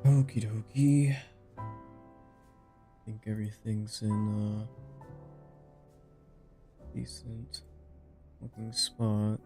Okie dokie. I think everything's in a decent looking spot.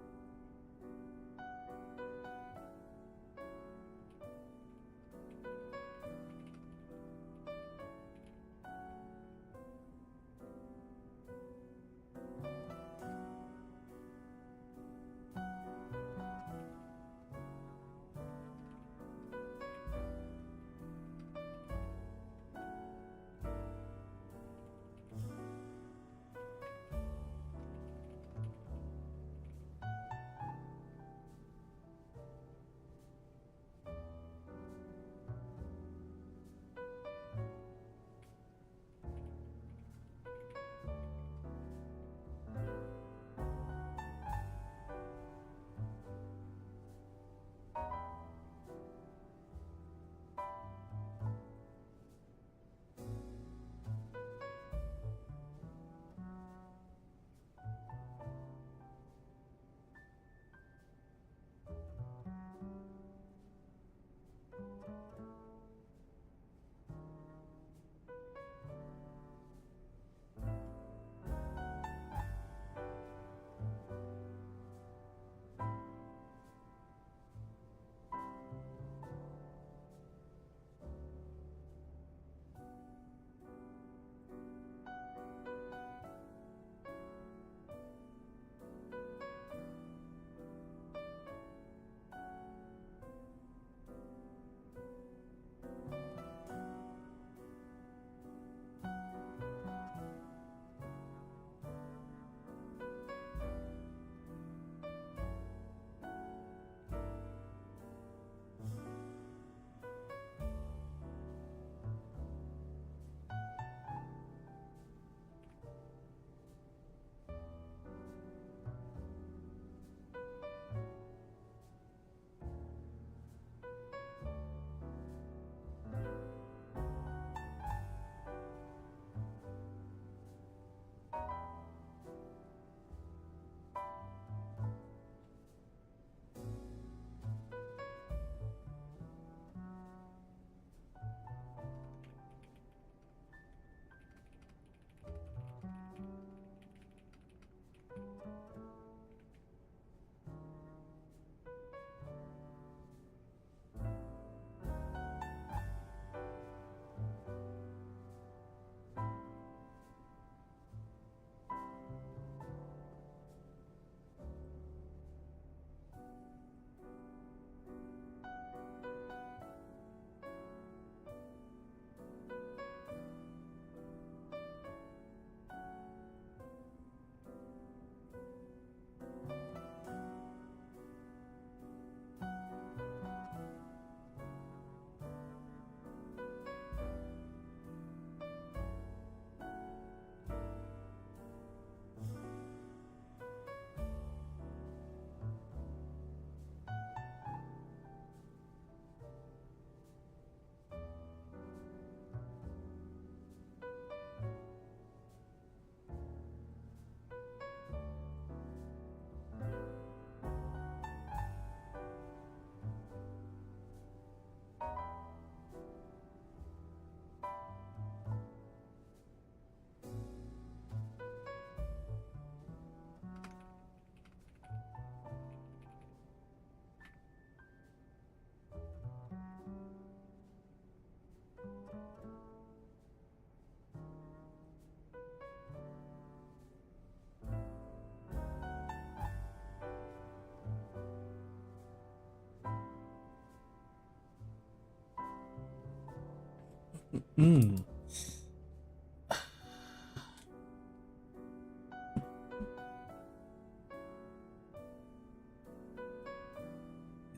Hmm. Get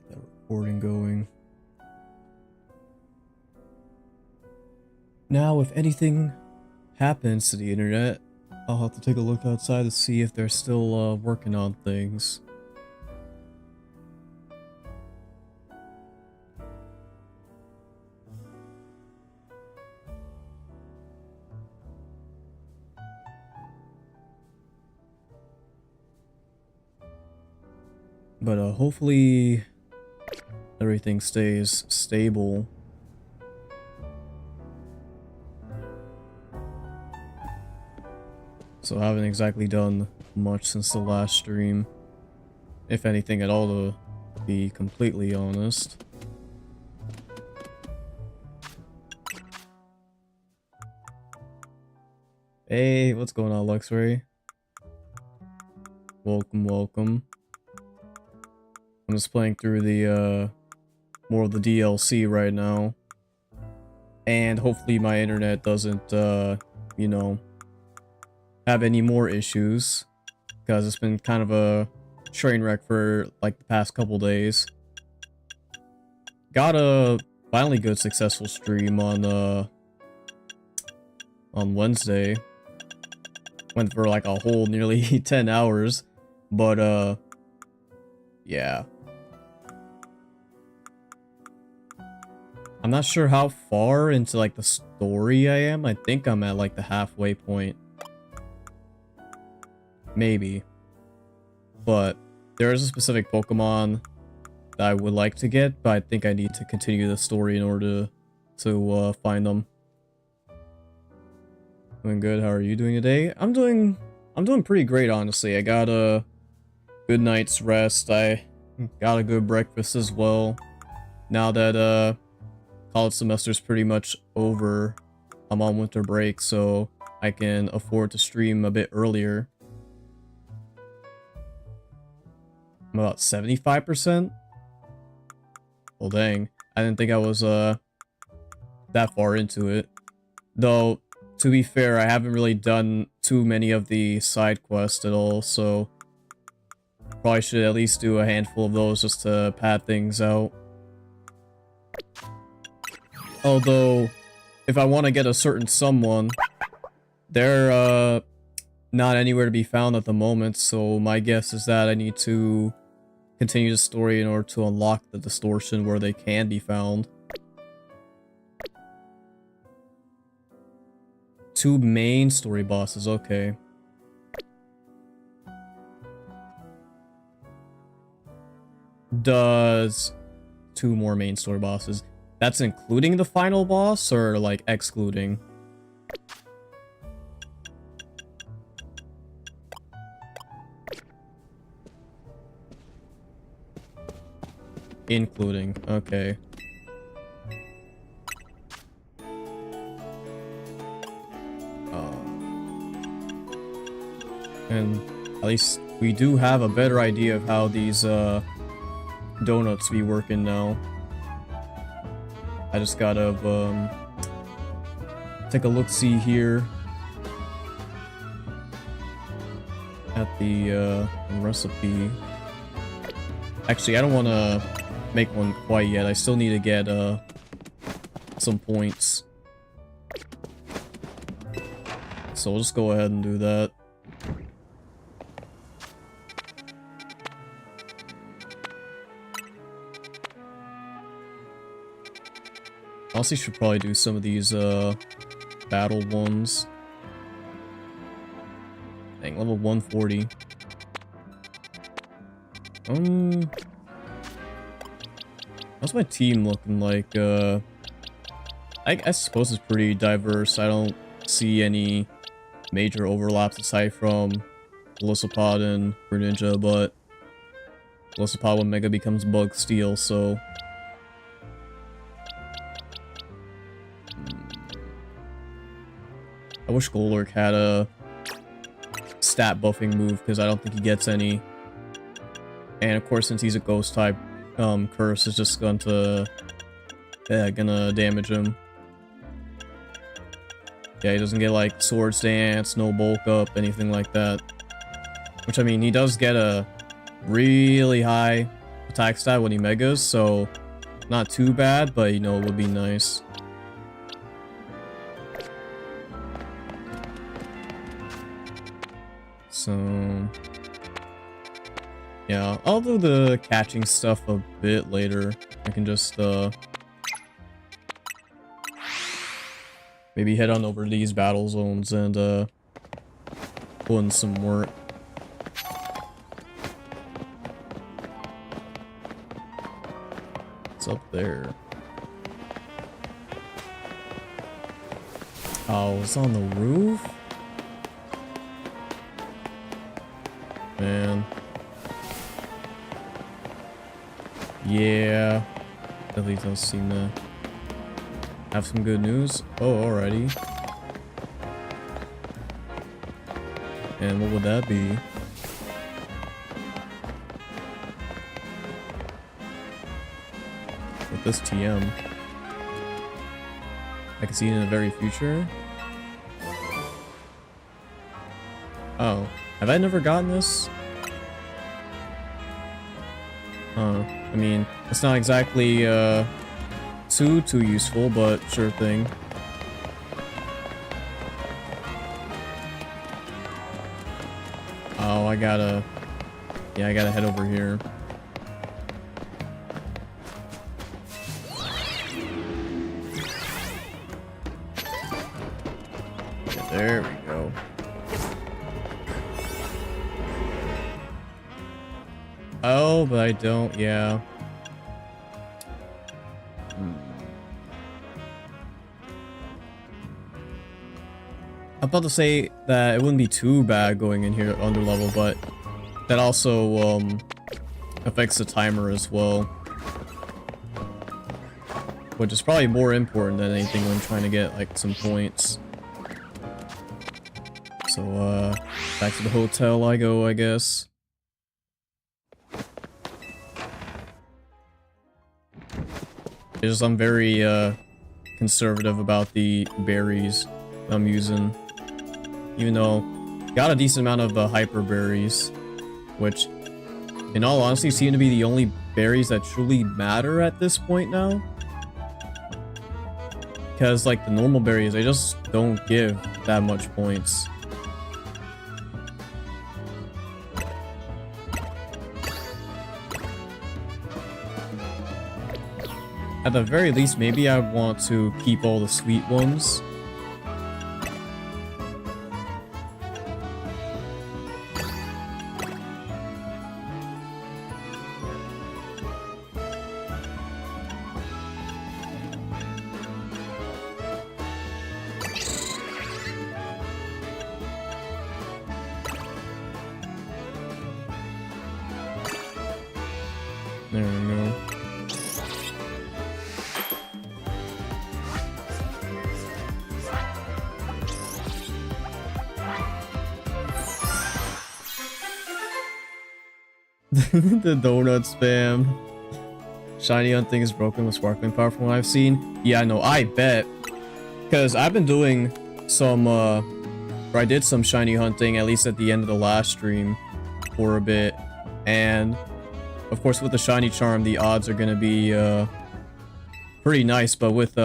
that recording going. Now, if anything happens to the internet, I'll have to take a look outside to see if they're still working on things. But hopefully everything stays stable So I haven't exactly done much since the last stream. If anything at all, to be completely honest. Hey, what's going on, Luxray? Welcome, welcome. I'm just playing through the, more of the DLC right now. And hopefully my internet doesn't, you know, have any more issues. Because it's been kind of a train wreck for, like, the past couple days. Got a finally good successful stream on Wednesday. Went for, like, a whole nearly 10 hours. But, yeah. I'm not sure how far into, like, the story I am. I think I'm at, like, the halfway point. Maybe. But there is a specific Pokemon that I would like to get, but I think I need to continue the story in order to find them. Doing good. How are you doing today? I'm doing pretty great, honestly. I got a good night's rest. I got a good breakfast as well. Now that college semester's pretty much over, I'm on winter break, so I can afford to stream a bit earlier. I'm about 75%. Well, dang. I didn't think I was that far into it. Though, to be fair, I haven't really done too many of the side quests at all, so probably should at least do a handful of those just to pad things out. Although, if I want to get a certain someone, they're not anywhere to be found at the moment, so my guess is that I need to continue the story in order to unlock the distortion where they can be found. 2 main story bosses, okay. Does 2 more main story bosses. That's including the final boss, or, like, excluding? Including, okay. And at least we do have a better idea of how these donuts be working now. I just gotta take a look-see here at the recipe. Actually, I don't want to make one quite yet. I still need to get some points. So we'll just go ahead and do that. Honestly, should probably do some of these battle ones. Dang, level 140. How's my team looking like? I suppose it's pretty diverse. I don't see any major overlaps aside from Golisopod and Greninja, but Golisopod when Mega becomes Bug Steel, so I wish Golurk had a stat buffing move, because I don't think he gets any. And of course, since he's a ghost type, Curse is just gonna damage him. Yeah, he doesn't get like Swords Dance, no bulk up, anything like that. Which, I mean, he does get a really high attack stat when he megas, so not too bad, but you know, it would be nice. So yeah, I'll do the catching stuff a bit later. I can just maybe head on over to these battle zones and put in some work. What's up there? Oh, it's on the roof? man. Yeah. Definitely don't seem to have some good news. Oh, alrighty. And what would that be? With this TM. I can see it in the very future. Oh. Have I never gotten this? Huh. I mean, it's not exactly, too useful, but sure thing. Oh, I gotta head over here. Yeah, there we go. Oh, but I don't, yeah. I'm about to say that it wouldn't be too bad going in here under level, but that also affects the timer as well, which is probably more important than anything when trying to get like some points. So back to the hotel I go, I guess. It's just I'm very conservative about the berries I'm using. Even though got a decent amount of the hyper berries, which in all honesty seem to be the only berries that truly matter at this point now. Because like the normal berries, they just don't give that much points. At the very least, maybe I want to keep all the sweet ones. There we go. The donut spam. Shiny hunting is broken with sparkling power from what I've seen. Yeah, no, I bet. Because I've been doing some, or I did some shiny hunting, at least at the end of the last stream, for a bit. And, of course, with the shiny charm, the odds are going to be, pretty nice. But with,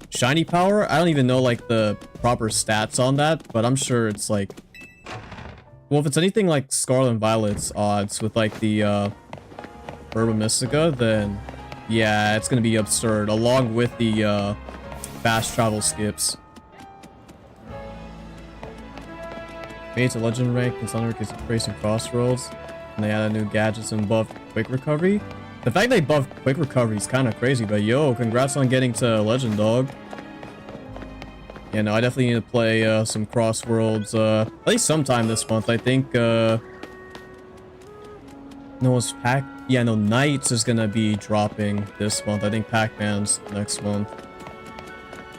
shiny power, I don't even know, like, the proper stats on that. But I'm sure it's, like... Well, if it's anything like Scarlet and Violet's odds with, like, the, Herba Mystica, then... Yeah, it's gonna be absurd, along with the, fast travel skips. Made it to Legend rank in Thunder because of Racing Crossroads. And they added new gadgets and buffed Quick Recovery. The fact they buffed Quick Recovery is kind of crazy, but yo, congrats on getting to Legend, dog. Yeah, no, I definitely need to play some Crossworlds, at least sometime this month. I think, no, it's yeah, no, Knights is gonna be dropping this month. I think Pac-Man's next month.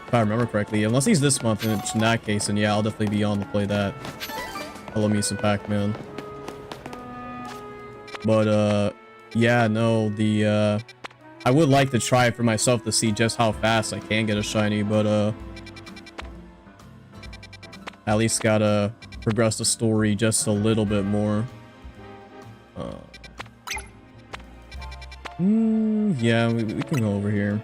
If I remember correctly. Unless he's this month, in that case, and yeah, I'll definitely be on to play that. I love me some Pac-Man. But, yeah, no, the, I would like to try it for myself to see just how fast I can get a shiny, but, at least gotta progress the story just a little bit more. Yeah, we can go over here.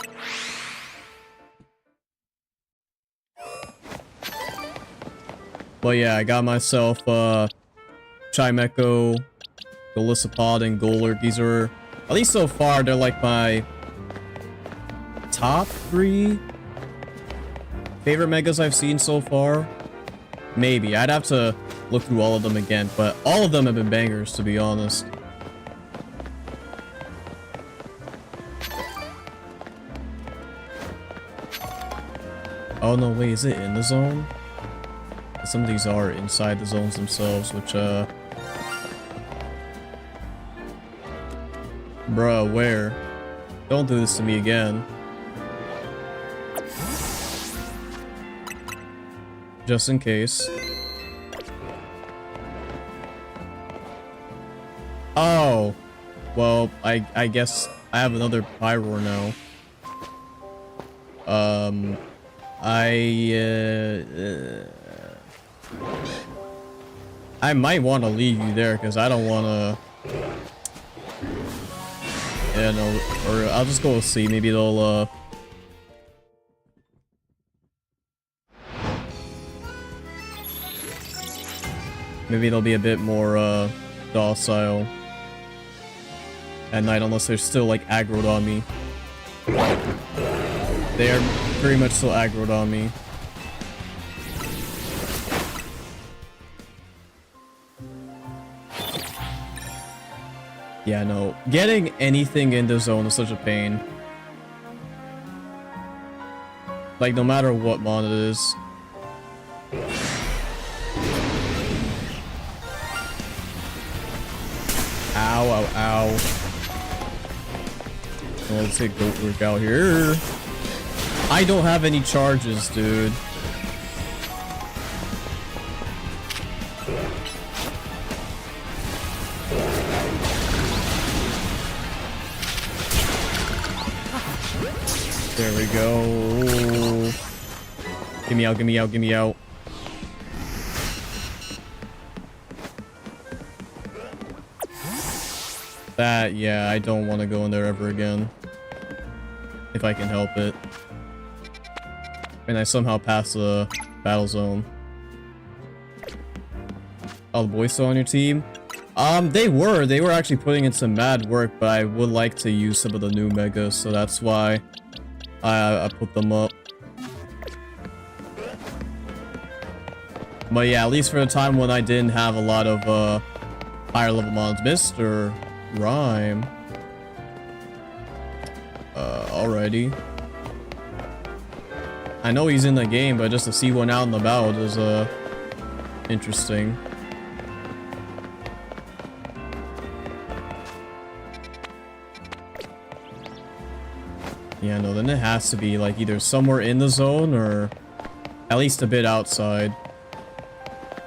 But yeah, I got myself, Chimecho, Golisopod, and Golurk. These are, at least so far, they're like my top 3 favorite megas I've seen so far. Maybe. I'd have to look through all of them again, but all of them have been bangers, to be honest. Oh no, wait, is it in the zone? Some of these are inside the zones themselves, which, Bruh, where? Don't do this to me again. Just in case. Oh. Well, I guess I have another Pyroar now. I might want to leave you there because I don't want to. Yeah, no, or I'll just go with C. Maybe they'll maybe they'll be a bit more docile at night, unless they're still like aggroed on me. They are very much still aggroed on me. Yeah, no. Getting anything in the zone is such a pain. Like, no matter what mon it is. Ow, ow, ow. Well, let's get Goat Work out here. I don't have any charges, dude. There we go. Give me out, give me out, give me out. That, yeah, I don't want to go in there ever again. If I can help it. And I somehow pass the battle zone. Oh, the boys still on your team? They were actually putting in some mad work, but I would like to use some of the new megas, so that's why I put them up. But yeah, at least for the time when I didn't have a lot of higher level mons. Mr. Rhyme. Alrighty. I know he's in the game, but just to see one out and about is interesting. Yeah, no, then it has to be like either somewhere in the zone or at least a bit outside.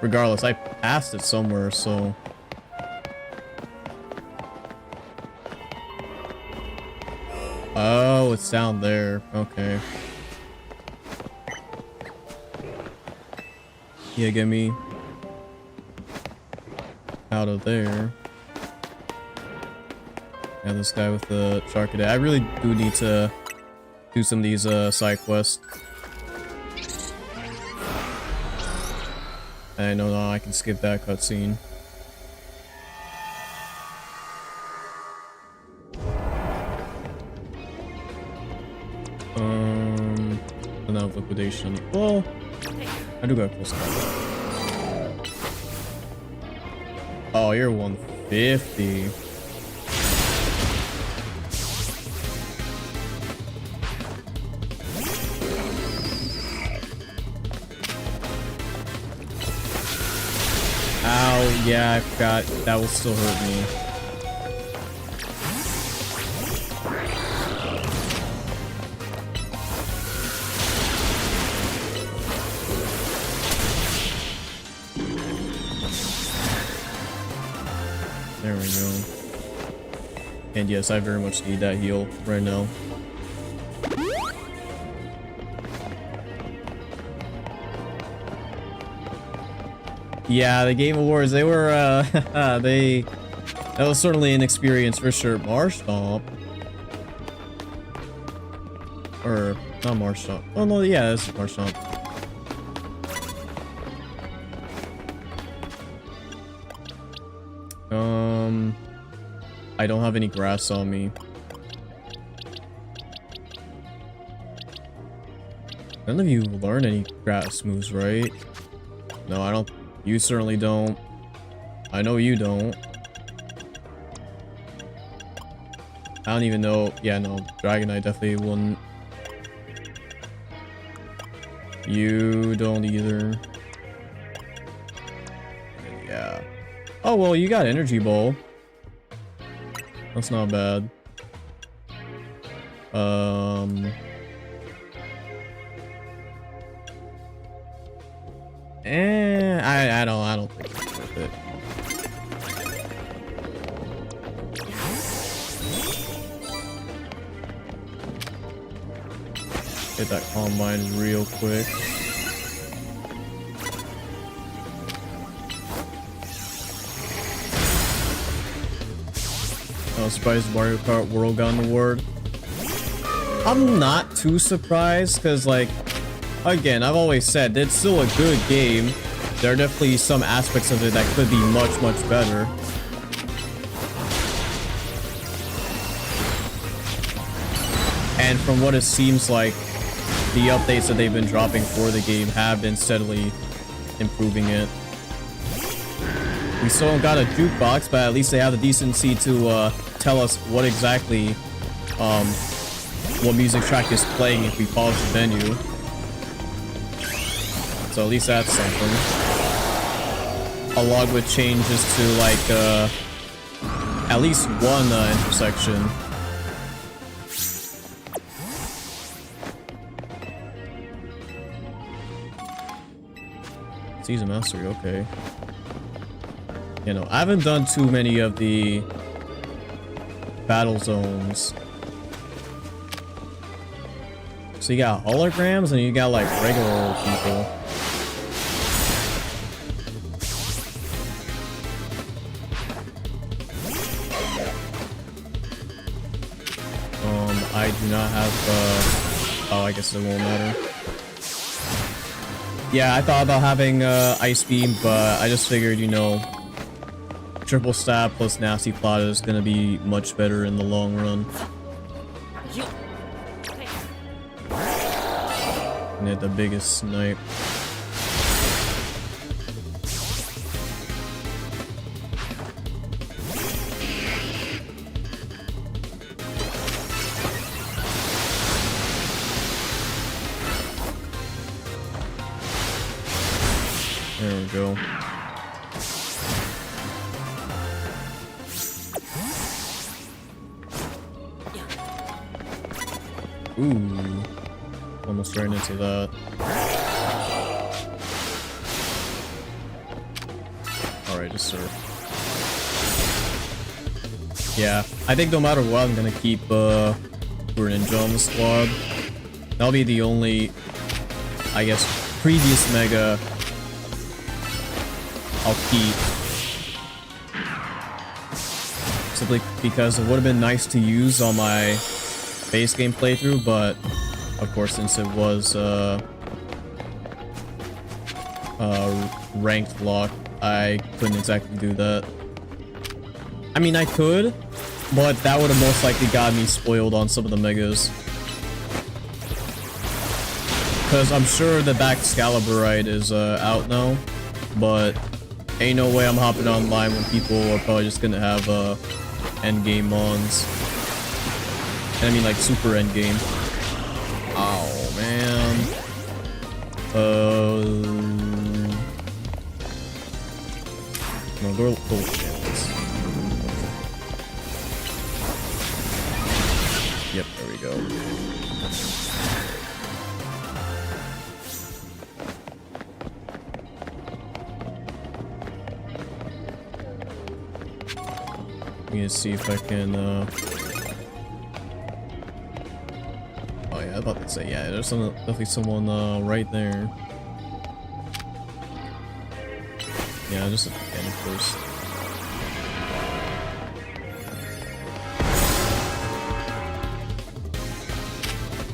Regardless, I passed it somewhere, so... Oh, it's down there. Okay. Yeah, get me out of there. Yeah, this guy with the shark today. I really do need to do some of these side quests. I know now I can skip that cutscene. Now liquidation. Well, I do got close enough. Oh, you're 150. Ow, yeah, I forgot. That will still hurt me. There we go. And yes, I very much need that heal right now. Yeah, the Game Awards, they were, that was certainly an experience for sure. Marshtomp. Or, not Marshtomp. Oh, no, yeah, that's Marshtomp. I don't have any grass on me. None of you learn any grass moves, right? No, I don't. You certainly don't. I know you don't. I don't even know. Yeah, no. Dragonite definitely wouldn't. You don't either. Yeah. Oh, well, you got Energy Ball. That's not bad. I don't think it's worth it. Get that combine real quick. I was surprised Mario Kart World got an award. I'm not too surprised, because, like, again, I've always said it's still a good game. There are definitely some aspects of it that could be much, much better. And from what it seems like, the updates that they've been dropping for the game have been steadily improving it. We still don't got a jukebox, but at least they have the decency to tell us what exactly, what music track is playing if we pause the menu. So at least that's something. Along with changes to, like, at least one intersection. Season Mastery, okay. You know, I haven't done too many of the battle zones. So you got holograms and you got, like, regular people. I do not have, oh, I guess it won't matter. Yeah, I thought about having, Ice Beam, but I just figured, you know, Triple Stab plus Nasty Plot is gonna be much better in the long run. And hit the biggest snipe. There we go. Ooh. Almost ran into that. Alright, just sir. Yeah, I think no matter what, I'm gonna keep Greninja on the squad. That'll be the only, I guess, previous Mega I'll keep. Simply because it would have been nice to use on my base game playthrough, but of course, since it was ranked lock, I couldn't exactly do that. I mean, I could, but that would have most likely got me spoiled on some of the megas. Because I'm sure the Excaliburite is out now, but ain't no way I'm hopping online when people are probably just gonna have endgame mons. And I mean, like, super endgame. Oh, man. No, go channels. Yep, there we go. Let me see if I can, oh yeah, I was about to say, yeah, there's definitely someone, right there. Yeah, just at the end first.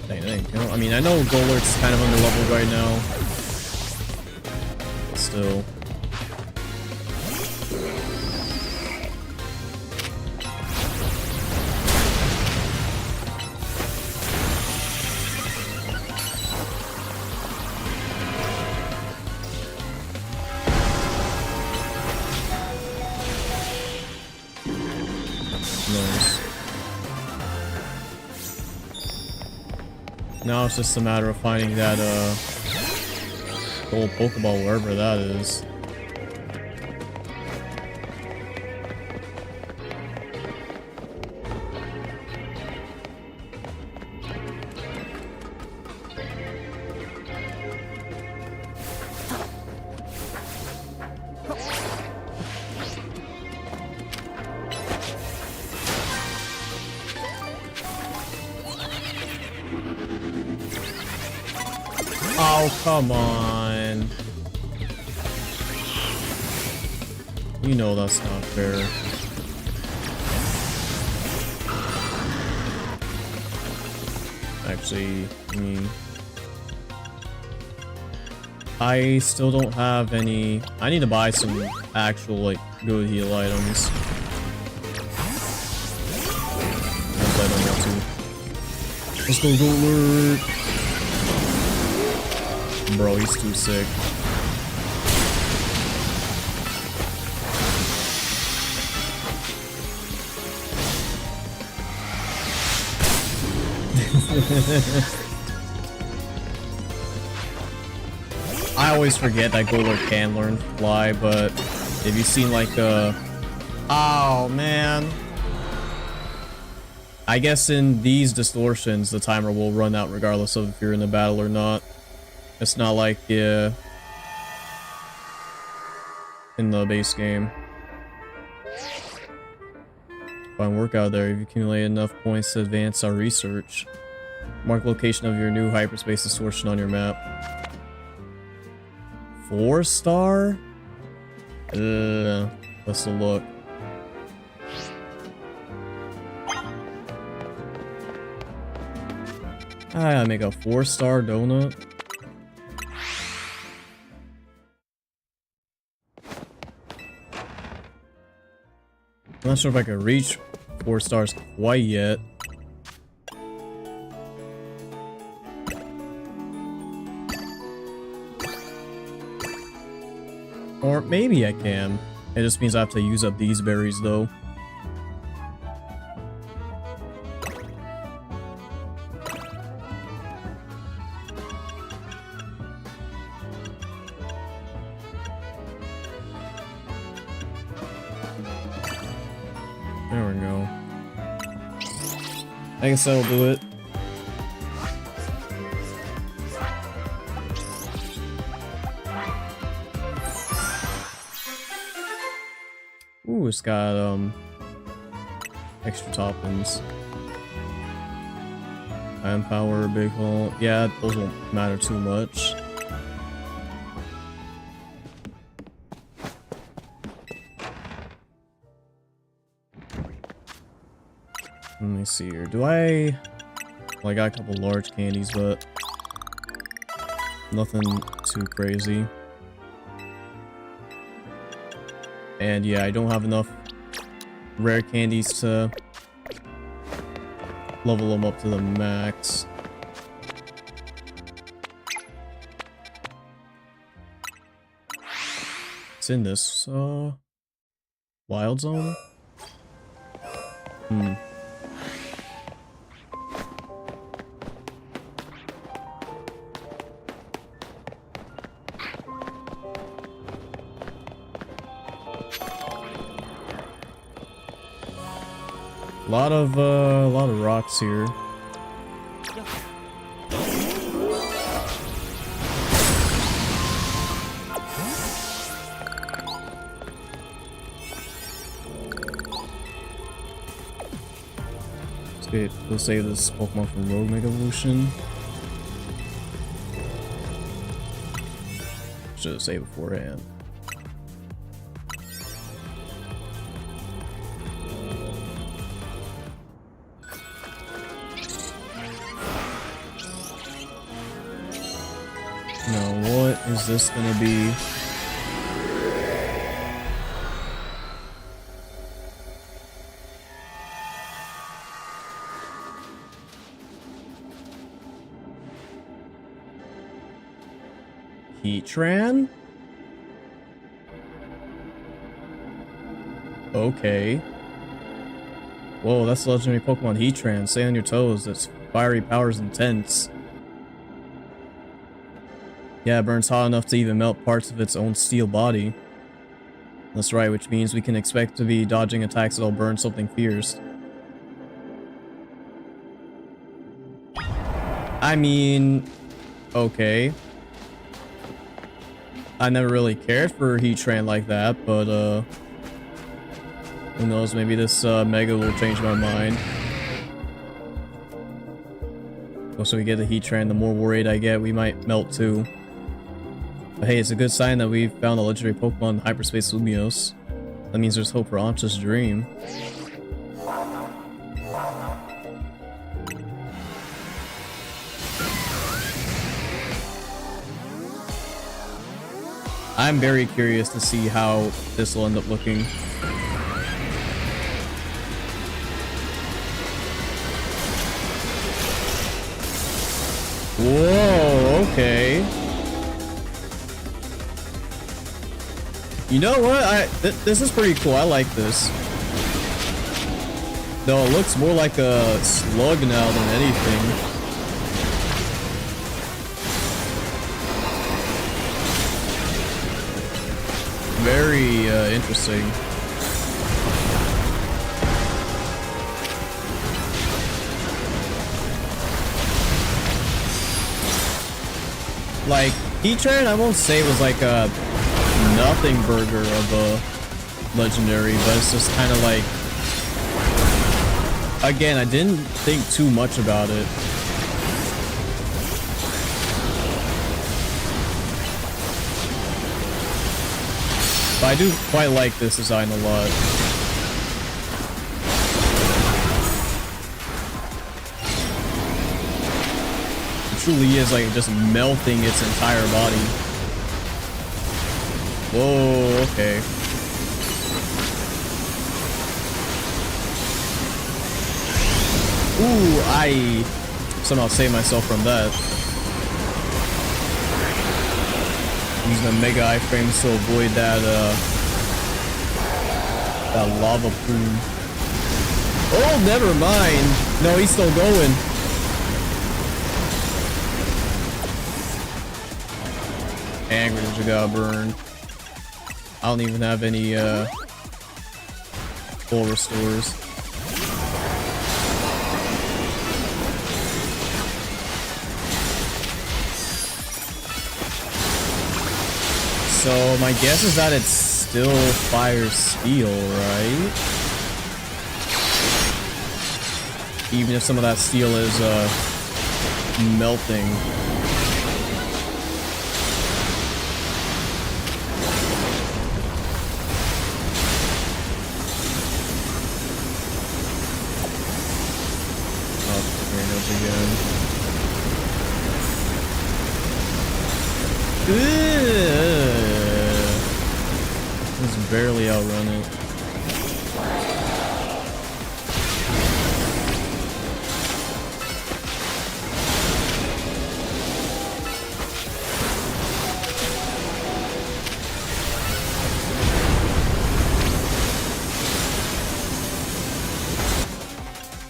Dang, there you go. I mean, I know Golert's kind of underleveled right now. But still. Now it's just a matter of finding that gold Pokeball wherever that is. Oh, come on. You know that's not fair. Actually, I still don't have any. I need to buy some actual, like, good heal items. Unless I don't want to. Let's go, Golurk! Bro, he's too sick. I always forget that Golurk can learn to fly, but have you seen like oh man. I guess in these distortions the timer will run out regardless of if you're in the battle or not. It's not like in the base game. Fine work out there. You've accumulated enough points to advance our research. Mark location of your new hyperspace distortion on your map. 4-star? Let's look. I gotta make a 4-star donut. I'm not sure if I can reach 4 stars quite yet. Or maybe I can. It just means I have to use up these berries though. There we go. I guess that'll do it. Ooh, it's got extra toppings. Iron power, big hole. Yeah, those won't matter too much. Let me see here. Do I... Well, I got a couple large candies, but nothing too crazy. And yeah, I don't have enough rare candies to level them up to the max. It's in this wild zone? A lot of rocks here. Okay, we'll save this Pokemon from Rogue Mega Evolution. Should have saved beforehand. Now, what is this gonna be? Heatran? Okay. Whoa, that's the legendary Pokemon Heatran. Stay on your toes. Its fiery power is intense. Yeah, it burns hot enough to even melt parts of its own steel body. That's right, which means we can expect to be dodging attacks that'll burn something fierce. I mean, okay. I never really cared for Heatran like that, but who knows, maybe this Mega will change my mind. Also, we get the Heatran, the more worried I get, we might melt too. But hey, it's a good sign that we found a legendary Pokemon in Hyperspace Lumiose. That means there's hope for Amcha's dream. I'm very curious to see how this will end up looking. Whoa, okay. You know what? This is pretty cool. I like this. Though it looks more like a slug now than anything. Very interesting. Like, Heatran, I won't say it was like a nothing burger of a legendary, but it's just kind of like, again, I didn't think too much about it. But I do quite like this design a lot. It truly is like just melting its entire body. Whoa, okay. Ooh, I somehow saved myself from that. Using a Mega iframe to avoid that that lava plume. Oh, never mind. No, he's still going. Angry that you got burned. I don't even have any full restores. So my guess is that it's still fire steel, right? Even if some of that steel is melting. Just barely outrun it.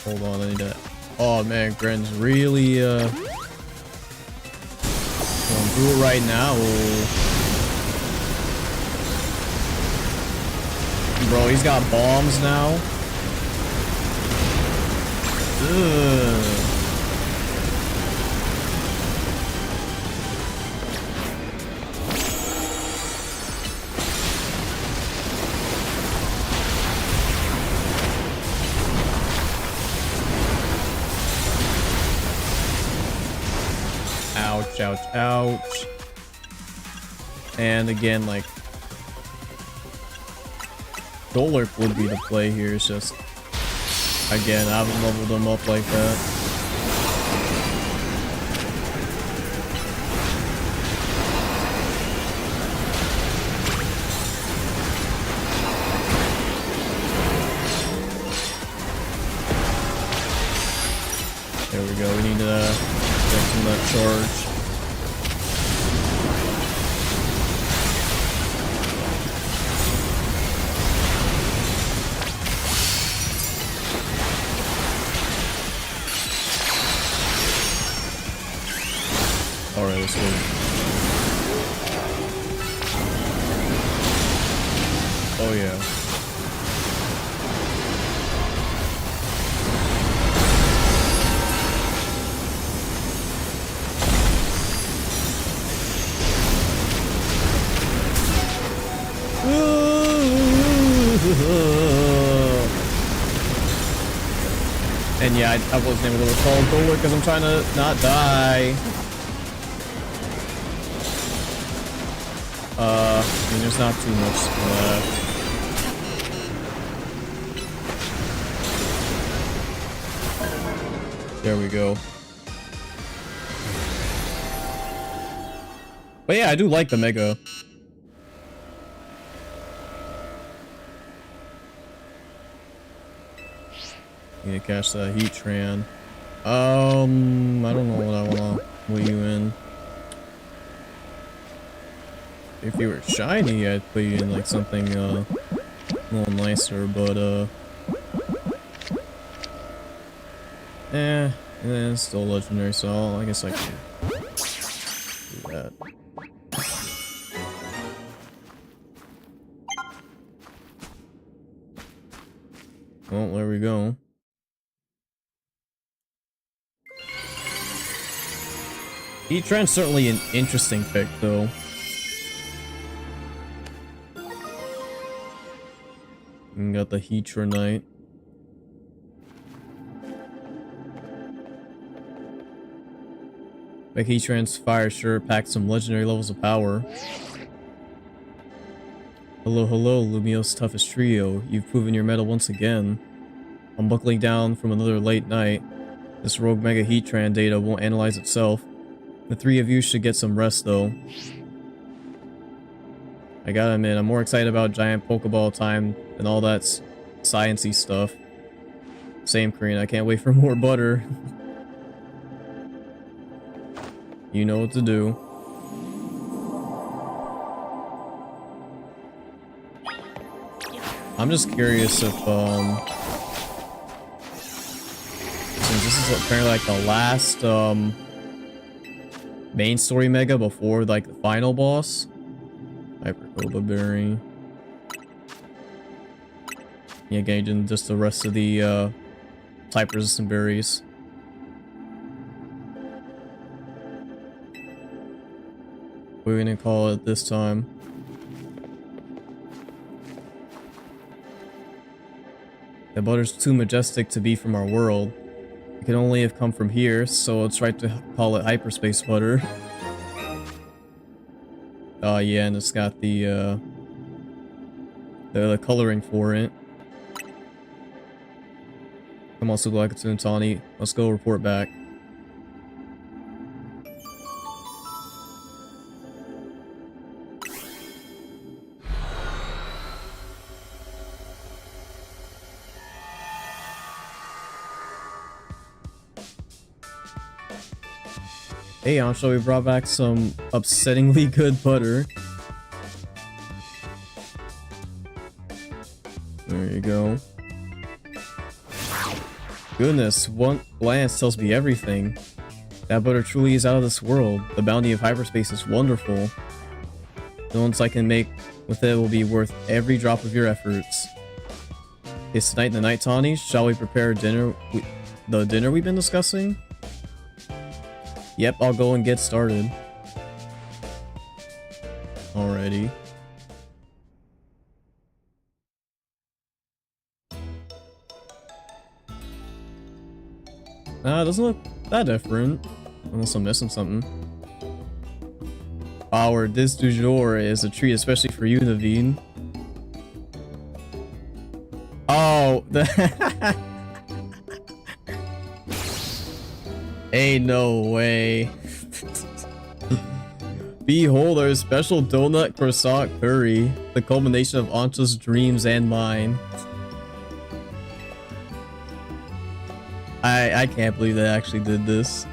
Hold on, I need that. Oh man, Gren's really going through it right now. Bro, he's got bombs now. Ugh. Ouch, ouch, ouch. And again, like, Golurk would be the play here. It's just, again, I haven't leveled them up like that. There we go. We need to get some of that charge. Alright, let's go. Oh yeah. And yeah, I wasn't able to recall bullet because I'm trying to not die. I mean, there's not too much left. There we go. But yeah, I do like the Mega. Need to catch that Heatran. I don't know what I wanna put you in. If you were shiny, I'd put you in like something a little nicer, but it's still legendary, so I guess I can do that. Well, there we go. Heatran's certainly an interesting pick, though. And got the Heatranite. Like Heatran's fire sure packed some legendary levels of power. Hello, hello, Lumio's toughest trio. You've proven your mettle once again. I'm buckling down from another late night. This rogue Mega Heatran data won't analyze itself. The three of you should get some rest, though. I gotta admit, I'm more excited about giant Pokeball time than all that sciencey stuff. Same, Korean. I can't wait for more butter. You know what to do. I'm just curious if, since this is apparently like the last, main story Mega before, like, the final boss. Hyper Cobra Berry. Yeah, gauging just the rest of the, type-resistant berries. What are we gonna call it this time? The butter's too majestic to be from our world. It can only have come from here, so it's right to call it hyperspace butter. Oh yeah, and it's got the coloring for it. Come on, Sublakato and Tawny. Let's go report back. Hey, Ansho, we brought back some upsettingly good butter. There you go. Goodness, one glance tells me everything. That butter truly is out of this world. The bounty of hyperspace is wonderful. The ones I can make with it will be worth every drop of your efforts. Is tonight the night, Tawny? Shall we prepare dinner? The dinner we've been discussing? Yep, I'll go and get started. Alrighty. It doesn't look that different. Unless I'm missing something. Our dish du jour is a treat, especially for you, Naveen. Oh, ain't no way. Behold our special donut croissant curry, the culmination of Ancha's dreams and mine. I can't believe they actually did this.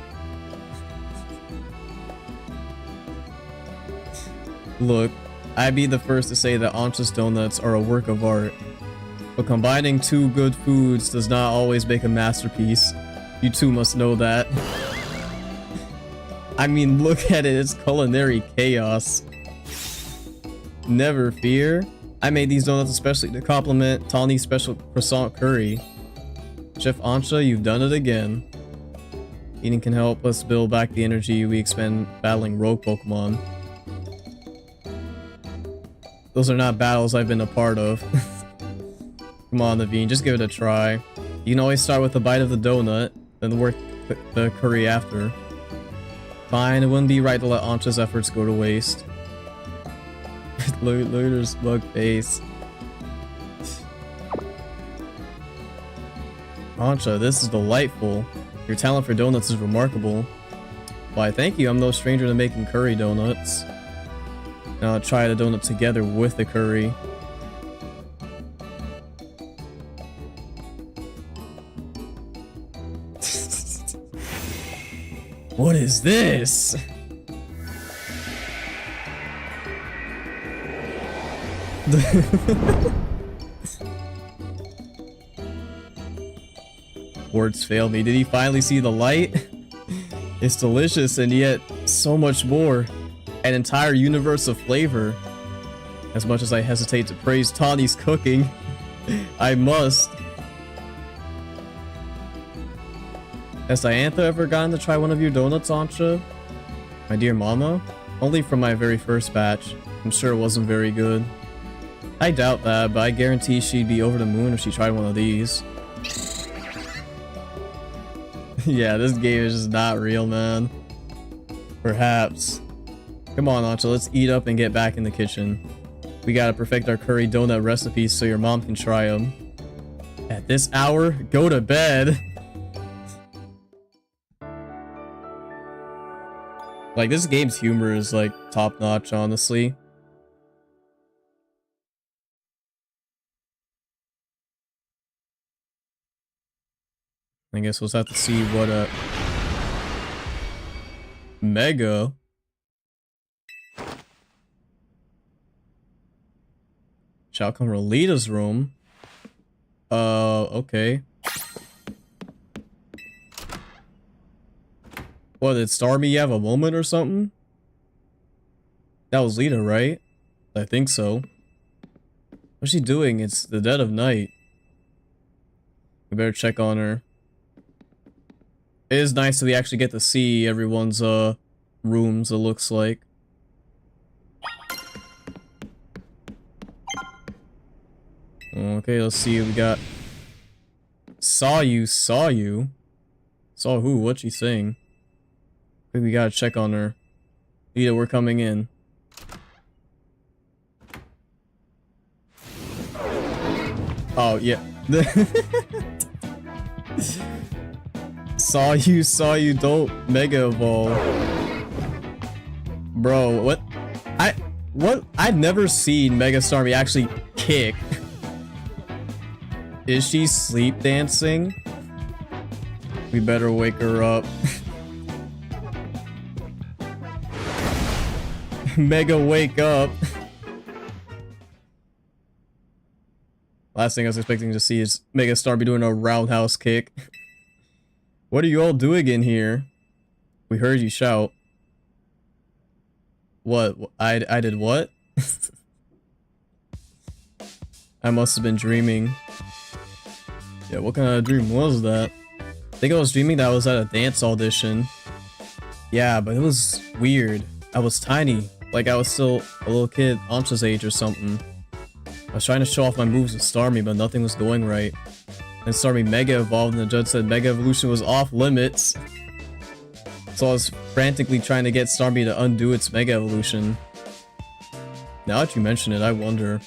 Look, I'd be the first to say that Ancha's donuts are a work of art. But combining two good foods does not always make a masterpiece. You two must know that. I mean, look at it, it's culinary chaos. Never fear. I made these donuts especially to complement Tawny's special croissant curry. Chef Ancha, you've done it again. Eating can help us build back the energy we expend battling rogue Pokemon. Those are not battles I've been a part of. Come on, Naveen, just give it a try. You can always start with a bite of the donut, then work the curry after. Fine, it wouldn't be right to let Ancha's efforts go to waste. Look at her smug face. Ancha, this is delightful. Your talent for donuts is remarkable. Why, thank you. I'm no stranger to making curry donuts. Now I'll try the donut together with the curry. What is this? Words fail me. Did he finally see the light? It's delicious and yet so much more. An entire universe of flavor. As much as I hesitate to praise Tawny's cooking, I must. Has Diantha ever gotten to try one of your donuts, Ancha? My dear mama? Only from my very first batch. I'm sure it wasn't very good. I doubt that, but I guarantee she'd be over the moon if she tried one of these. Yeah, this game is just not real, man. Perhaps. Come on, Ancha, let's eat up and get back in the kitchen. We gotta perfect our curry donut recipes so your mom can try them. At this hour, go to bed. Like, this game's humor is, like, top-notch, honestly. I guess we'll have to see what, Mega? Shall come to Lita's room? Okay. What, did Starmie have a moment or something? That was Lita, right? I think so. What's she doing? It's the dead of night. We better check on her. It is nice that we actually get to see everyone's, rooms, it looks like. Okay, let's see what we got. Saw you. Saw who? What's she saying? I think we gotta check on her. Lita, we're coming in. Oh, yeah. Saw you, don't Mega Evolve. Bro, what? I've never seen Mega Starmie actually kick. Is she sleep dancing? We better wake her up. Mega wake up. Last thing I was expecting to see is Mega Starmie doing a roundhouse kick. What are you all doing in here? We heard you shout. What? I did what? I must have been dreaming. Yeah, what kind of dream was that? I think I was dreaming that I was at a dance audition. Yeah, but it was weird. I was tiny. Like I was still a little kid, Ancha's age or something. I was trying to show off my moves with Starmie, but nothing was going right. And Starmie Mega Evolved, and the judge said Mega Evolution was off limits. So I was frantically trying to get Starmie to undo its Mega Evolution. Now that you mention it, I wonder,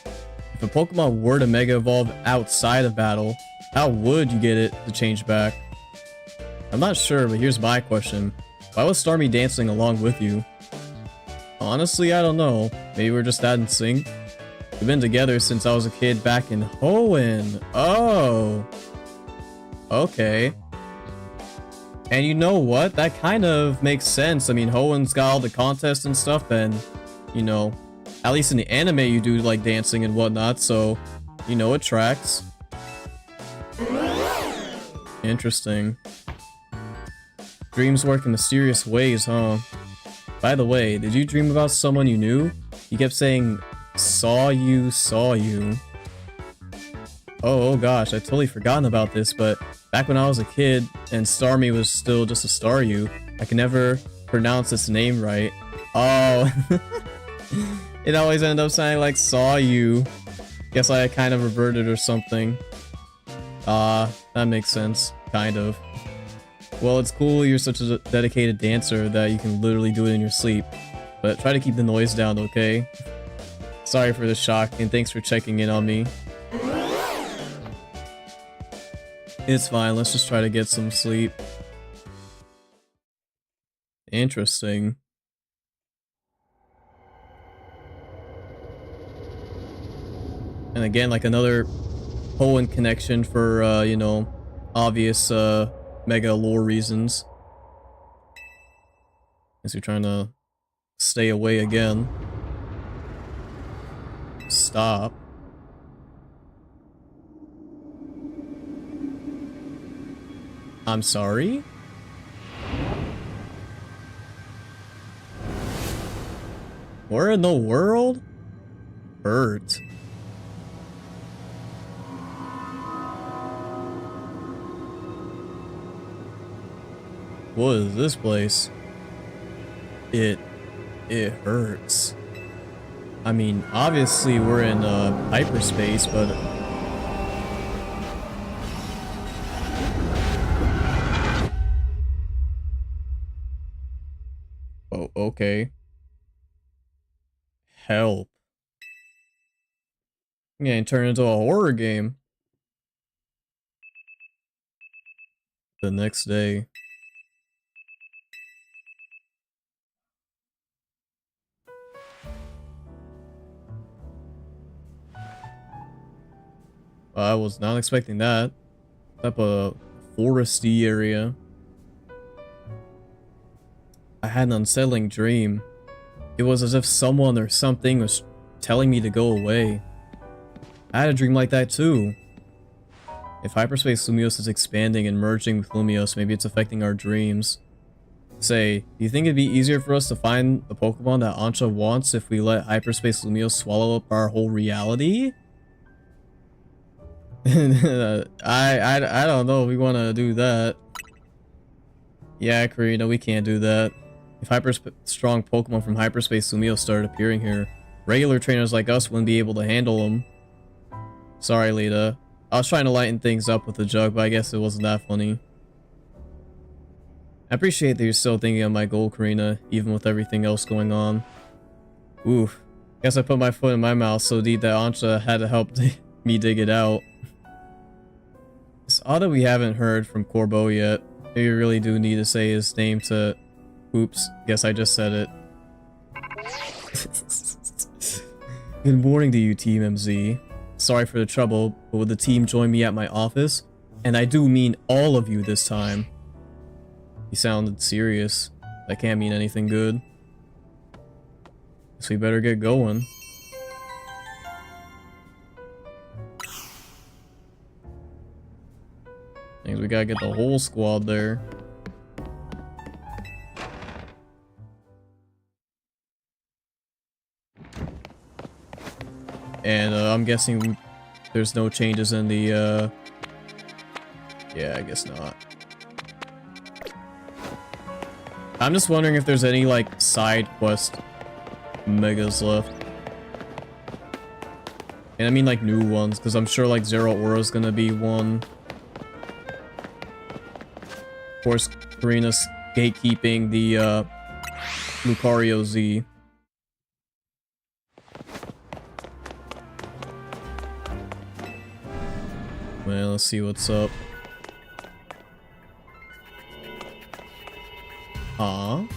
if a Pokemon were to Mega Evolve outside of battle, how would you get it to change back? I'm not sure, but here's my question. Why was Starmie dancing along with you? Honestly, I don't know. Maybe we're just that in sync. We've been together since I was a kid back in Hoenn. Oh. Okay. And you know what? That kind of makes sense. I mean, Hoenn's got all the contests and stuff, and, you know, at least in the anime you do like dancing and whatnot, so, you know, it tracks. Interesting. Dreams work in mysterious ways, huh? By the way, did you dream about someone you knew? You kept saying, saw you. Oh gosh, I totally forgotten about this, but back when I was a kid and Starmie was still just a Staryu, I can never pronounce its name right. Oh. It always ended up sounding like saw you. Guess I kind of reverted or something. That makes sense. Kind of. Well, it's cool you're such a dedicated dancer that you can literally do it in your sleep. But try to keep the noise down, okay? Sorry for the shock, and thanks for checking in on me. It's fine, let's just try to get some sleep. Interesting. And again, like another Poland connection for, you know, obvious, mega lore reasons. Guess you're trying to stay away again. Stop. I'm sorry? Where in the world? Hurt. What is this place? It hurts. I mean, obviously we're in hyperspace, but oh, okay. Help. Yeah, and turn into a horror game. The next day. I was not expecting that. Type of foresty area. I had an unsettling dream. It was as if someone or something was telling me to go away. I had a dream like that too. If hyperspace Lumios is expanding and merging with Lumios, maybe it's affecting our dreams. Say, do you think it'd be easier for us to find the Pokemon that Ancha wants if we let hyperspace Lumios swallow up our whole reality? I don't know if we want to do that. Yeah, Karina, we can't do that. If strong Pokemon from hyperspace Lumios started appearing here, regular trainers like us wouldn't be able to handle them. Sorry, Lita. I was trying to lighten things up with the joke, but I guess it wasn't that funny. I appreciate that you're still thinking of my goal, Karina, even with everything else going on. Oof. Guess I put my foot in my mouth so deep that Ancha had to help me dig it out. It's odd that we haven't heard from Corbeau yet. Maybe we really do need to say his name to... Oops, guess I just said it. Good morning to you, Team MZ. Sorry for the trouble, but would the team join me at my office? And I do mean all of you this time. He sounded serious. That can't mean anything good. Guess we better get going. Means we gotta get the whole squad there. And I'm guessing there's no changes in the yeah, I guess not. I'm just wondering if there's any like side quest megas left. And I mean like new ones, because I'm sure like Zero Aura is gonna be one. Of course, Karina's gatekeeping the Lucario Z. Well, let's see what's up. Huh? I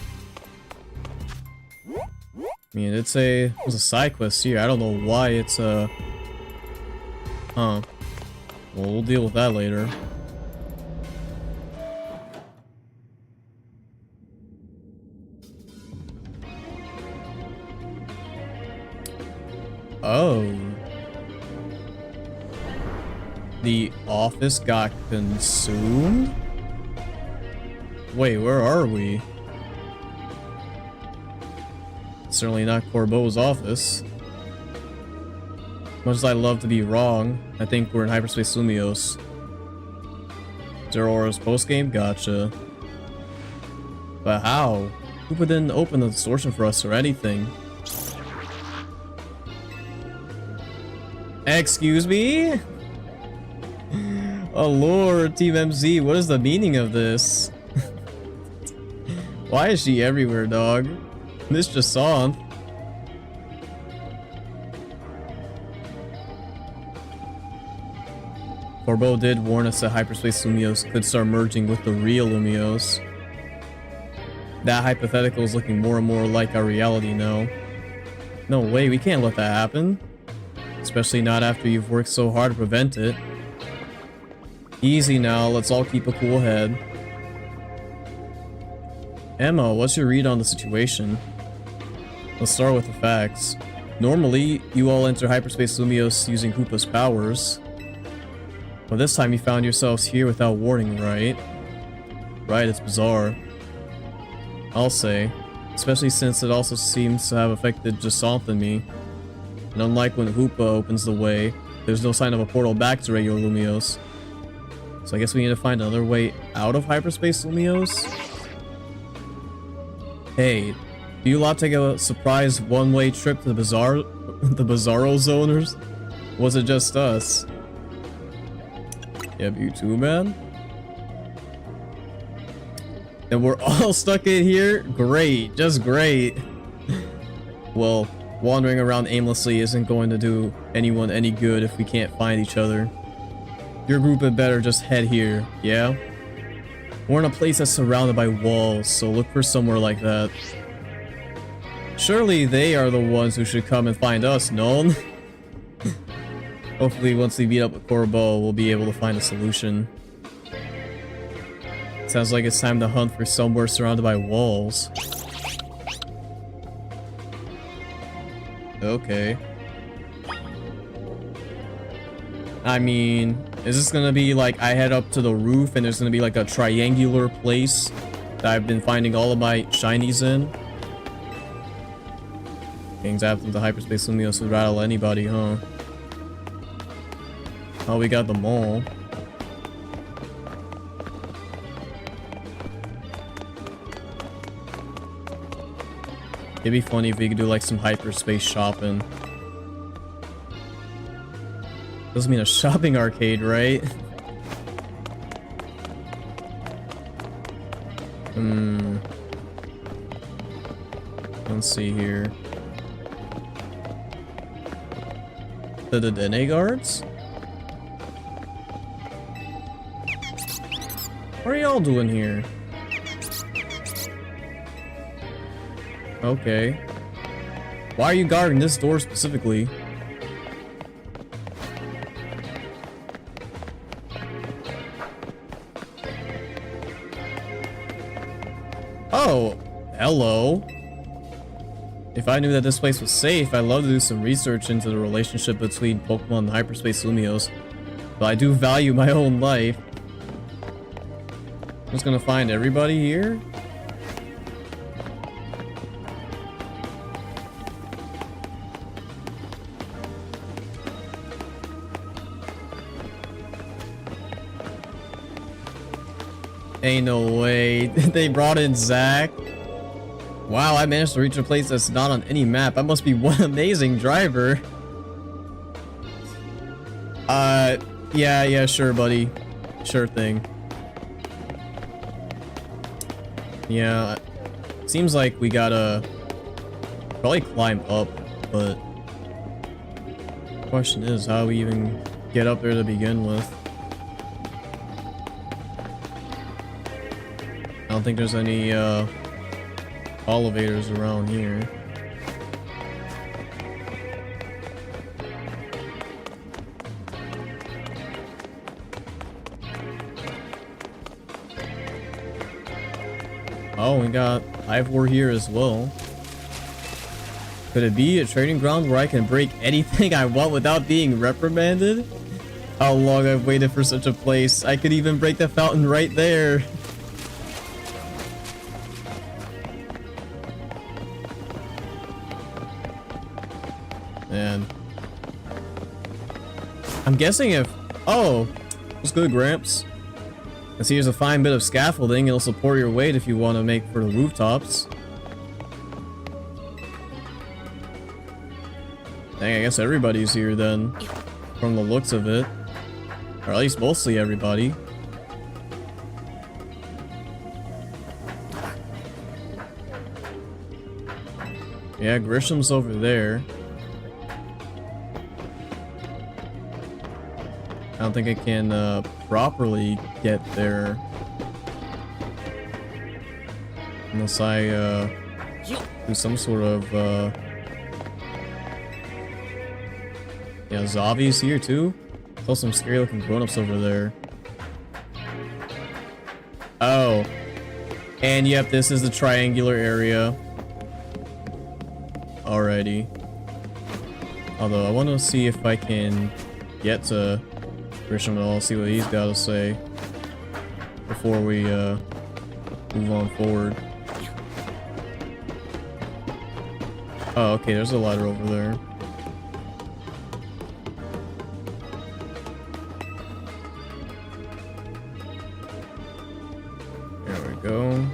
mean, it was a side quest here. I don't know why it's huh. Well, we'll deal with that later. Oh. The office got consumed? Wait, where are we? Certainly not Corbeau's office. Much as I'd love to be wrong, I think we're in Hyperspace Lumios. Zero Aura's postgame? Gotcha. But how? Who would then open the distortion for us or anything? Excuse me? Oh lord, Team MZ, what is the meaning of this? Why is she everywhere, dog? This just saw. Corbo did warn us that hyperspace Lumios could start merging with the real Lumios. That hypothetical is looking more and more like our reality now. No way, we can't let that happen. Especially not after you've worked so hard to prevent it. Easy now, let's all keep a cool head. Emma, what's your read on the situation? Let's start with the facts. Normally, you all enter hyperspace Lumios using Hoopa's powers. But this time you found yourselves here without warning, right? Right, it's bizarre. I'll say. Especially since it also seems to have affected Jasonth and me. And unlike when Hoopa opens the way, there's no sign of a portal back to regular Lumios. So I guess we need to find another way out of hyperspace Lumios? Hey, do you lot take a surprise one-way trip to the Bizarro Zoners? Was it just us? Yep, you too, man. And we're all stuck in here? Great, just great. Well, wandering around aimlessly isn't going to do anyone any good if we can't find each other. Your group had better just head here, yeah? We're in a place that's surrounded by walls, so look for somewhere like that. Surely they are the ones who should come and find us, no? Hopefully once we meet up with Corbo, we'll be able to find a solution. Sounds like it's time to hunt for somewhere surrounded by walls. Okay. I mean, is this gonna be like I head up to the roof and there's gonna be like a triangular place that I've been finding all of my shinies in? Things happen to hyperspace Lumios would rattle anybody, huh? Oh, we got them all. It'd be funny if we could do like some hyperspace shopping. Doesn't mean a shopping arcade, right? Let's see here. The Dene guards? What are y'all doing here? Okay. Why are you guarding this door specifically? Oh, hello. If I knew that this place was safe, I'd love to do some research into the relationship between Pokemon and hyperspace Lumios. But I do value my own life. I'm just gonna find everybody here? Ain't no way. They brought in Zach. Wow, I managed to reach a place that's not on any map. I must be one amazing driver. Yeah, sure, buddy. Sure thing. Yeah, seems like we gotta probably climb up, but the question is how we even get up there to begin with. I don't think there's any elevators around here. Oh, we got Ivor here as well. Could it be a training ground where I can break anything I want without being reprimanded? How long I've waited for such a place. I could even break the fountain right there. Man. I'm guessing if... Oh! What's good, Gramps? I see here's a fine bit of scaffolding. It'll support your weight if you want to make for the rooftops. Dang, I guess everybody's here then. From the looks of it. Or at least mostly everybody. Yeah, Grisham's over there. I don't think I can properly get there unless I do some sort of yeah, Zavi's here too. Saw some scary looking grown-ups over there. Oh, and yep, this is the triangular area. Alrighty. Although I want to see if I can get to Grisham at all, see what he's got to say before we move on forward. Oh, okay, there's a ladder over there. There we go.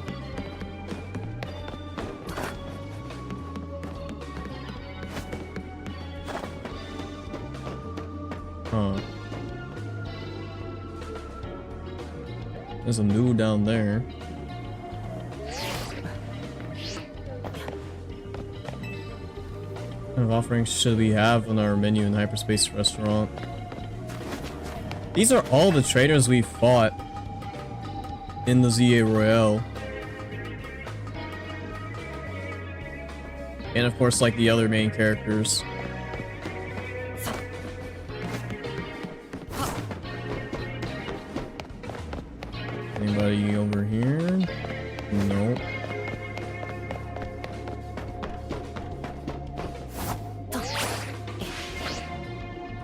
Huh. There's a new down there. What kind of offerings should we have on our menu in the Hyperspace Restaurant? These are all the traitors we fought in the ZA Royale. And of course, like the other main characters. Anybody over here? Nope.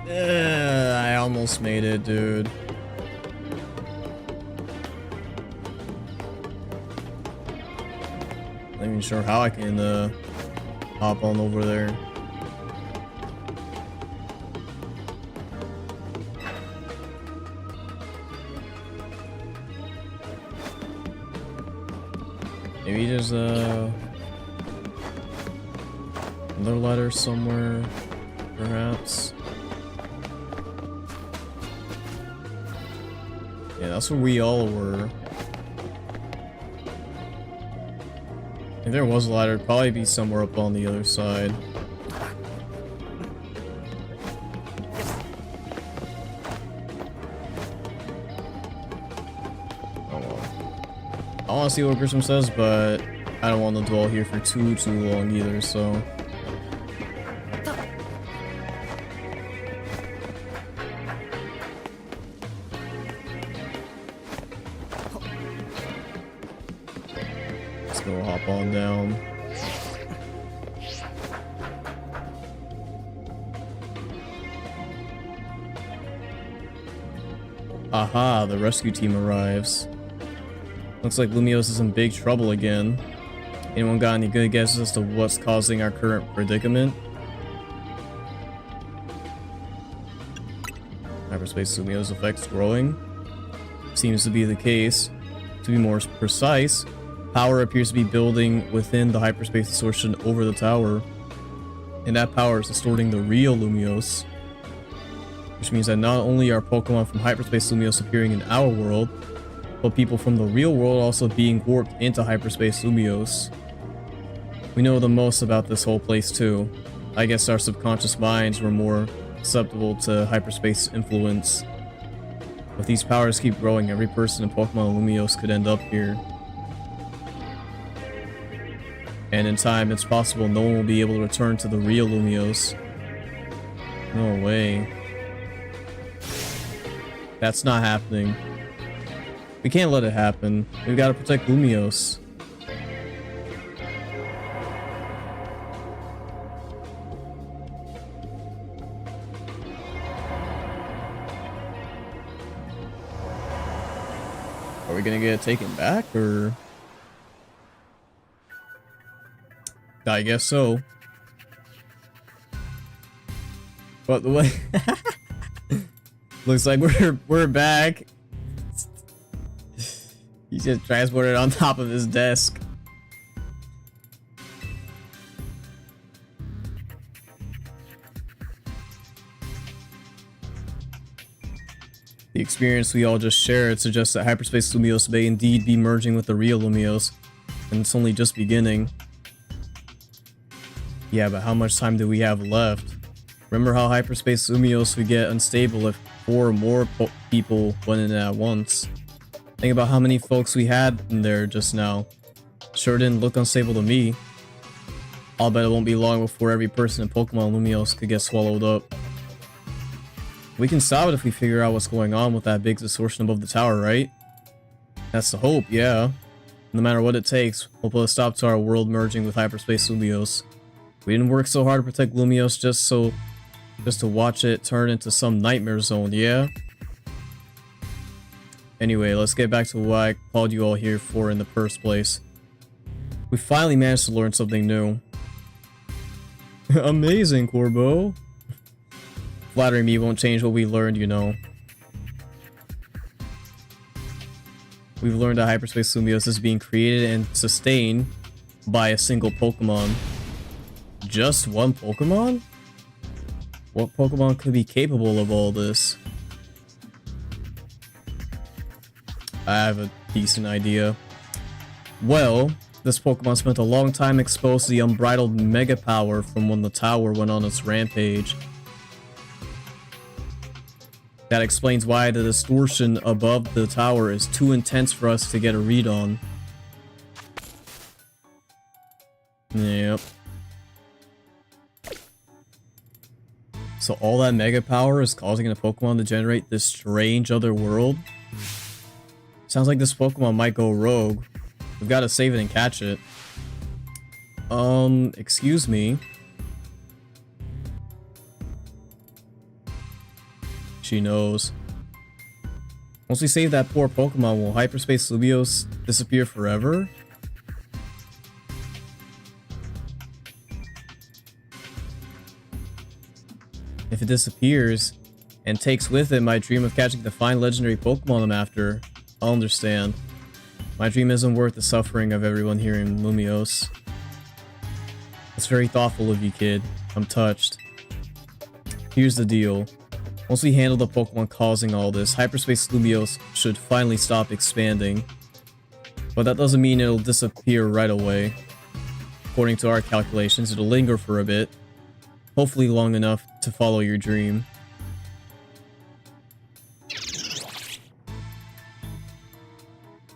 I almost made it, dude. Not even sure how I can hop on over there. Maybe there's another ladder somewhere, perhaps. Yeah, that's where we all were. If there was a ladder, it'd probably be somewhere up on the other side. Oh well. I want to see what Grisham says, but I don't want to dwell here for too long either, so... Let's go hop on down. Aha, the rescue team arrives. Looks like Lumiose is in big trouble again. Anyone got any good guesses as to what's causing our current predicament? Hyperspace Lumiose effects growing? Seems to be the case. To be more precise, power appears to be building within the hyperspace distortion over the tower. And that power is distorting the real Lumiose. Which means that not only are Pokemon from hyperspace Lumiose appearing in our world, but people from the real world also being warped into hyperspace Lumiose. We know the most about this whole place too. I guess our subconscious minds were more susceptible to hyperspace influence. If these powers keep growing, every person in Pokemon Lumiose could end up here. And in time, it's possible no one will be able to return to the real Lumiose. No way. That's not happening. We can't let it happen. We've got to protect Lumiose. Are we gonna get it taken back, or...? I guess so. But the way... Looks like we're back. He's just transported on top of his desk. The experience we all just shared suggests that Hyperspace Lumiose may indeed be merging with the real Lumiose, and it's only just beginning. Yeah, but how much time do we have left? Remember how Hyperspace Lumiose would get unstable if 4 or more people went in at once? Think about how many folks we had in there just now. Sure didn't look unstable to me. I'll bet it won't be long before every person in Pokemon Lumiose could get swallowed up. We can stop it if we figure out what's going on with that big distortion above the tower, right? That's the hope, yeah. No matter what it takes, we'll put a stop to our world merging with Hyperspace Lumiose. We didn't work so hard to protect Lumiose just to watch it turn into some nightmare zone, yeah? Anyway, let's get back to what I called you all here for in the first place. We finally managed to learn something new. Amazing, Corbo. Flattering me won't change what we learned, you know. We've learned that Hyperspace Lumiose is being created and sustained by a single Pokemon. Just one Pokemon? What Pokemon could be capable of all this? I have a decent idea. Well, this Pokemon spent a long time exposed to the unbridled mega power from when the tower went on its rampage. That explains why the distortion above the tower is too intense for us to get a read on. Yep. So all that mega power is causing a Pokemon to generate this strange other world? Sounds like this Pokemon might go rogue. We've got to save it and catch it. Excuse me. She knows. Once we save that poor Pokemon, will Hyperspace Lumiose disappear forever? If it disappears, and takes with it my dream of catching the fine legendary Pokemon I'm after, I'll understand. My dream isn't worth the suffering of everyone here in Lumiose. That's very thoughtful of you, kid. I'm touched. Here's the deal. Once we handle the Pokemon causing all this, Hyperspace Lumiose should finally stop expanding. But that doesn't mean it'll disappear right away. According to our calculations, it'll linger for a bit. Hopefully long enough to follow your dream.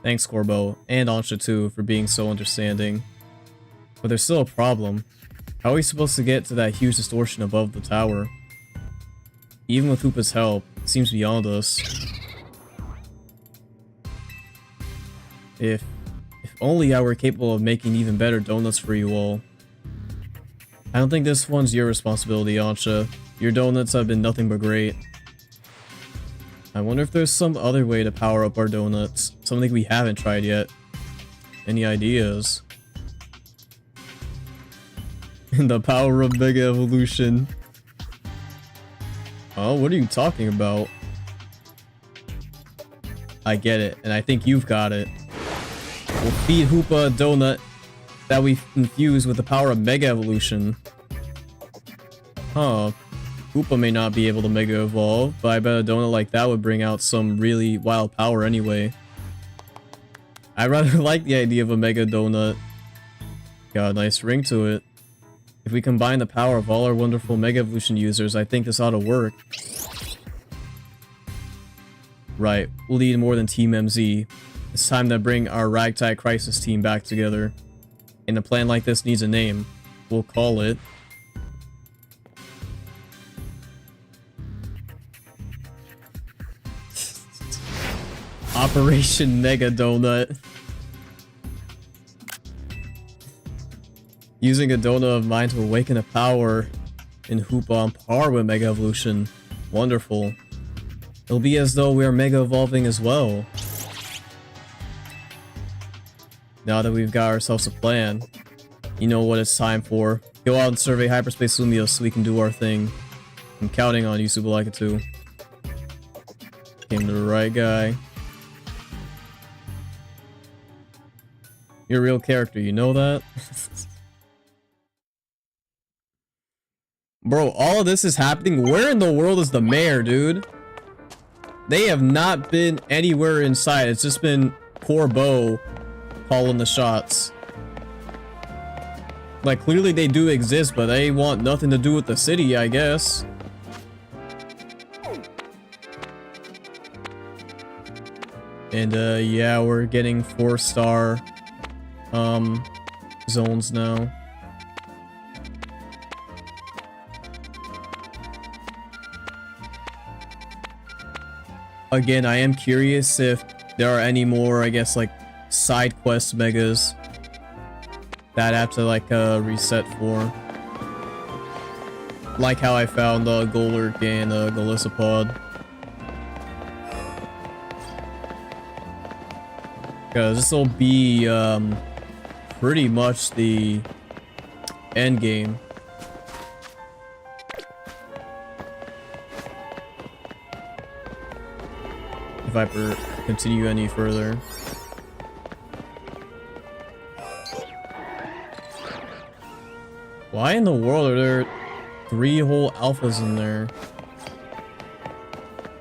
Thanks, Corbo, and Ansha too, for being so understanding. But there's still a problem. How are we supposed to get to that huge distortion above the tower? Even with Hoopa's help, it seems beyond us. If only I were capable of making even better donuts for you all. I don't think this one's your responsibility, Ansha. Your donuts have been nothing but great. I wonder if there's some other way to power up our donuts. Something we haven't tried yet. Any ideas? The power of Mega Evolution. Oh, what are you talking about? I get it, and I think you've got it. We'll feed Hoopa a donut that we infuse with the power of Mega Evolution. Huh. Hoopa may not be able to Mega Evolve, but I bet a donut like that would bring out some really wild power anyway. I rather like the idea of a Mega Donut. Got a nice ring to it. If we combine the power of all our wonderful Mega Evolution users, I think this ought to work. Right, we'll need more than Team MZ. It's time to bring our Ragtag Crisis team back together. And a plan like this needs a name. We'll call it... Operation Mega Donut. Using a donut of mine to awaken a power in Hoopa on par with Mega Evolution. Wonderful. It'll be as though we are Mega Evolving as well. Now that we've got ourselves a plan, you know what it's time for. Go out and survey Hyperspace Lumiose so we can do our thing. I'm counting on you, Subalika. Came to the right guy. You're a real character, you know that? Bro, all of this is happening. Where in the world is the mayor, dude? They have not been anywhere inside. It's just been Corbeau calling the shots. Like, clearly they do exist, but they want nothing to do with the city, I guess. And, yeah, we're getting 4-star, zones now. Again, I am curious if there are any more, I guess, like, side quest megas that I have to, like, reset for. Like how I found Golurk and Golisopod. Because this will be pretty much the end game. If I continue any further. Why in the world are there 3 whole alphas in there?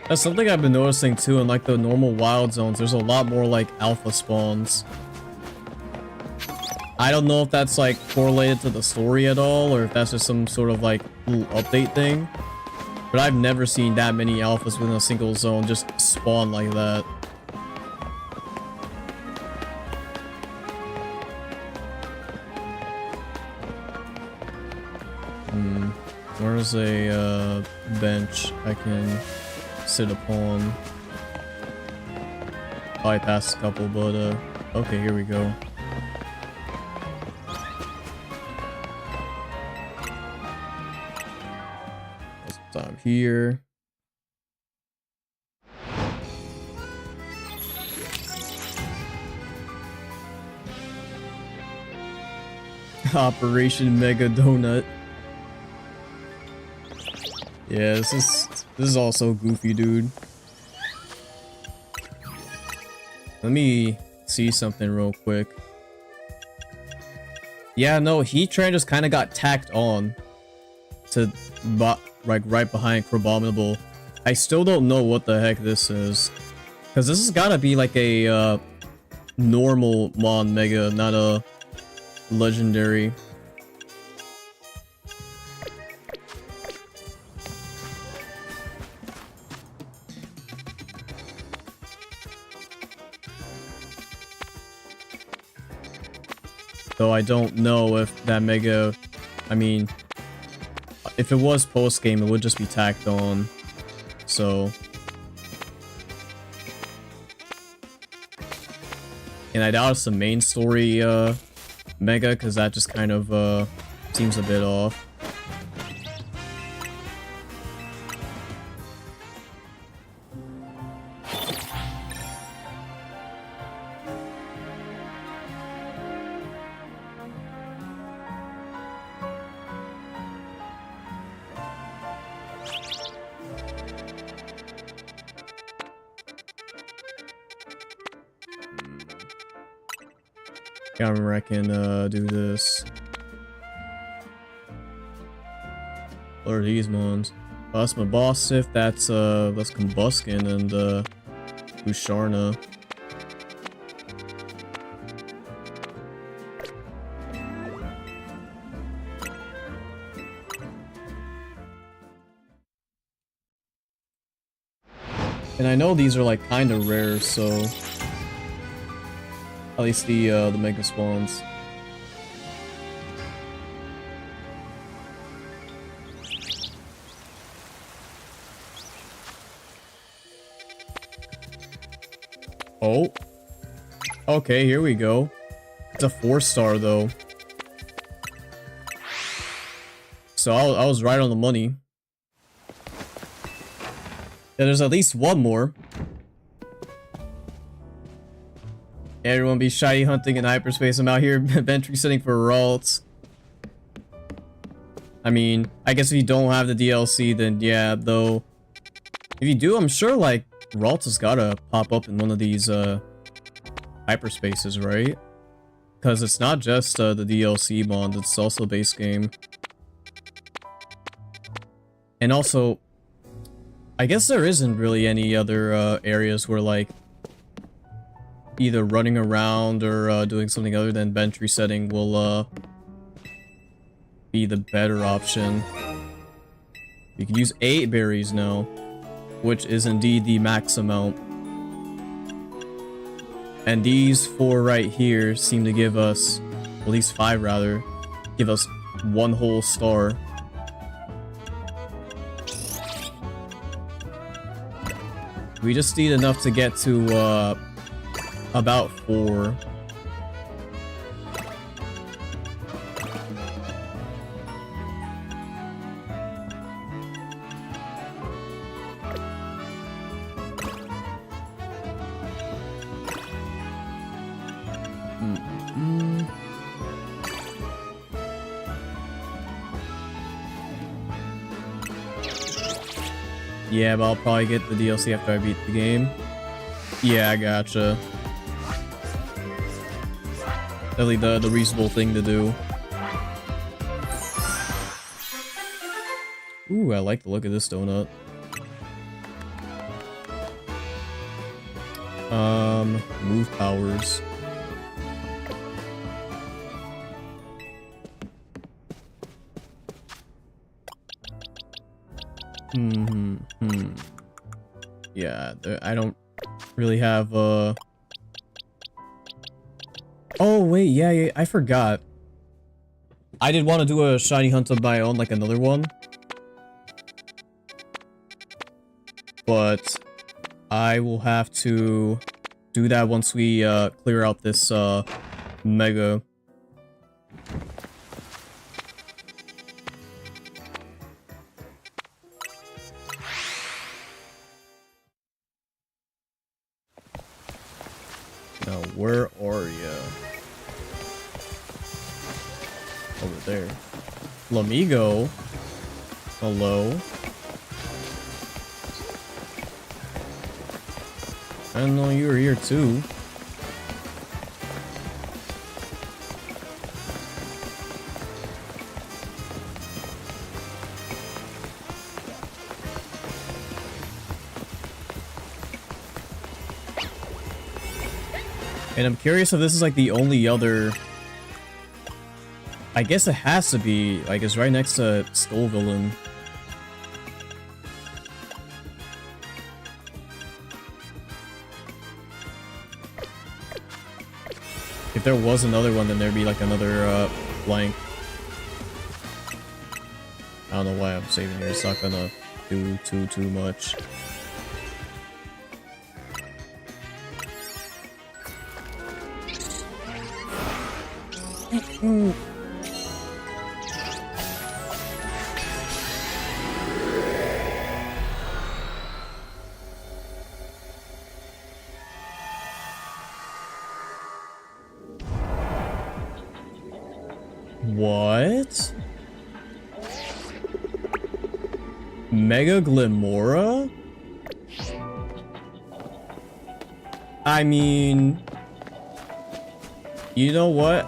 That's something I've been noticing too in like the normal wild zones. There's a lot more like alpha spawns. I don't know if that's like correlated to the story at all or if that's just some sort of like little update thing. But I've never seen that many alphas within a single zone just spawn like that. Where's a bench I can sit upon? Bypass a couple, but okay, here we go. Time here. Operation Mega Donut. Yeah, this is also goofy, dude. Let me see something real quick. Yeah, no, Heatran just kind of got tacked on to like right behind Crabominable. I still don't know what the heck this is, because this has got to be like a normal Mon Mega, not a legendary. Though I don't know if that Mega, I mean, if it was post-game, it would just be tacked on. So. And I doubt it's the main story Mega, because that just kind of seems a bit off. Can't remember I can do this. What are these mons? Oh, that's my boss Sif, that's Combuskin and Usharna. And I know these are like kind of rare, so at least the mega spawns. Oh. Okay, here we go. It's a 4-star though. So I was right on the money. Yeah, there's at least one more. Everyone be shiny hunting in hyperspace. I'm out here venturing setting for Ralts. I mean, I guess if you don't have the DLC, then yeah, though. If you do, I'm sure, like, Ralts has gotta pop up in one of these, hyperspaces, right? Because it's not just, the DLC mod, it's also base game. And also, I guess there isn't really any other areas where like either running around or doing something other than bench resetting will be the better option. You can use 8 berries now, which is indeed the max amount. And these 4 right here seem to give us, well, these 5 rather, give us 1 whole star. We just need enough to get to about 4. Yeah, but I'll probably get the DLC after I beat the game. Yeah, I gotcha. Definitely the reasonable thing to do. Ooh, I like the look of this donut. Move powers. Yeah, I don't really have, Oh, wait, yeah, I forgot. I did want to do a shiny hunt of my own, like another one. But I will have to do that once we, clear out this, mega. Now, where are ya? Over there. Flamigo. Hello. I didn't know you were here too. And I'm curious if this is like the only other... I guess it has to be, like, it's right next to Skull Villain. If there was another one, then there'd be like another blank. I don't know why I'm saving here, it's not gonna do too much. What? Mega Glimora? I mean... You know what?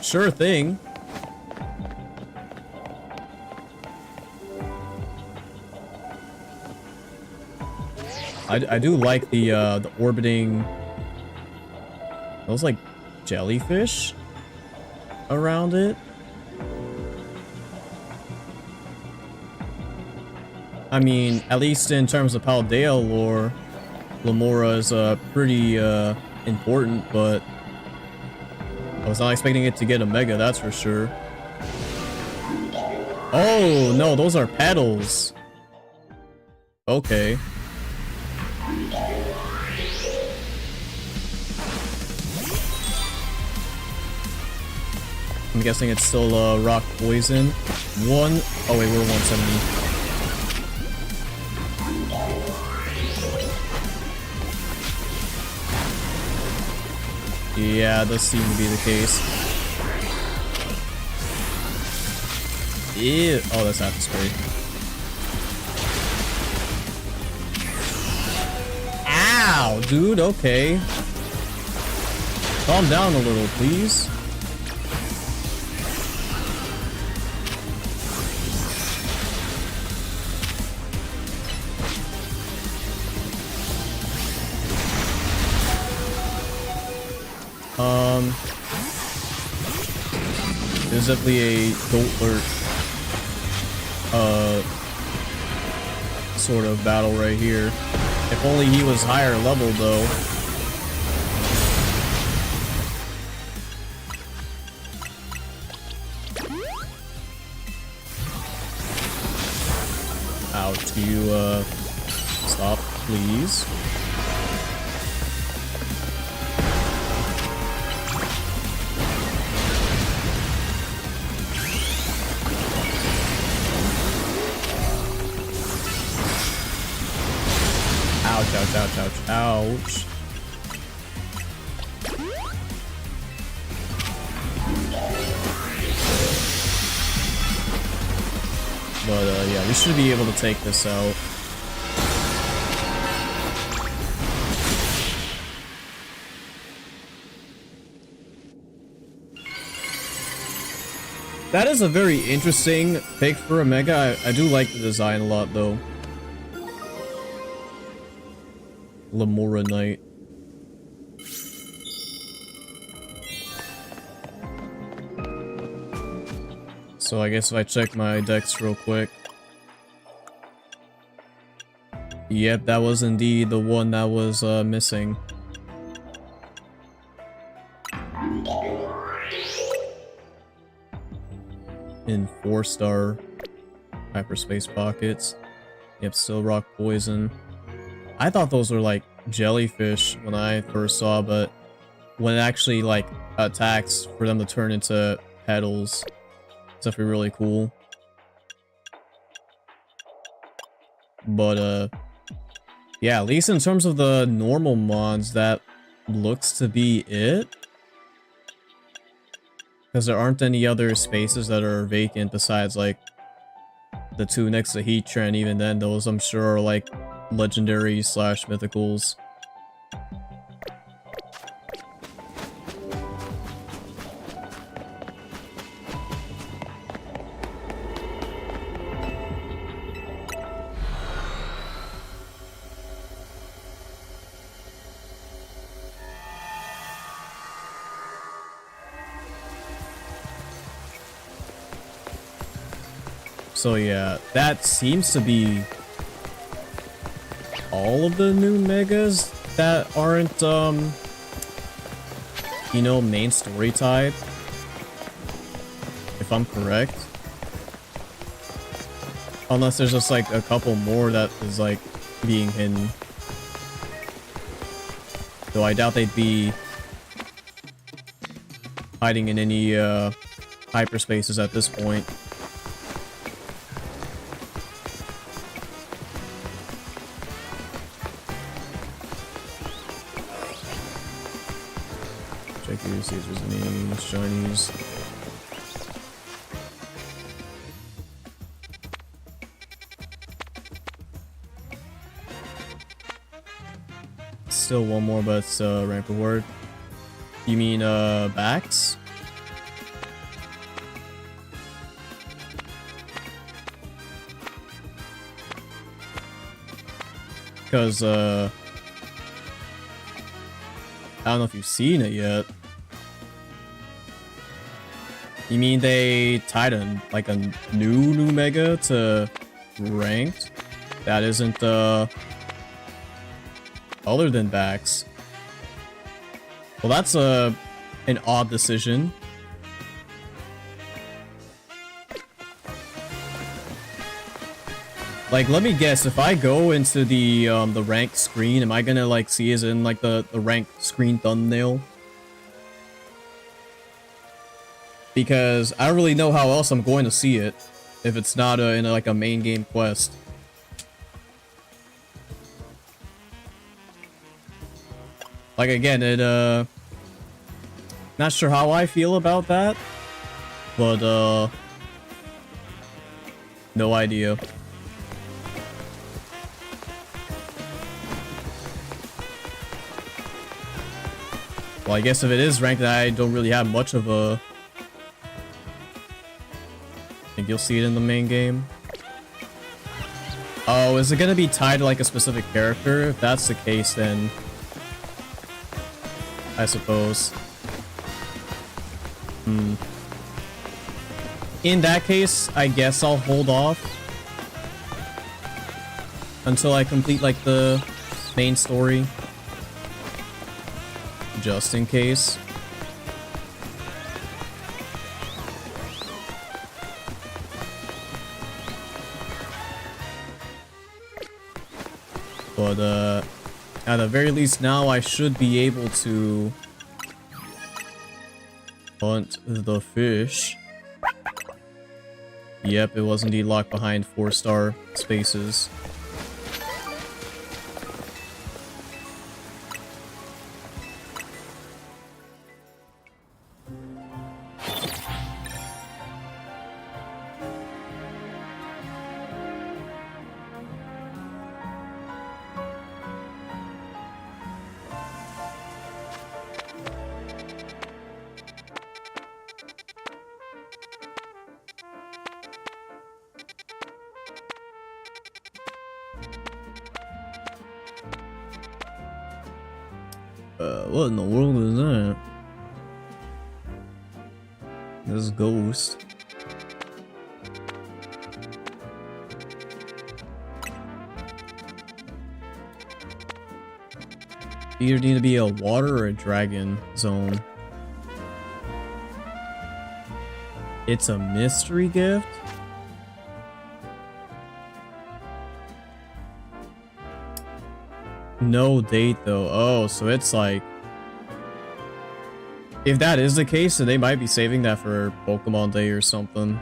Sure thing. I do like the orbiting... Those like jellyfish around it. I mean, at least in terms of Paldea lore, Glimora is pretty important, but I was not expecting it to get a mega, that's for sure. Oh no, those are petals. Okay. I'm guessing it's still rock poison. Oh wait, we're 170. Yeah, does seem to be the case. Ew. Oh, that's half spray. Ow, dude, okay. Calm down a little, please. there's definitely a Doltler sort of battle right here. If only he was higher level though. Ouch, can you stop, please? Ouch, ouch, ouch, ouch, ouch. But yeah, we should be able to take this out. That is a very interesting pick for a Mega. I do like the design a lot though. Lemura Knight. So I guess if I check my decks real quick. Yep, that was indeed the one that was missing. In 4-star hyperspace pockets. Yep, still rock poison. I thought those were like jellyfish when I first saw, but when it actually like attacks, for them to turn into petals, it's definitely really cool. But yeah, at least in terms of the normal mods, that looks to be it. Because there aren't any other spaces that are vacant besides like the two next to Heatran. Even then, those I'm sure are like legendary slash mythicals. So yeah, that seems to be all of the new Megas that aren't, you know, main story type. If I'm correct. Unless there's just like a couple more that is like being hidden. Though I doubt they'd be hiding in any hyperspaces at this point. Check here, see if there's any shinies. Still one more, but it's rank reward. You mean backs? Because I don't know if you've seen it yet. You mean they tied a new Mega to ranked? That isn't other than backs. Well, that's an odd decision. Like, let me guess, if I go into the ranked screen, am I gonna like see as in like the ranked screen thumbnail? Because I don't really know how else I'm going to see it if it's not in like a main game quest. Like again, not sure how I feel about that, but no idea. Well, I guess if it is ranked, I don't really have much of a... I think you'll see it in the main game. Oh, is it gonna be tied to like a specific character? If that's the case, then I suppose. In that case, I guess I'll hold off until I complete, like, the main story. Just in case. But, at the very least now I should be able to hunt the fish. Yep, it was indeed locked behind 4-star spaces. What in the world is that? This ghost. Either need to be a water or a dragon zone. It's a mystery gift? No date though. Oh, so it's like... If that is the case, then they might be saving that for Pokemon Day or something.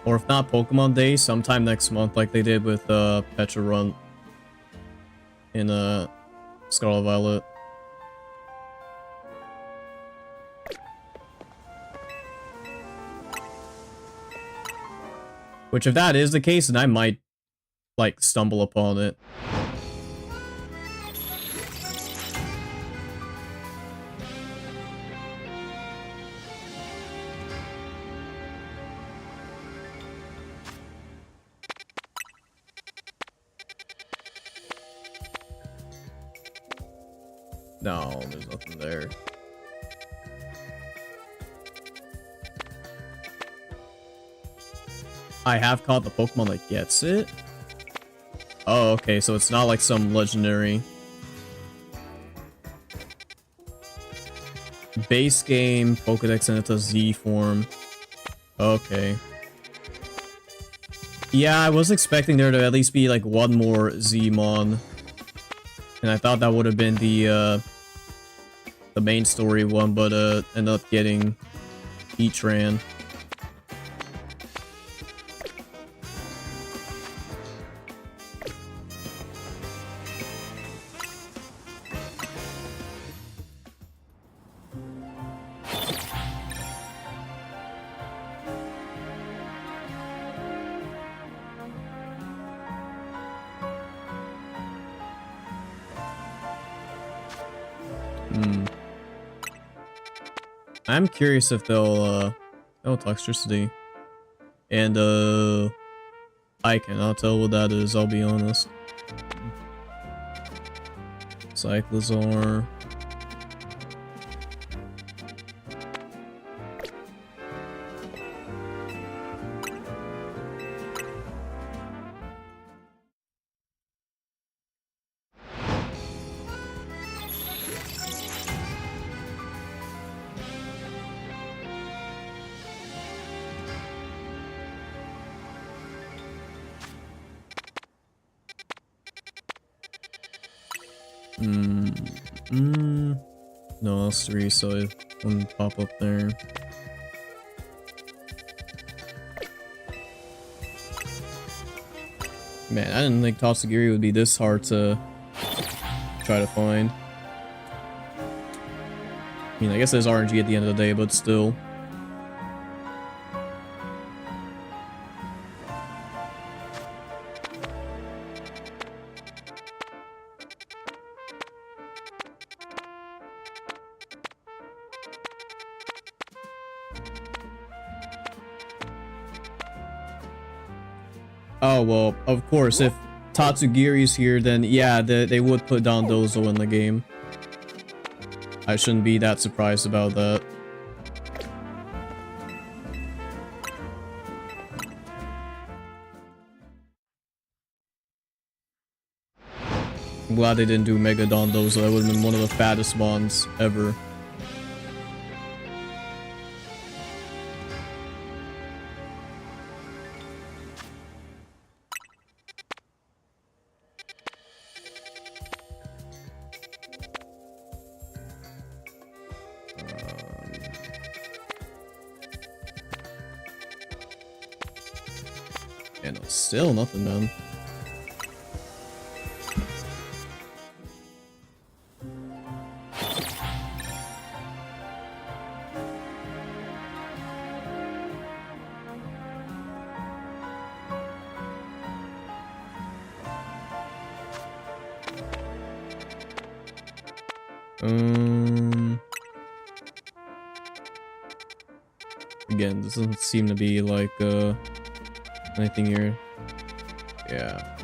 Or if not Pokemon Day, sometime next month like they did with Petra Run in Scarlet Violet. Which if that is the case, then I might like stumble upon it. No, there's nothing there. I have caught the Pokemon that gets it. Oh, okay, so it's not like some legendary. Base game, Pokedex, and it's a Z form. Okay. Yeah, I was expecting there to at least be like one more Zmon. And I thought that would have been the main story one, but ended up getting Heatran. I'm curious if they'll electricity. And I cannot tell what that is, I'll be honest. Cyclizar. No, that's 3, so it wouldn't pop up there. Man, I didn't think Totsugiri would be this hard to try to find. I mean, I guess there's RNG at the end of the day, but still. Oh, well, of course, if Tatsugiri's here, then yeah, they would put down Dozo in the game. I shouldn't be that surprised about that. I'm glad they didn't do Megadon though, so that would have been one of the fattest mons ever. Yeah, no, still nothing, man. Again, this doesn't seem to be like anything here. Yeah.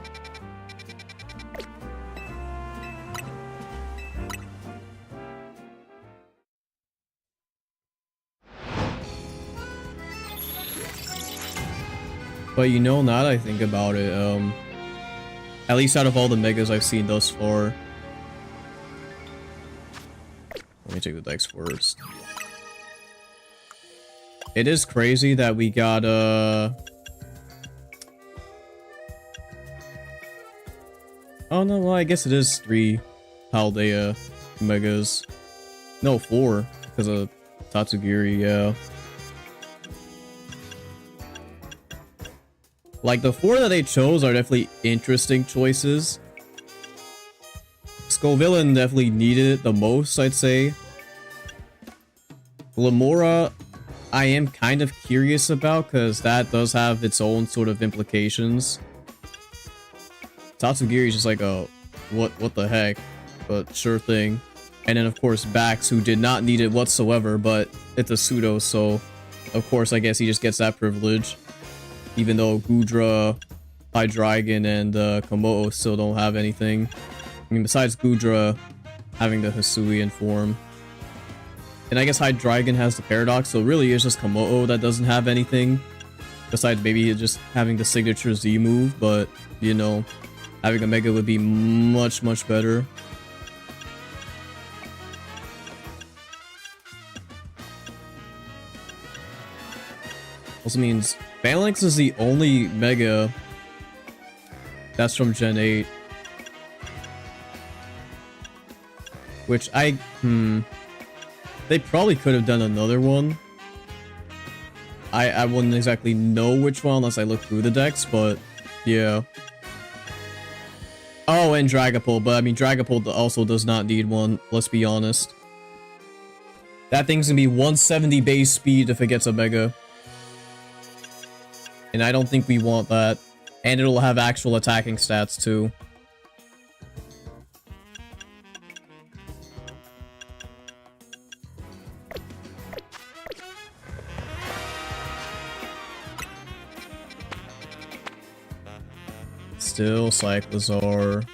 But you know, now that I think about it, at least out of all the megas I've seen thus far, let me check the decks first. It is crazy that we got oh no, well I guess it is 3 Paldea megas. No, 4 because of Tatsugiri, yeah. Like the 4 that they chose are definitely interesting choices. Scovillain definitely needed it the most, I'd say. Lamora, I am kind of curious about because that does have its own sort of implications. Tatsugiri is just like a what the heck, but sure thing. And then of course Bax, who did not need it whatsoever, but it's a pseudo, so of course I guess he just gets that privilege. Even though Gudra, Hydreigon, and Komodo still don't have anything. I mean, besides Gudra having the Hisuian form. And I guess Hydreigon has the Paradox, so really it's just Komodo that doesn't have anything. Besides maybe just having the signature Z move, but, you know, having a Mega would be much, much better. Also means Phalanx is the only Mega that's from Gen 8. Which they probably could have done another one. I wouldn't exactly know which one unless I look through the decks, but yeah. Oh, and Dragapult, but I mean Dragapult also does not need one, let's be honest. That thing's gonna be 170 base speed if it gets a Mega. And I don't think we want that. And it'll have actual attacking stats too. Still Cyclizar.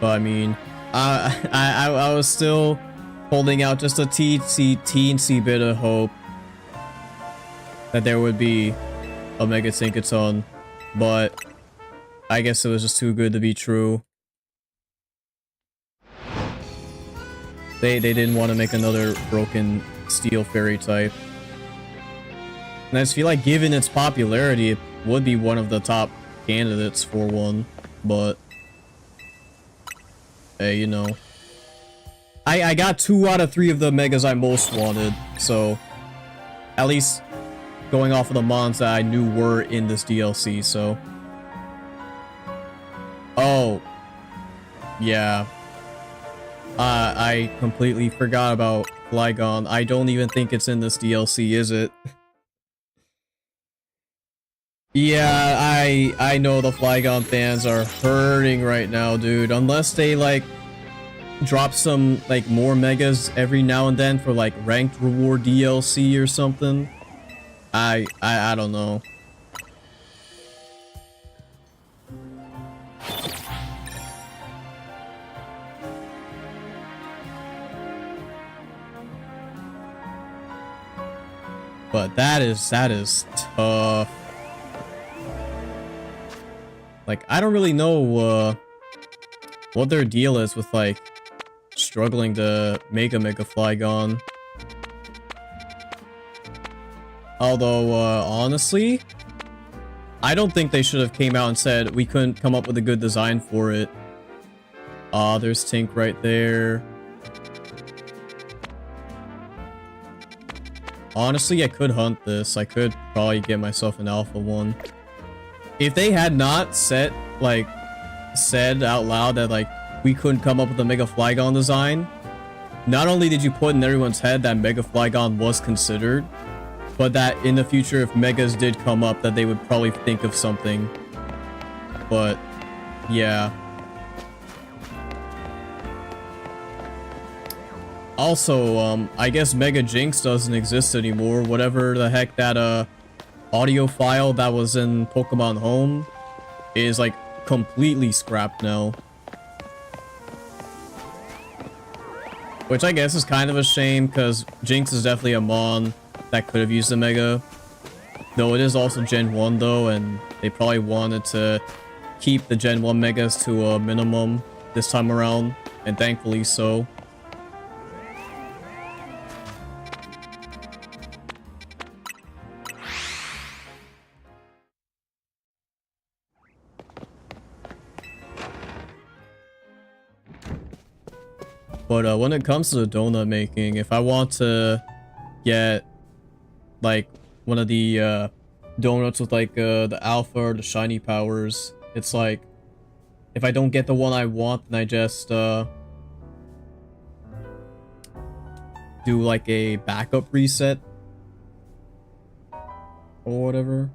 But I mean, I was still holding out just a teensy bit of hope that there would be a Mega Tinkaton, but I guess it was just too good to be true. They didn't want to make another broken Steel Fairy type. And I just feel like given its popularity, it would be one of the top candidates for one, but hey, you know. I got 2 out of 3 of the Megas I most wanted, so at least going off of the mons that I knew were in this DLC, so. Oh. Yeah. I completely forgot about Flygon. I don't even think it's in this DLC, is it? Yeah, I know the Flygon fans are hurting right now, dude. Unless they, like, drop some like more megas every now and then for like ranked reward DLC or something. I don't know. But that is tough. Like, I don't really know what their deal is with like struggling to make a Mega Flygon. Although, honestly, I don't think they should have came out and said we couldn't come up with a good design for it. There's Tink right there. Honestly, I could hunt this. I could probably get myself an alpha one. If they had not said out loud that like we couldn't come up with a Mega Flygon design, not only did you put in everyone's head that Mega Flygon was considered, but that in the future, if Megas did come up, that they would probably think of something. But yeah. Also, I guess Mega Jinx doesn't exist anymore. Whatever the heck that audio file that was in Pokemon Home is like completely scrapped now. Which I guess is kind of a shame, because Jinx is definitely a Mon that could have used the Mega. Though it is also Gen 1 though, and they probably wanted to keep the Gen 1 Megas to a minimum this time around, and thankfully so. But when it comes to the donut making, if I want to get like one of the donuts with like the alpha or the shiny powers, it's like if I don't get the one I want, then I just do like a backup reset or whatever.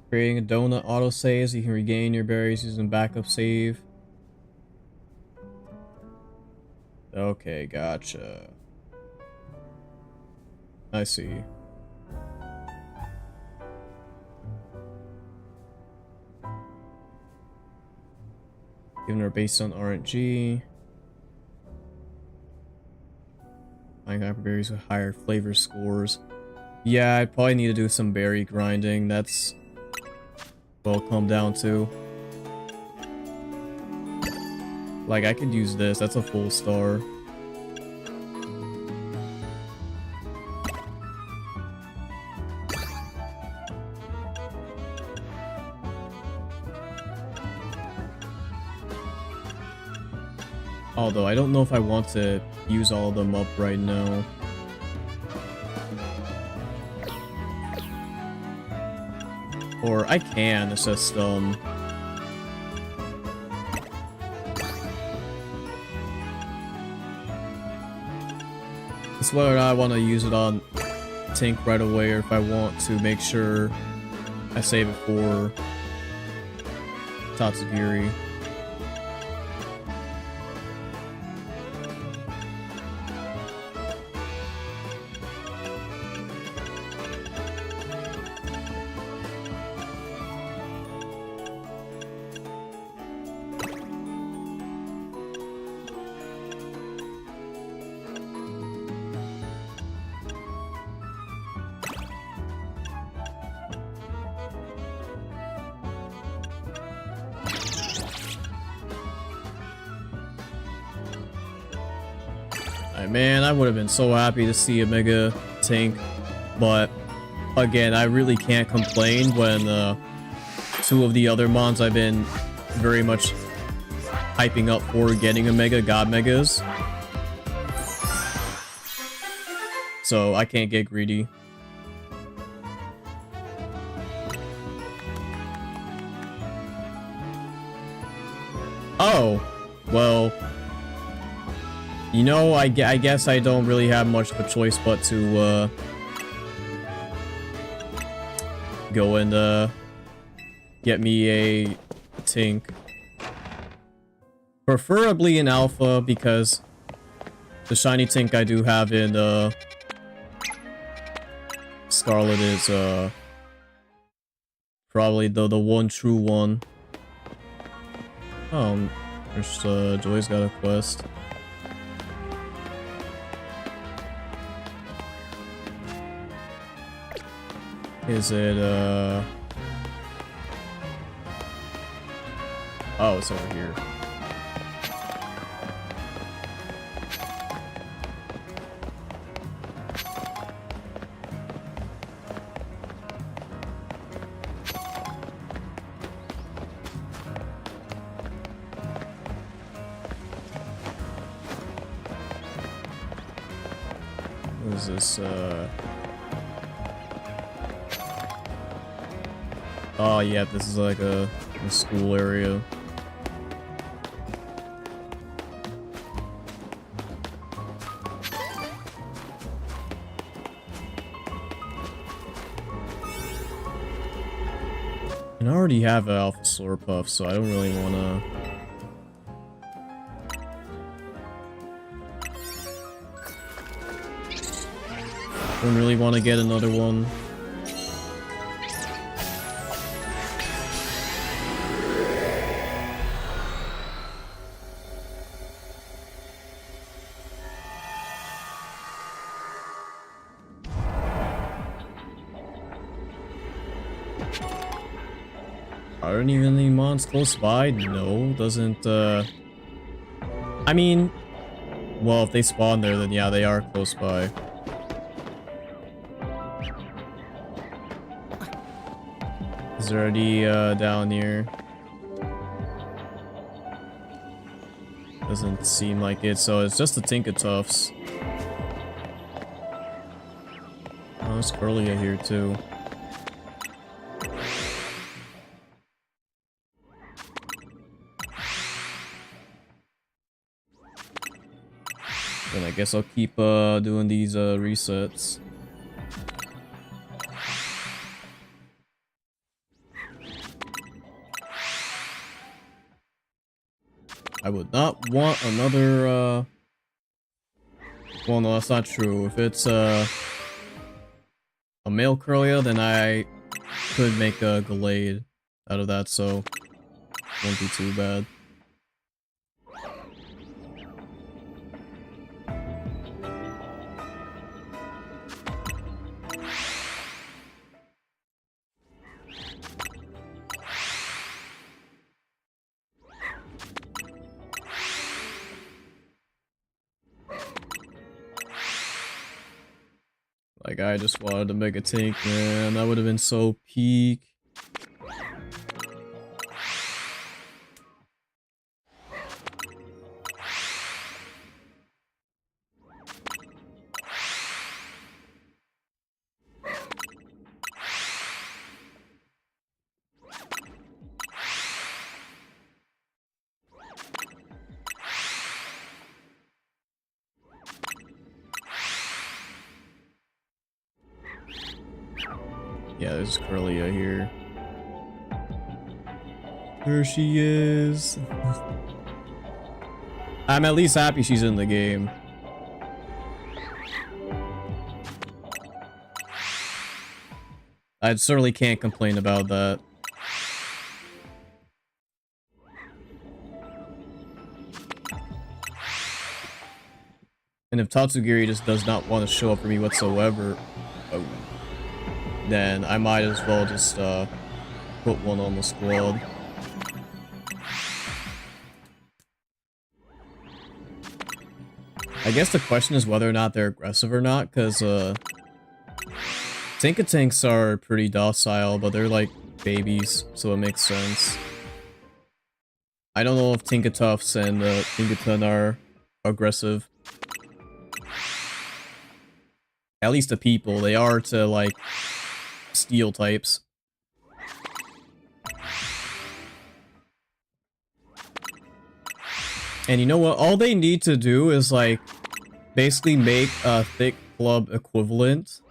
Creating a donut autosave so you can regain your berries using backup save. Okay, gotcha. I see. Given her based on RNG. Finding berries with higher flavor scores. Yeah, I probably need to do some berry grinding. That's will come down to. Like, I could use this. That's a full star. Although, I don't know if I want to use all of them up right now. Or I can, it's just, it's whether I want to use it on Tink right away, or if I want to make sure I save it for Tatsugiri. Man, I would have been so happy to see a Mega Tink, but again, I really can't complain when two of the other mons I've been very much hyping up for getting a Mega got Megas. So I can't get greedy. Oh, well, you know, I guess I don't really have much of a choice but to go and get me a Tink. Preferably in Alpha, because the shiny Tink I do have in Scarlet is probably the one true one. Oh, there's Joy's got a quest. Is it oh, it's over here. What is this, oh yeah, this is like a school area. And I already have an Alpha Slurpuff, so I don't really wanna... Don't really want to get another one. Are there even any mons close by? No, doesn't, I mean, well, if they spawn there, then yeah, they are close by. Is there any, down here? Doesn't seem like it, so it's just the Tinkatuffs. Oh, there's Curlia here, too. Then I guess I'll keep doing these resets. I would not want another well, no, that's not true. If it's a male Curlia, then I could make a Gallade out of that, so won't be too bad. Like, I just wanted to make a Tink, man. That would have been so peak. Yeah, there's Curlia here. There she is. I'm at least happy she's in the game. I certainly can't complain about that. And if Tatsugiri just does not want to show up for me whatsoever, then I might as well just put one on the squad. I guess the question is whether or not they're aggressive or not, because Tinkatinks are pretty docile, but they're like babies, so it makes sense. I don't know if Tinkatuffs and Tinkatun are aggressive. At least to people, they are to like steel types. And you know what? All they need to do is like basically make a thick club equivalent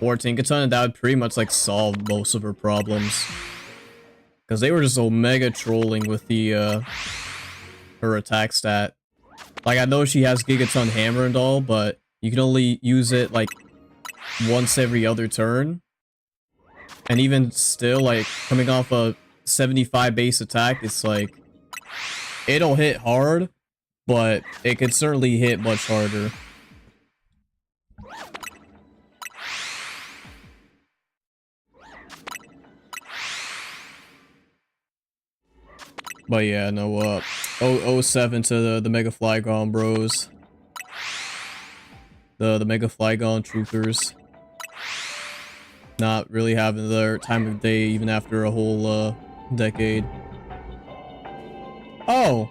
or Tinkaton, and that would pretty much like solve most of her problems. Because they were just omega trolling with the her attack stat. Like, I know she has Gigaton Hammer and all, but you can only use it like once every other turn. And even still, like, coming off a 75 base attack, it's like, it'll hit hard, but it could certainly hit much harder. But yeah, no, 007 to the Mega Flygon bros. The Mega Flygon troopers. Not really having their time of day even after a whole, decade. Oh!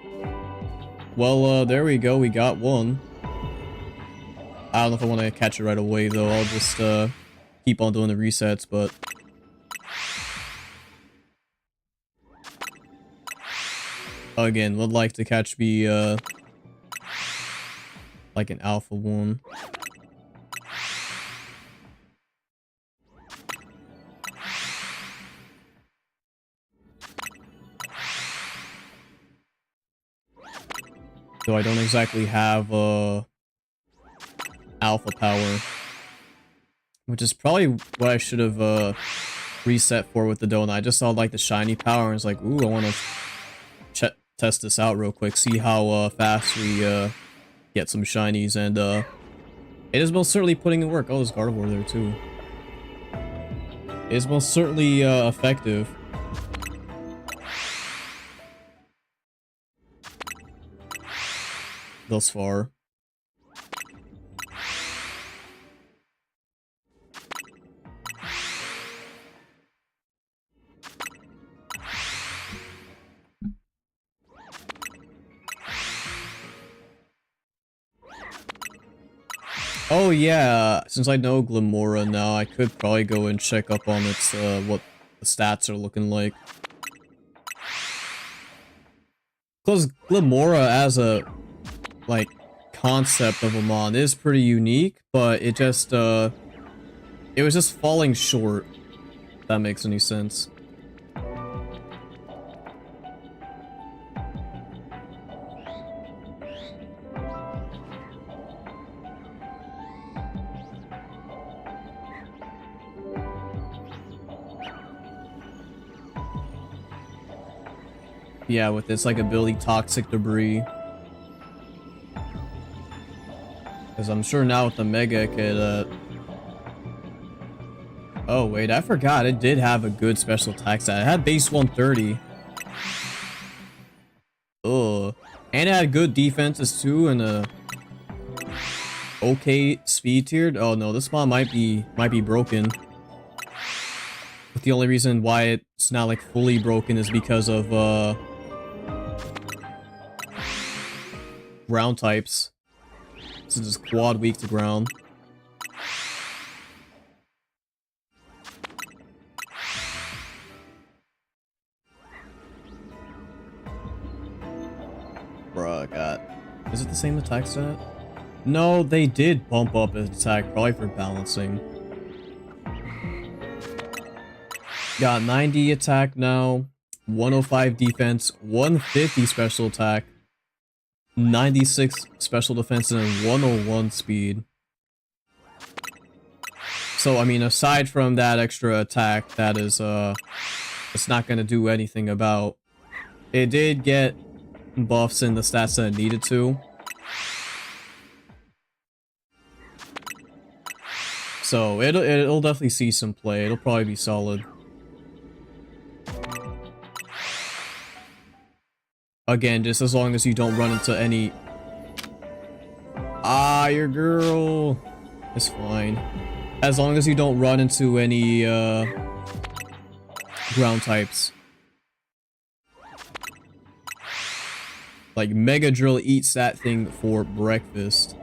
Well, there we go, we got one. I don't know if I want to catch it right away, though. I'll just, keep on doing the resets, but... Again, would like to catch me, like an alpha one. So I don't exactly have, alpha power. Which is probably what I should have, reset for with the donut. I just saw, like, the shiny power and was like, ooh, I want to test this out real quick, see how fast we get some shinies, and it is most certainly putting in work. Oh, there's Gardevoir there too. It is most certainly effective. Thus far. Oh yeah, since I know Glimmora now, I could probably go and check up on its, what the stats are looking like. Because Glimmora as a, like, concept of a mon is pretty unique, but it just, it was just falling short, if that makes any sense. Yeah, with this, like, ability Toxic Debris. Because I'm sure now with the Mega, it could, oh, wait, I forgot. It did have a good special attack stat. It had base 130. Ugh. And it had good defenses, too, and a okay speed tiered. Oh, no, this mod might be broken. But the only reason why it's not, like, fully broken is because of, ground types. Since it's quad weak to ground. Bruh, God. Is it the same attack stat? No, they did bump up its attack, probably for balancing. Got 90 attack now, 105 defense, 150 special attack, 96 special defense, and 101 speed. So, I mean, aside from that extra attack, that is, it's not gonna do anything about. It did get buffs in the stats that it needed to. So, it'll definitely see some play. It'll probably be solid. Again, just as long as you don't run into any... Ah, your girl. It's fine. As long as you don't run into any, ground types. Like, Mega Drill eats that thing for breakfast.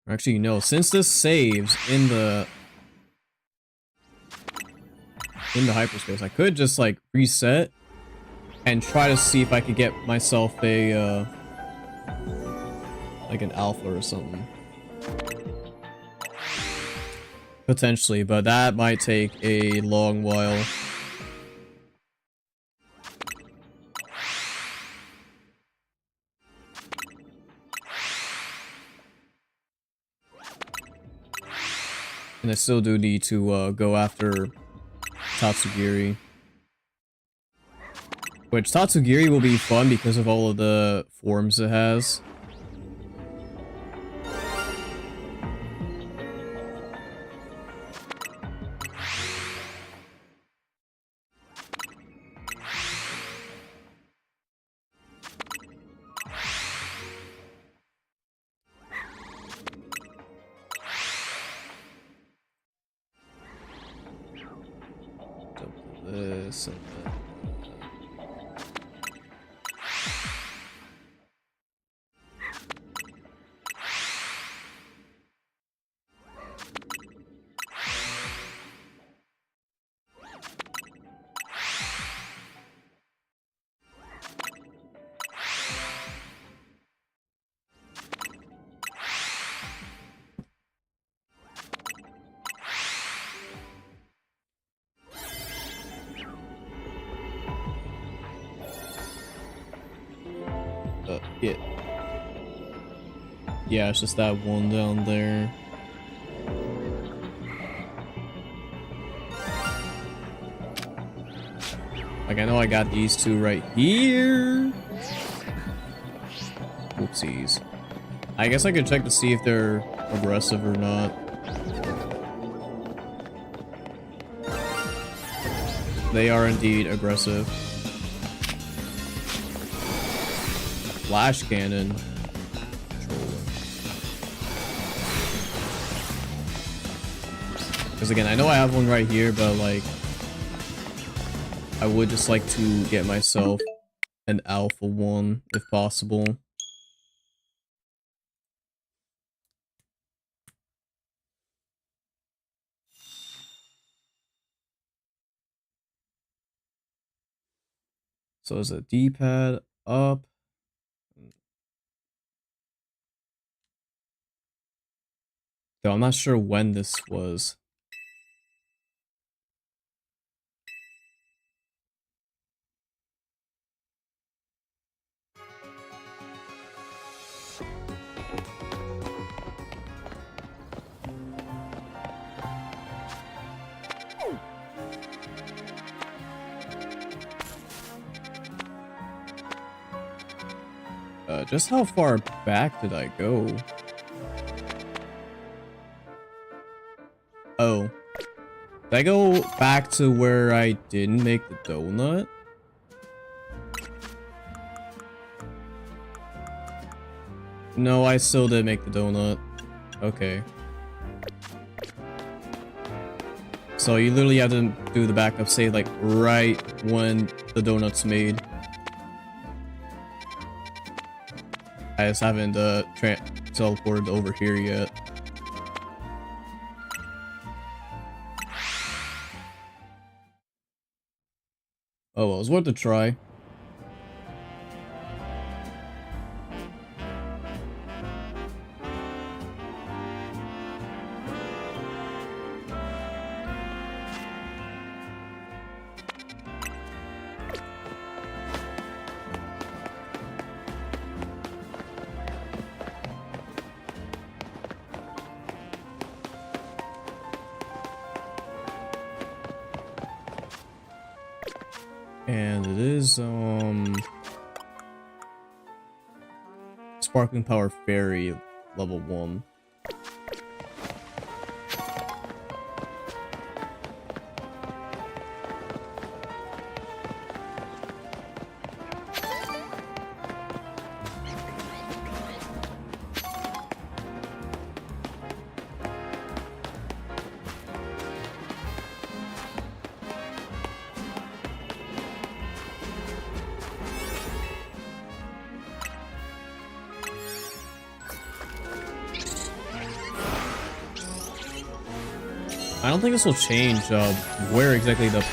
Actually, no, since this saves in the... in the hyperspace. I could just like reset and try to see if I could get myself a like an alpha or something. Potentially, but that might take a long while. And I still do need to go after Tatsugiri. Which Tatsugiri will be fun because of all of the forms it has. This and that. Yeah, it's just that one down there. Like, I know I got these two right here. Whoopsies. I guess I could check to see if they're aggressive or not. They are indeed aggressive. Flash cannon. Because again, I know I have one right here, but like, I would just like to get myself an alpha one if possible. So is it D-pad up? Though I'm not sure when this was. Just how far back did I go? Oh. Did I go back to where I didn't make the donut? No, I still did make the donut. Okay. So you literally have to do the backup save like right when the donut's made. I just haven't teleported over here yet. Oh well, it was worth a try. And it is, Sparkling Power Fairy level 1. I don't think this will change where exactly the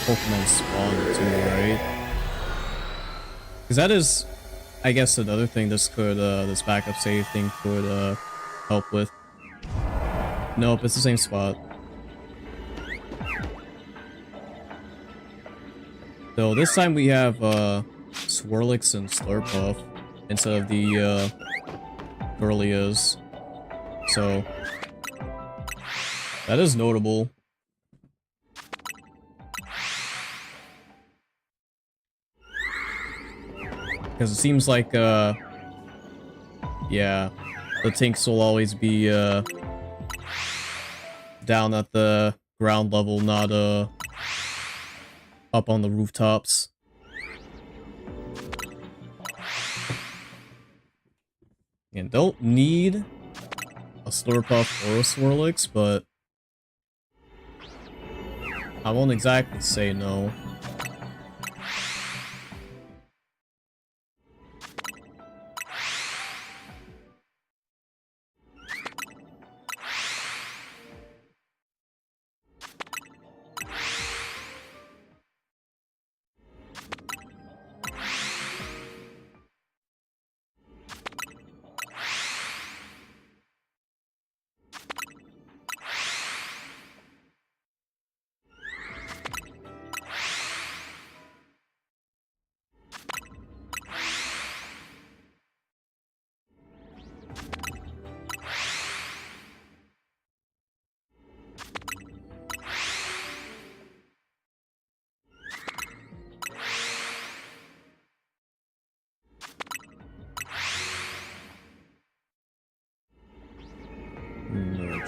Pokemon spawn too, right? Because that is, I guess, another thing this could, this backup save thing could, help with. Nope, it's the same spot. So this time we have, Swirlix and Slurpuff instead of the, Burlias. So, that is notable. Because it seems like, yeah, the Tinks will always be, down at the ground level, not, up on the rooftops. And don't need a Slurpuff or a Swirlix, but I won't exactly say no.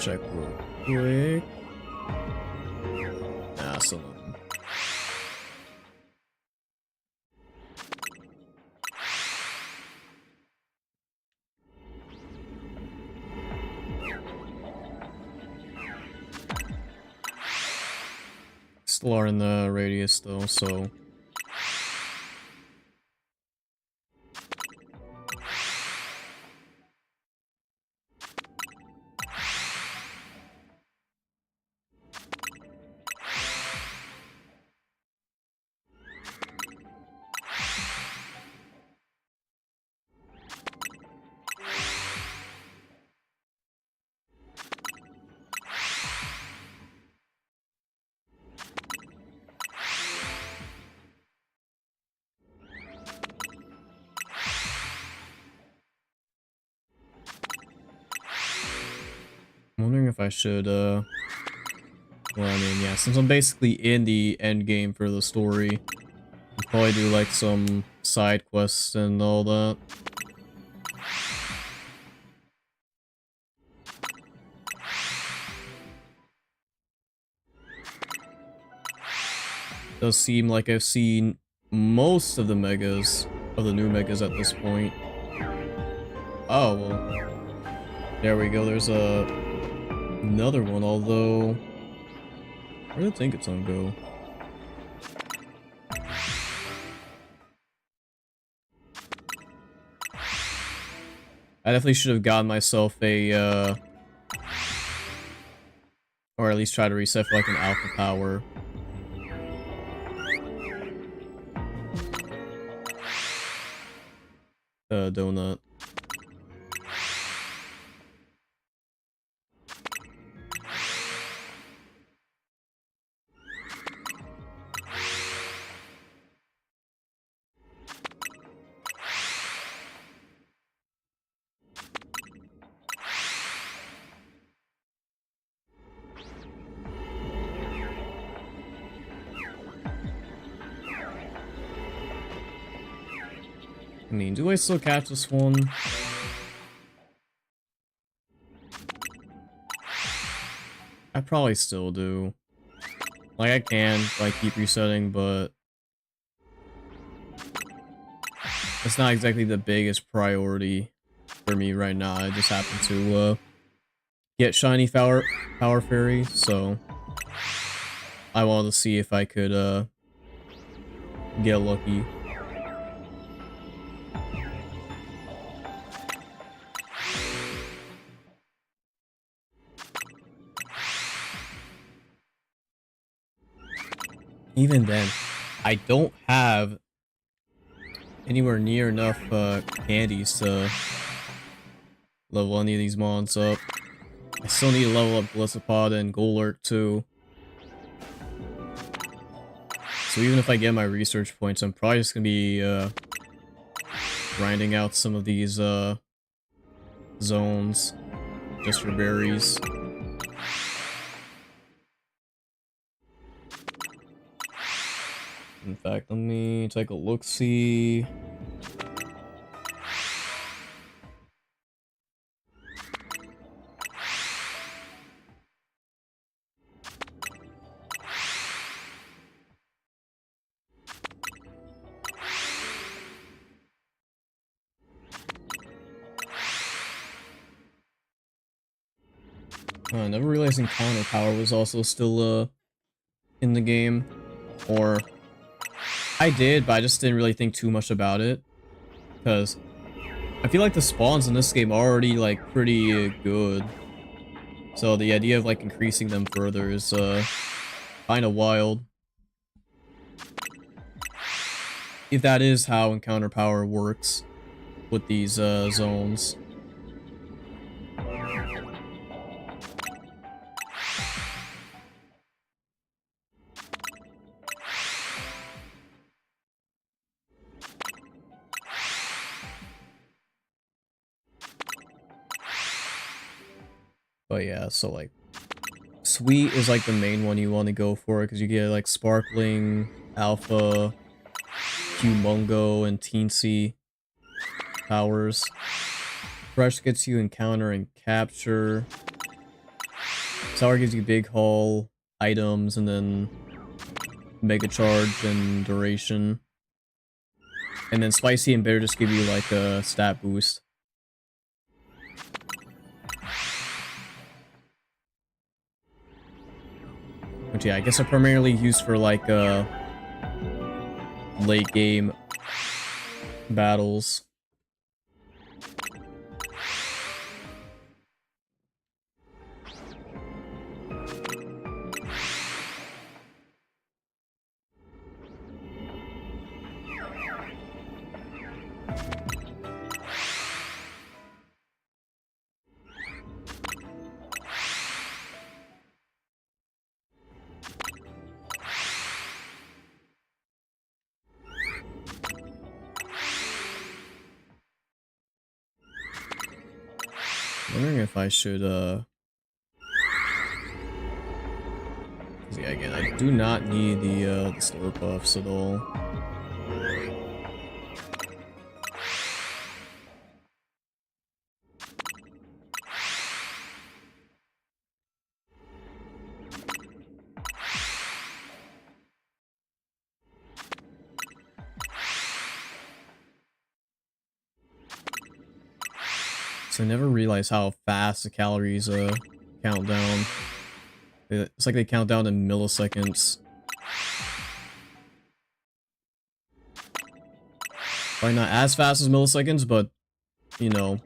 Check real quick. Nah, still nothing. Still are in the radius though, so I'm wondering if I should, well, I mean, yeah, since I'm basically in the end game for the story, I'll probably do, like, some side quests and all that. Does seem like I've seen most of the megas, of the new megas at this point. Oh, well, there we go, there's another one, although, where did Tinkaton go? I definitely should have gotten myself a, or at least try to reset for like an alpha power. Donut. I mean, do I still catch this one? I probably still do. Like, I can, like, keep resetting, but it's not exactly the biggest priority for me right now. I just happen to, get shiny power fairy, so I wanted to see if I could, get lucky. even then, I don't have anywhere near enough candies to level any of these mons up. I still need to level up Gliscopod and Golurk too. So even if I get my research points, I'm probably just gonna be grinding out some of these zones just for berries. In fact, let me take a look-see. Never realized Encounter Power was also still in the game. Or I did, but I just didn't really think too much about it. Because I feel like the spawns in this game are already like pretty good. So the idea of like increasing them further is kind of wild. If that is how Encounter Power works with these zones. But yeah, so like Sweet is like the main one you want to go for because you get like Sparkling, Alpha, Humongo, and Teensy powers. Fresh gets you Encounter and Capture. Sour gives you Big Haul, items, and then Mega Charge and Duration. And then Spicy and Bitter just give you like a stat boost. Which yeah, I guess are primarily used for like late game battles. Wondering if I should, yeah, again, I do not need the Slurpuffs at all. So I never realized how fast the calories count down. It's like they count down in milliseconds. Probably not as fast as milliseconds, but you know,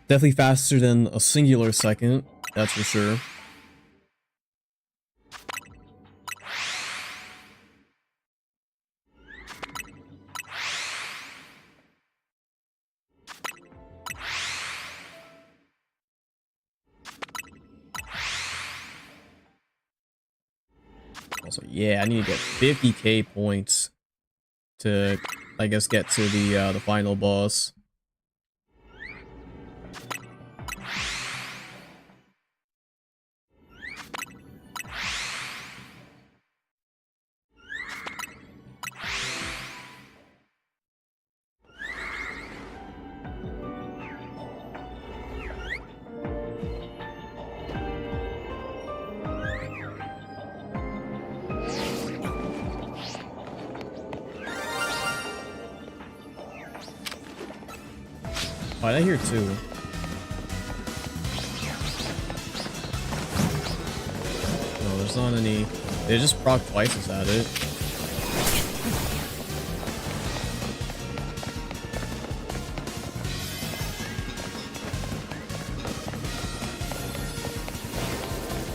definitely faster than a singular second, that's for sure. Also, yeah, I need to get 50k points to, I guess, get to the final boss. Oh, I hear two. No, there's not any. They just proc twice is at it.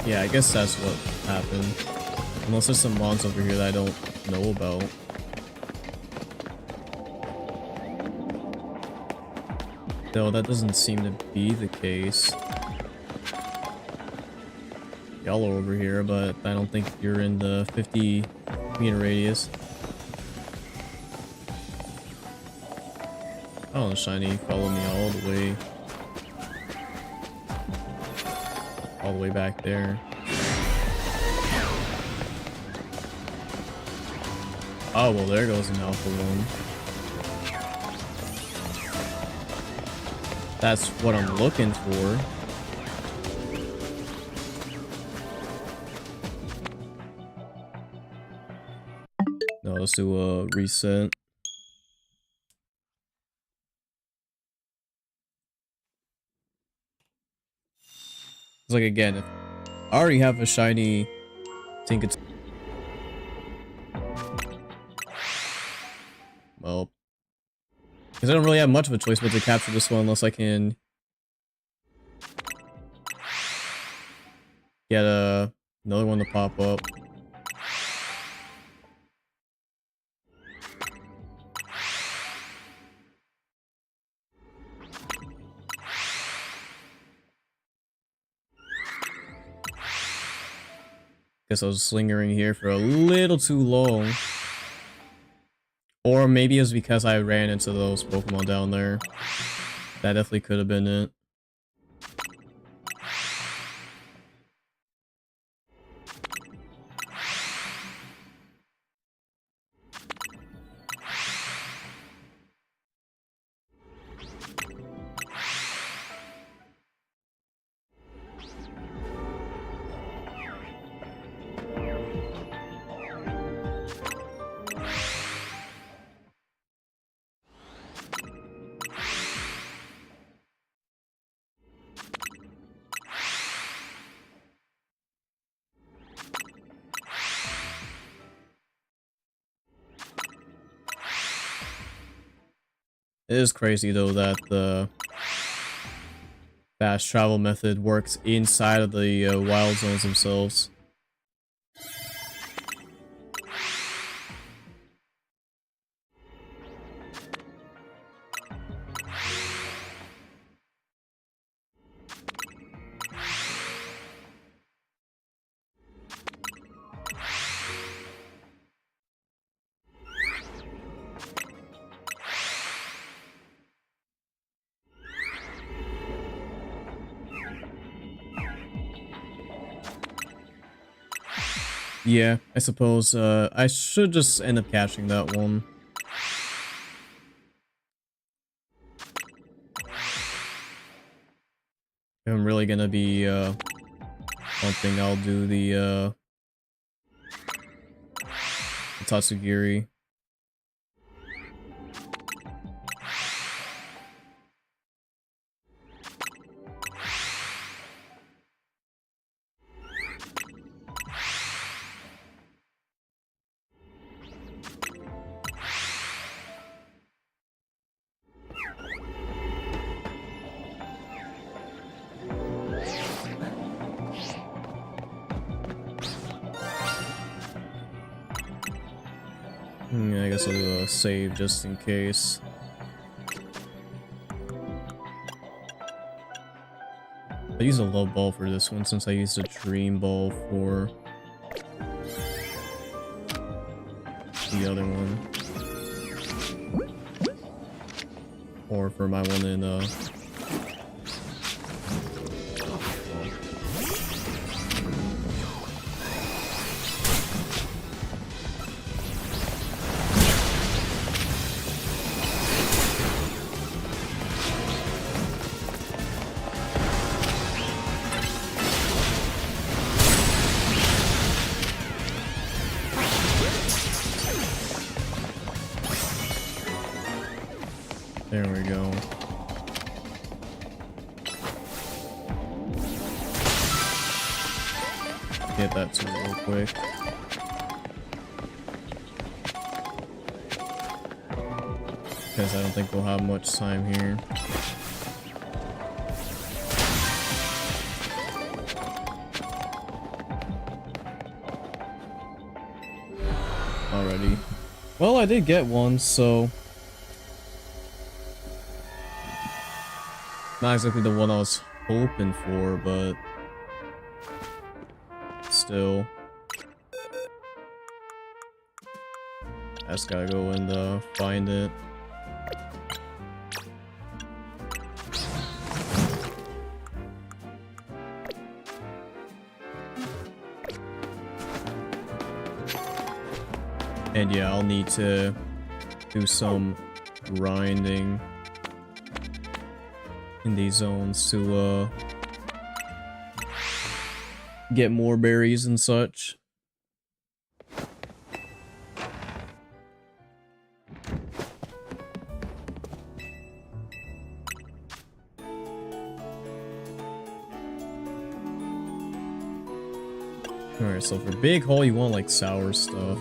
Yeah, I guess that's what happened. Unless there's some mons over here that I don't know about. Though that doesn't seem to be the case. Y'all are over here, but I don't think you're in the 50-meter radius. Oh, shiny, follow me all the way back there. Oh, well, there goes an alpha one. That's what I'm looking for. No, let's do a reset. It's like, again, if I already have a shiny Tinkaton. Well, because I don't really have much of a choice but to capture this one unless I can get another one to pop up. Guess I was lingering here for a little too long. Or maybe it was because I ran into those Pokemon down there. That definitely could have been it. It is crazy though that the fast travel method works inside of the wild zones themselves. Yeah, I suppose I should just end up catching that one. If I'm really gonna be hunting, I'll do the Tatsugiri. I guess I'll do a save just in case. I use a love ball for this one since I used a dream ball for the other one. Or for my one in there we go. Get that tool real quick. Because I don't think we'll have much time here. already. Well, I did get one, so... Not exactly the one I was hoping for, but... Still. I just gotta go and find it. And yeah, I'll need to do some grinding in these zones to get more berries and such. Alright, so for big hole you want like sour stuff.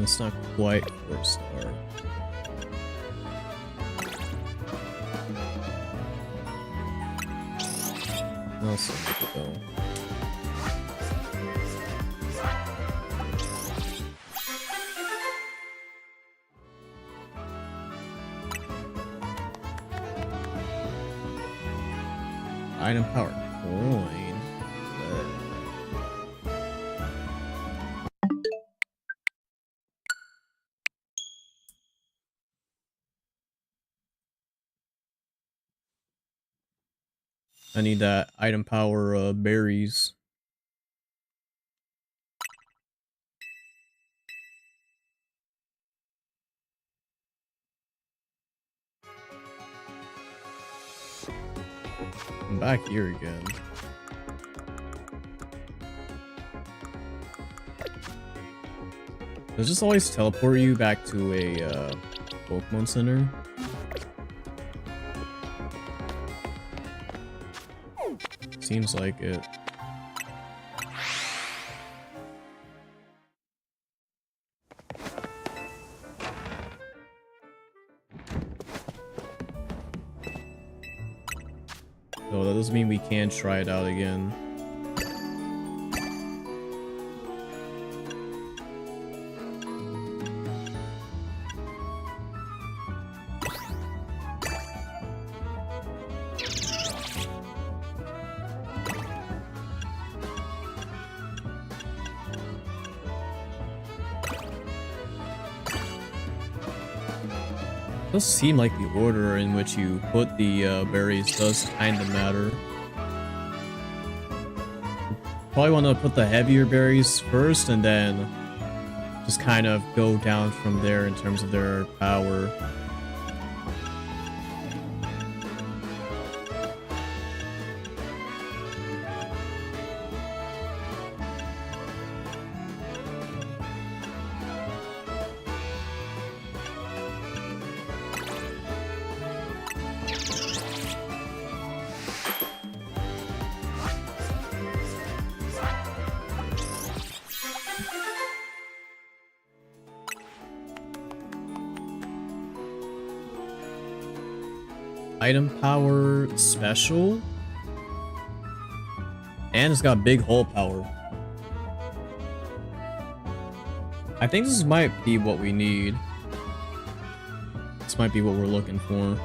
It's not quite 4-star. I'll send it though. Item power coin. I need that item power berries. I'm back here again. Does this always teleport you back to a Pokemon Center? Seems like it. Oh, that doesn't mean we can't try it out again. It does seem like the order in which you put the berries does kind of matter. Probably want to put the heavier berries first and then just kind of go down from there in terms of their power. Item power special. And it's got big hole power. I think this might be what we need. It's This might be what we're looking for.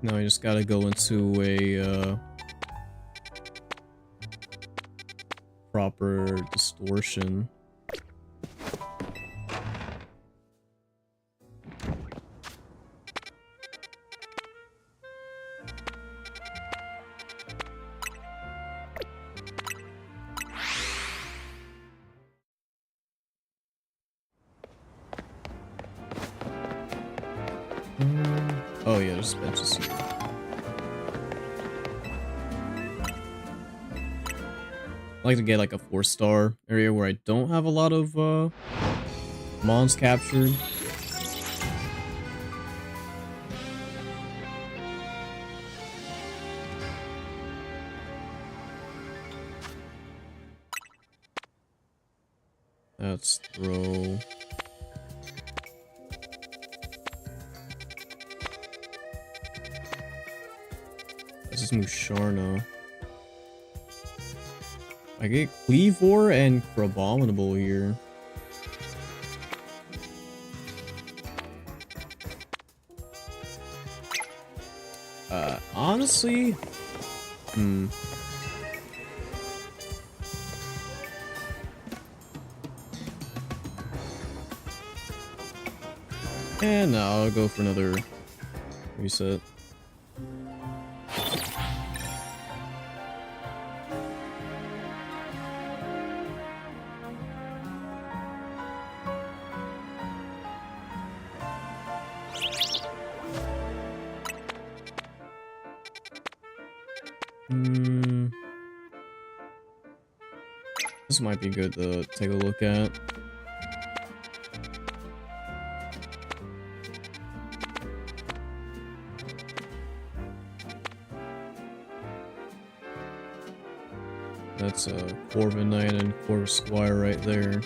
Now I just gotta go into a proper distortion. Oh yeah, there's benches here. I like to get like a 4-star area where I don't have a lot of mons captured. Let's throw. This is Musharna. I get Cleavor and Crabominable here. Honestly, and no, I'll go for another reset. This might be good to take a look at. That's a Corviknight and Corvisquire right there.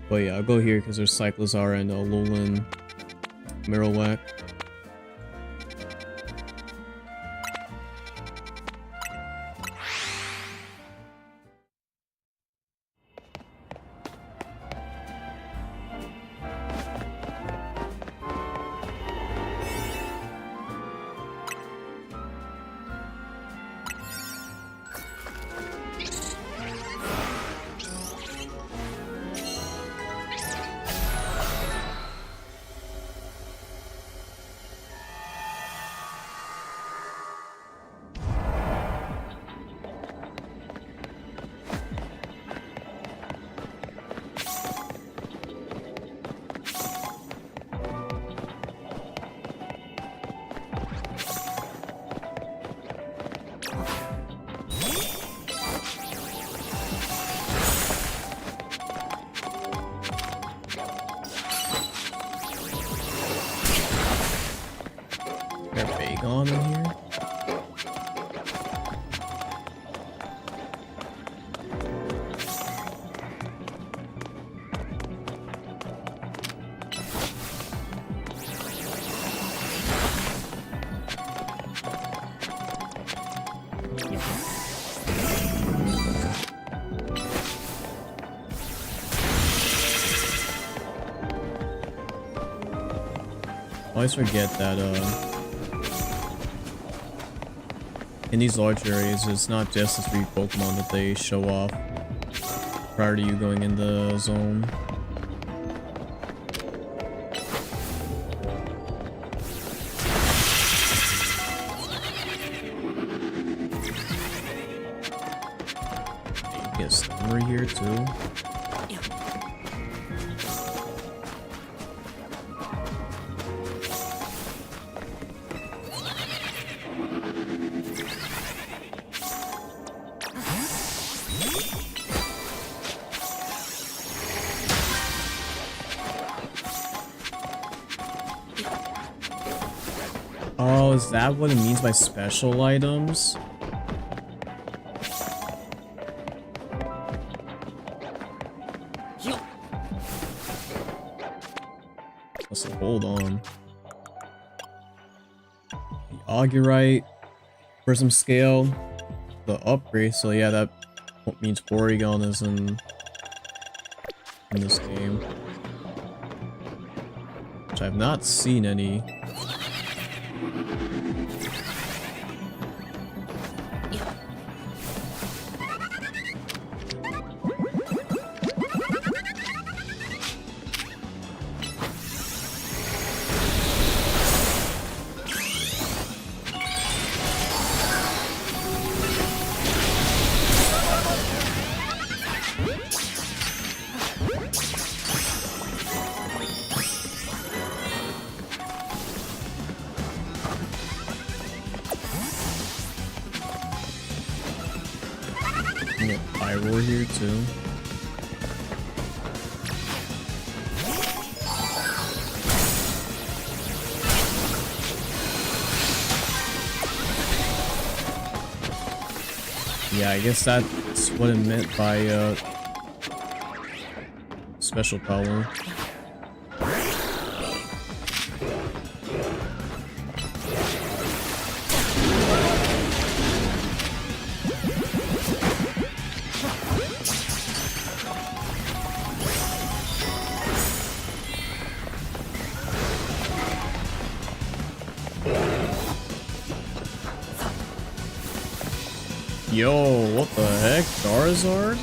But yeah, I'll go here because there's Cyclizar and Alolan Marowak. On in here. I always forget that in these large areas, it's not just the 3 Pokemon that they show off prior to you going in the zone. You get a Stummer here too. Oh, is that what it means by special items? So hold on. The Augurite, Prism Scale, the upgrade. So yeah, that means Porygon is in this game, which I've not seen any. Pyro here too. Yeah, I guess that's what it meant by special power. Yo, what the heck? Charizard?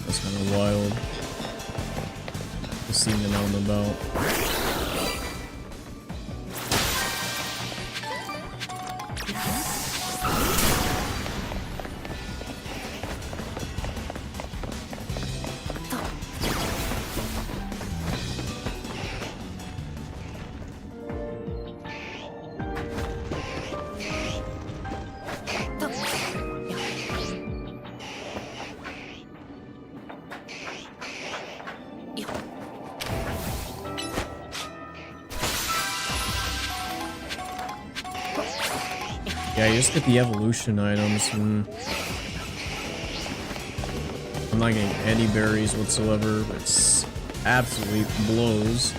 That's kind of wild. Just seeing it out and about. Yeah, you just get the evolution items. I'm not getting any berries whatsoever, but it's absolutely blows.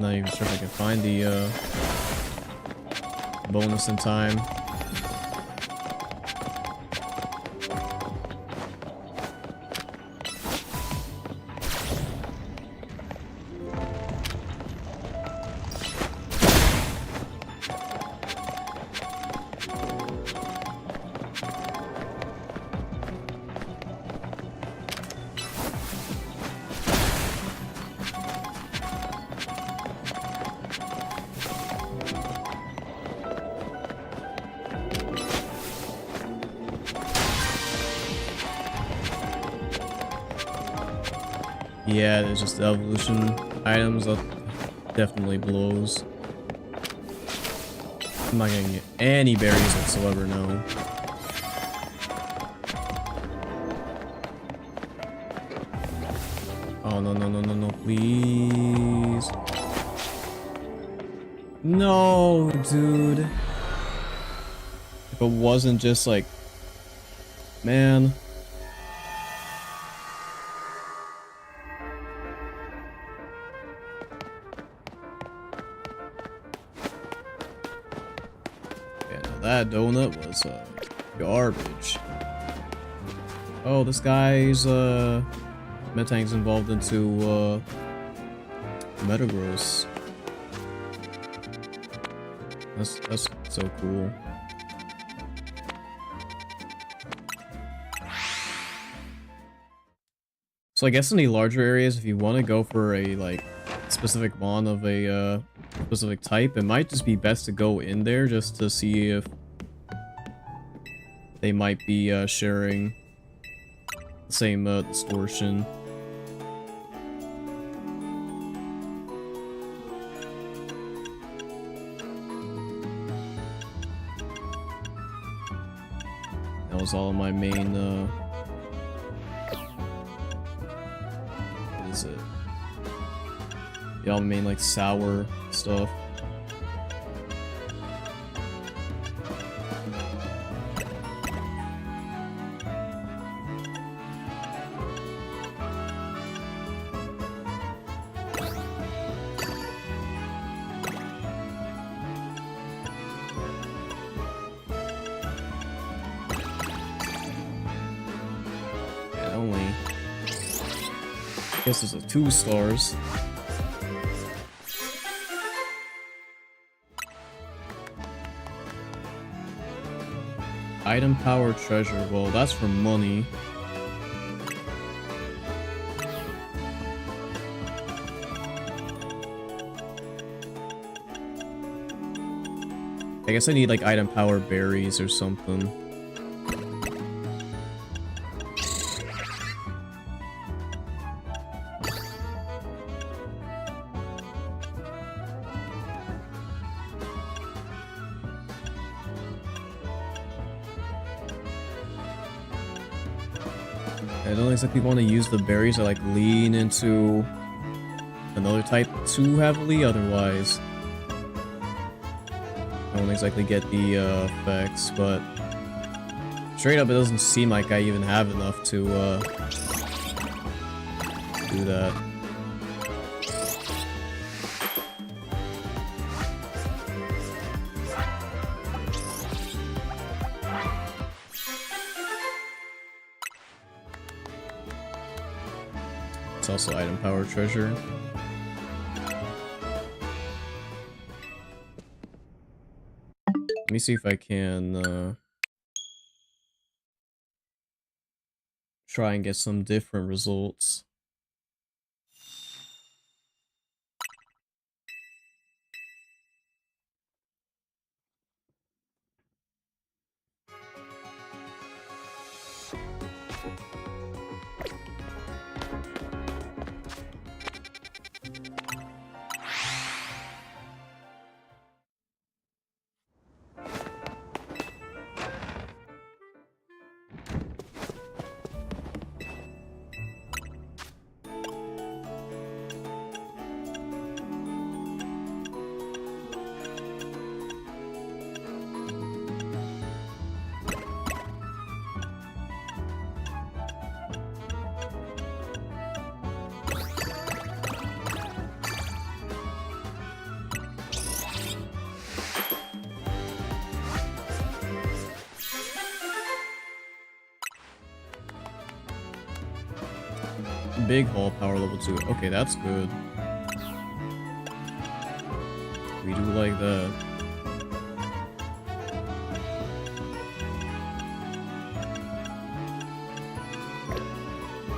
Not even sure if I can find the bonus in time. Yeah, there's just the evolution items that definitely blows. I'm not gonna get any berries whatsoever, no. Oh, no, no, no, no, no, please. No, dude. If it wasn't just like, man. That donut was garbage. Oh, this guy's Metang's involved into Metagross. That's so cool. So I guess in the larger areas, if you want to go for a like specific mon of a specific type, it might just be best to go in there just to see if they might be sharing the same distortion. was all of my main, what is it? Yeah, all the main, like, sour stuff. This is a 2 stars. Item power treasure. Well, that's for money. I guess I need like item power berries or something. I don't exactly want to use the berries or like lean into another type too heavily, otherwise I won't exactly get the effects, but straight up it doesn't seem like I even have enough to do that. It's also item power treasure. Let me see if I can try and get some different results. Big haul power level 2. Okay, that's good. We do like that.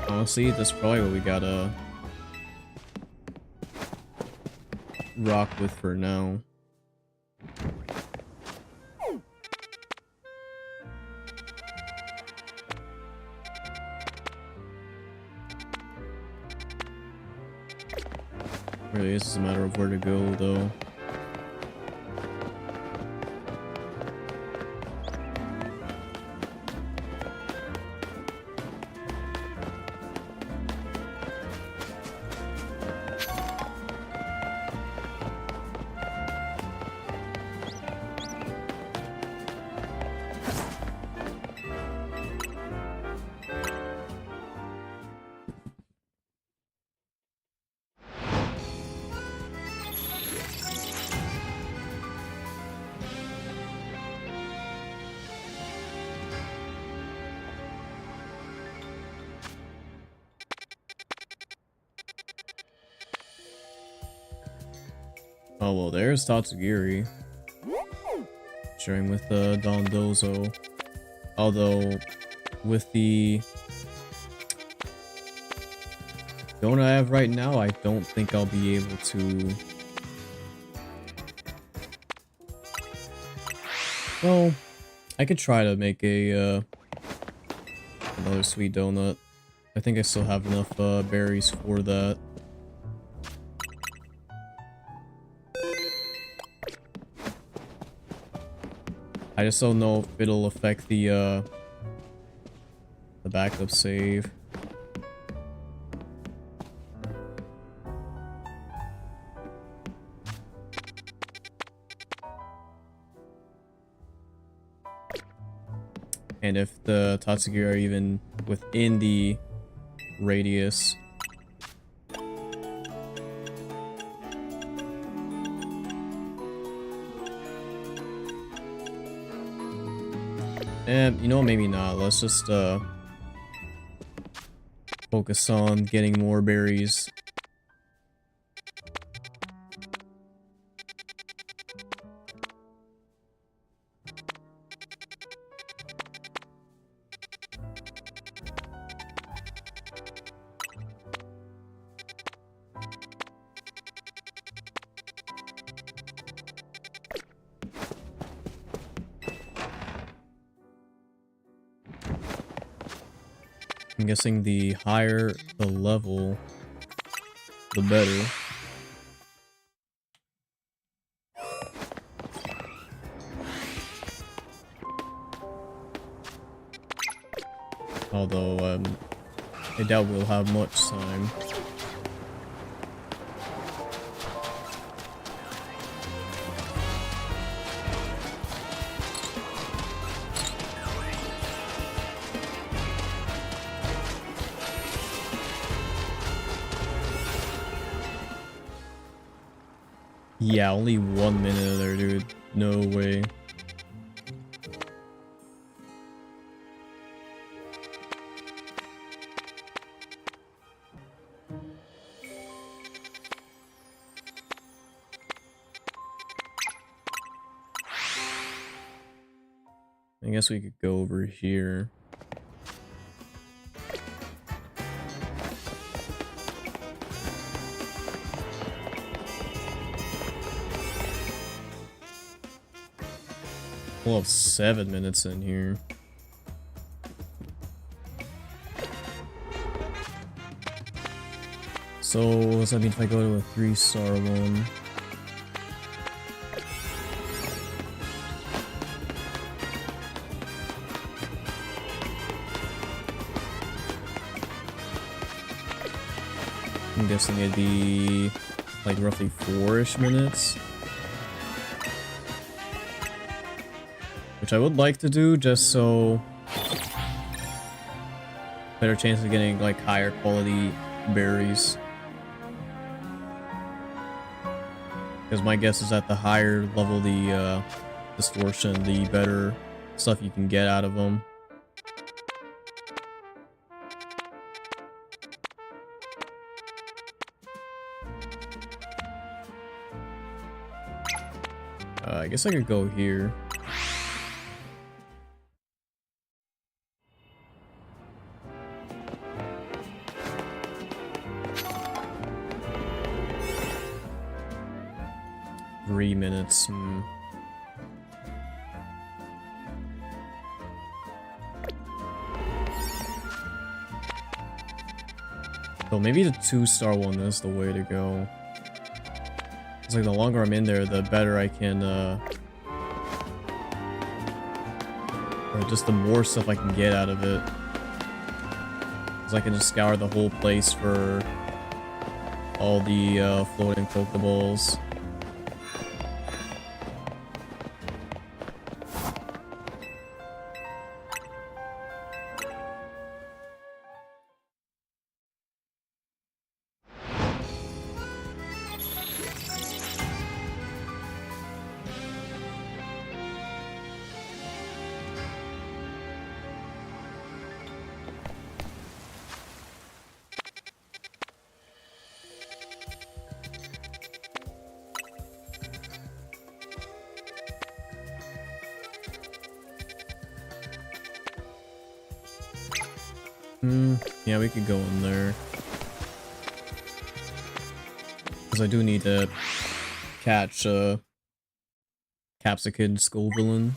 Honestly, that's probably what we gotta rock with for now. Really, it's just a matter of where to go, though. Oh well, there's Tatsugiri. Sharing with Don Dozo. Although, with the donut I have right now, I don't think I'll be able to. Well, I could try to make a another sweet donut. I think I still have enough berries for that. I just don't know if it'll affect the the backup save. And if the Tatsuki are even within the radius. And you know, maybe not. Let's just focus on getting more berries. I'm guessing the higher the level, the better. Although, I doubt we'll have much time. Yeah, only 1 minute there, dude. No way. I guess we could go over here. We'll have 7 minutes in here. So, what does that mean if I go to a 3-star one? I'm guessing it'd be like roughly 4-ish minutes. Which I would like to do just so better chance of getting like higher quality berries. Because my guess is that the higher level the distortion, the better stuff you can get out of them. I guess I could go here. Three minutes. So maybe the 2-star one is the way to go. It's like the longer I'm in there, the better I can, or just the more stuff I can get out of it. Because I can just scour the whole place for all the floating Pokeballs. Yeah, we could go in there. Because I do need to catch Capsicum Skullvillain.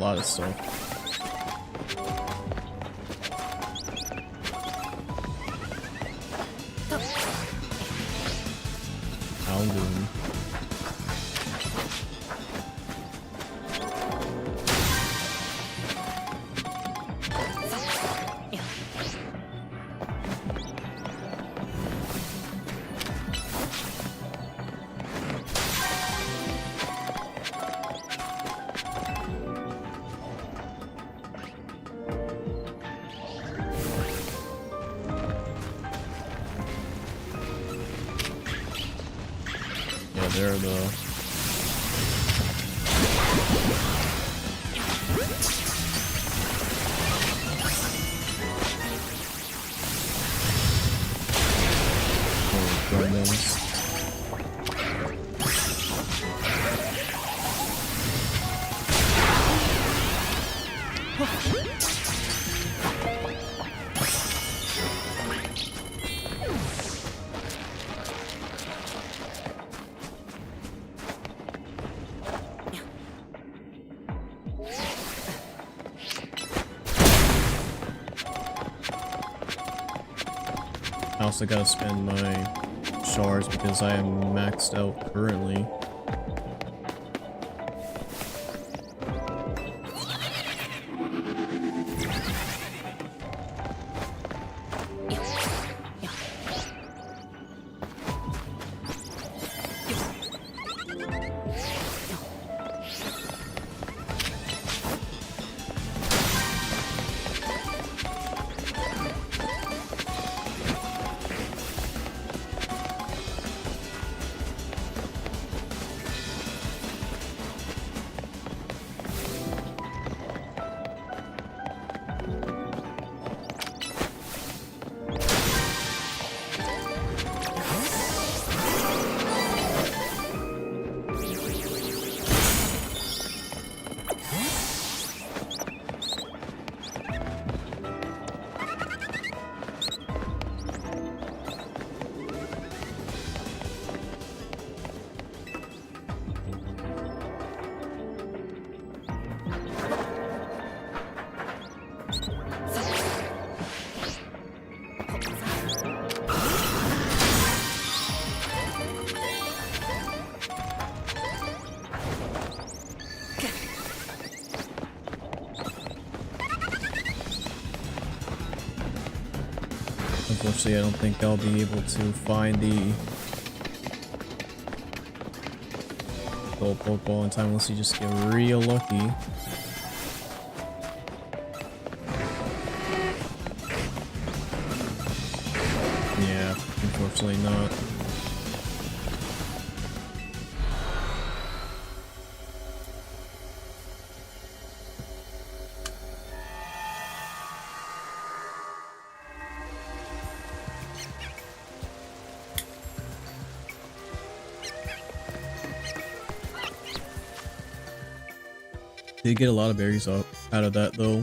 lot of stuff. Houndoom. Yeah, there are the... Gremlins. I also gotta spend my shards because I am maxed out currently. Unfortunately, I don't think I'll be able to find the gold Pokeball in time unless you just get real lucky. Yeah, unfortunately not. Did get a lot of berries out of that though.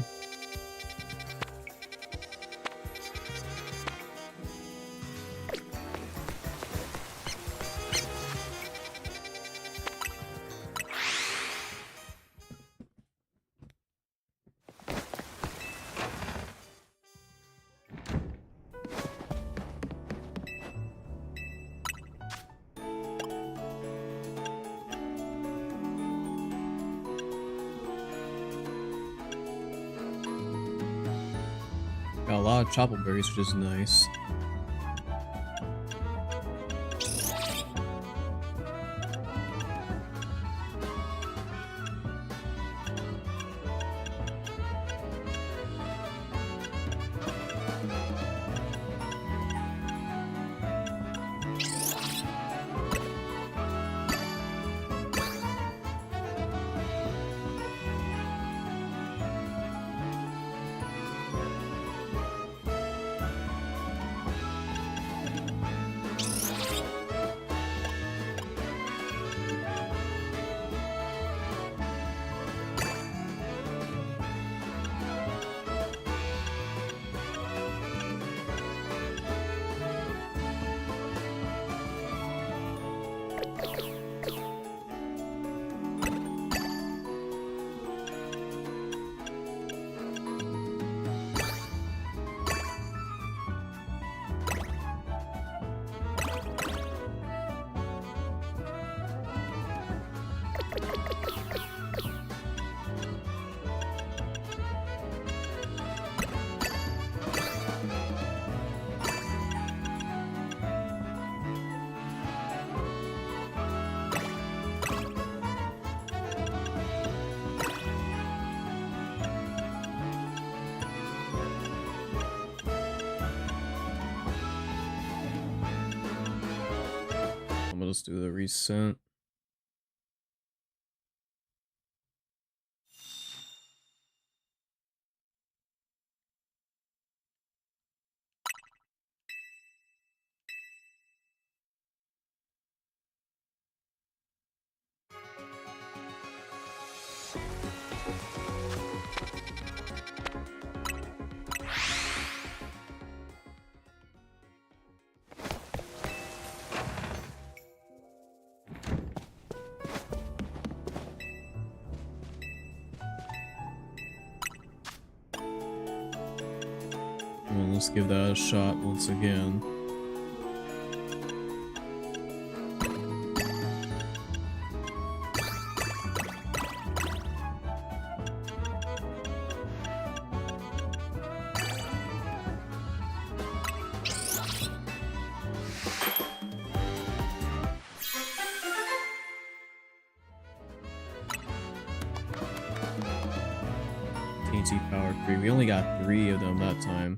Got a lot of chople berries, which is nice. we'll just do the recent. Well, let's give that a shot once again. TNT power 3. We only got 3 of them that time.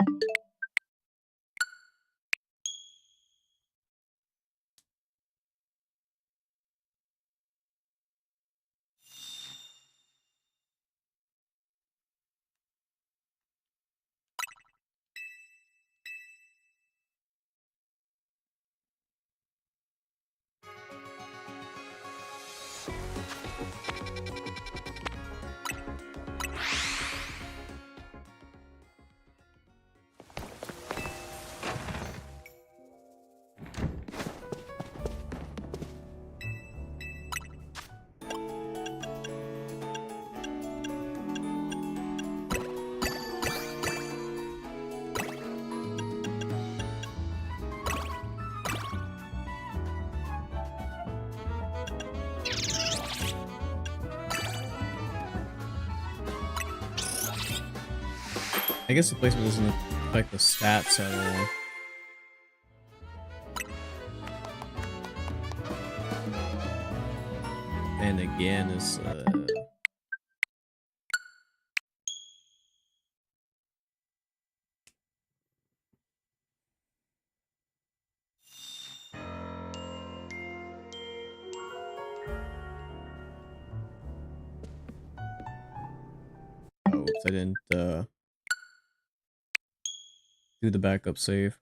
I guess the placement doesn't affect the stats at all. And again, is oops, I didn't do the backup save.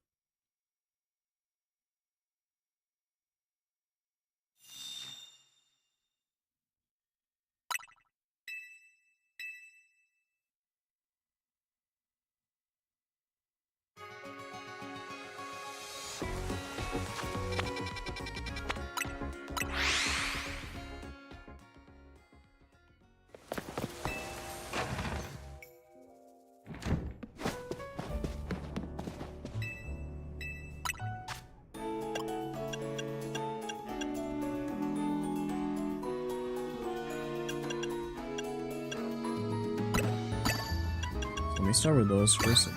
Let me start with those first.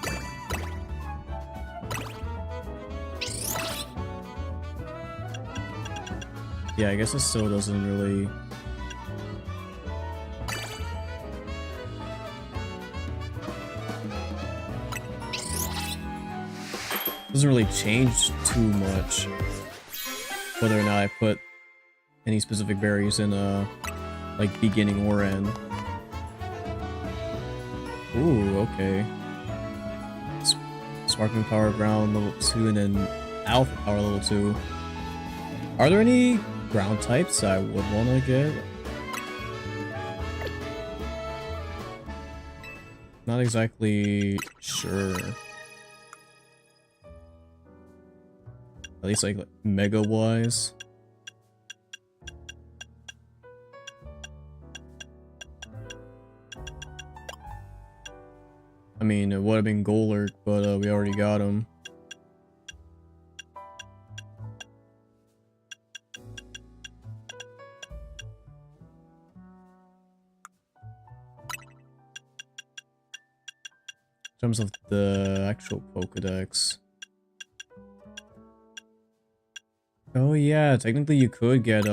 Yeah, I guess it still doesn't really... doesn't really change too much whether or not I put any specific berries in like beginning or end. Ooh, okay. Sparkling Power Ground level 2 and then Alpha Power level 2. Are there any ground types I would want to get? Not exactly sure. At least like mega wise. I mean, it would have been Golurk, but we already got him. In terms of the actual Pokedex. Oh yeah, technically you could get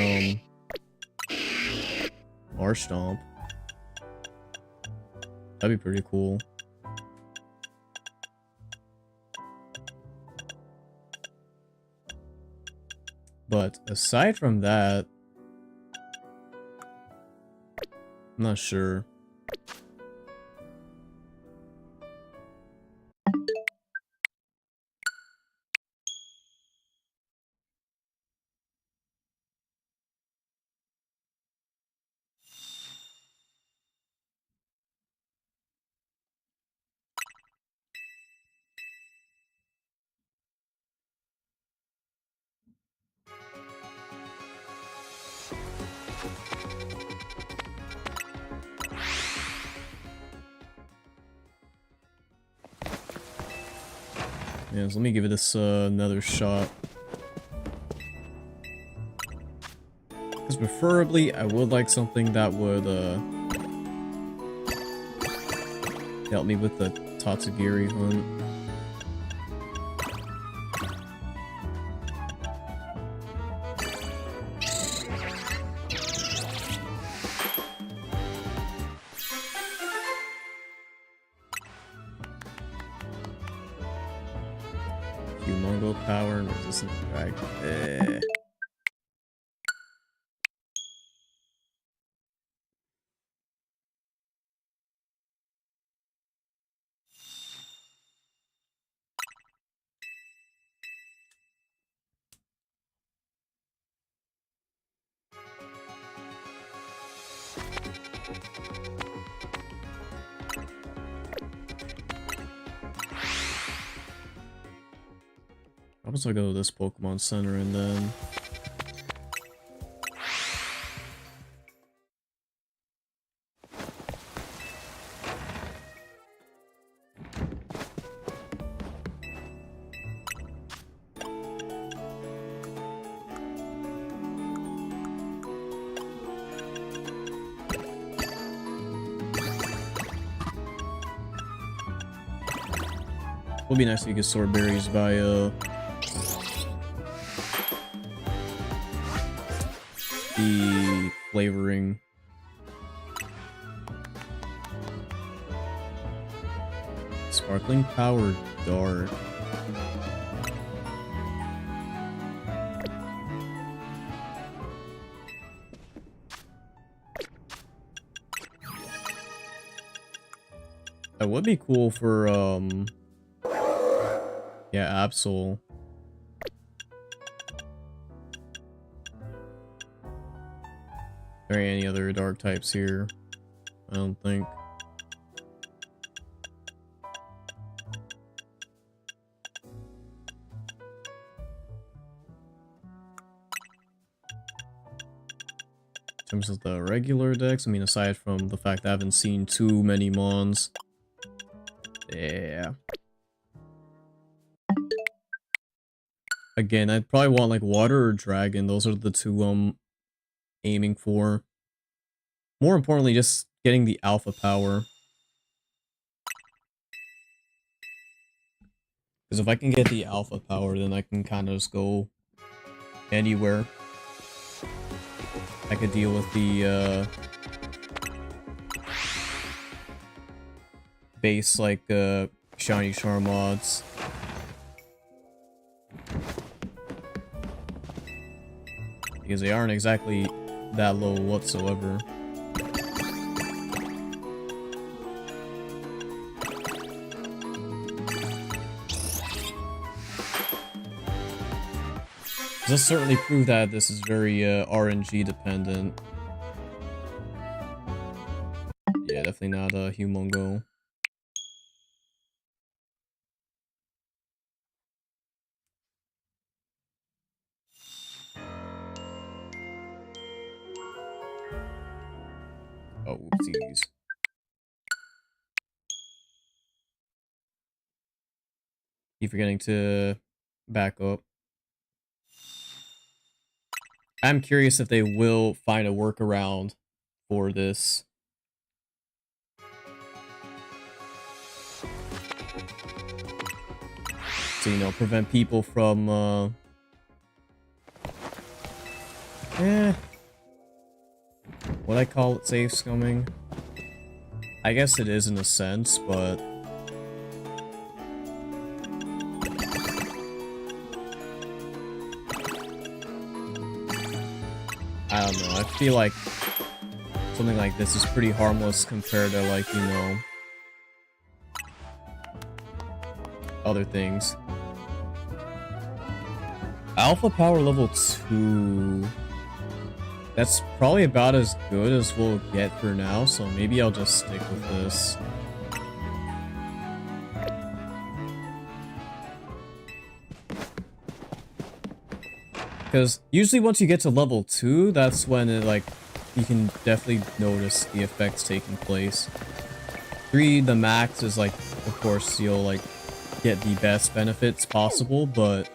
Marshtomp. That'd be pretty cool. But aside from that, I'm not sure. Yeah, so let me give this another shot. Because preferably, I would like something that would help me with the Tatsugiri hunt. Humongo power and resistant drag. I'll also go to this Pokemon Center and then... Would be nice to get sword berries by the flavoring. Sparkling power dart. That would be cool for yeah, Absol. Are there any other dark types here? I don't think. In terms of the regular decks, I mean, aside from the fact that I haven't seen too many Mons. Yeah. Again, I'd probably want like water or dragon. Those are the two I'm aiming for. More importantly, just getting the alpha power. Because if I can get the alpha power, then I can kind of just go anywhere. I could deal with the base like shiny Charmods. Because they aren't exactly that low whatsoever. Does certainly prove that this is very RNG dependent. Yeah, definitely not Humongo. Oh, whoopsies. Keep forgetting to back up. I'm curious if they will find a workaround for this. To, you know, prevent people from, would I call it safe scumming? I guess it is in a sense, but... don't know. I feel like something like this is pretty harmless compared to, like, you know, other things. Alpha power level 2. That's probably about as good as we'll get for now, so maybe I'll just stick with this. Because usually once you get to level 2, that's when it, like, you can definitely notice the effects taking place. 3, the max, is like, of course, you'll, like, get the best benefits possible, but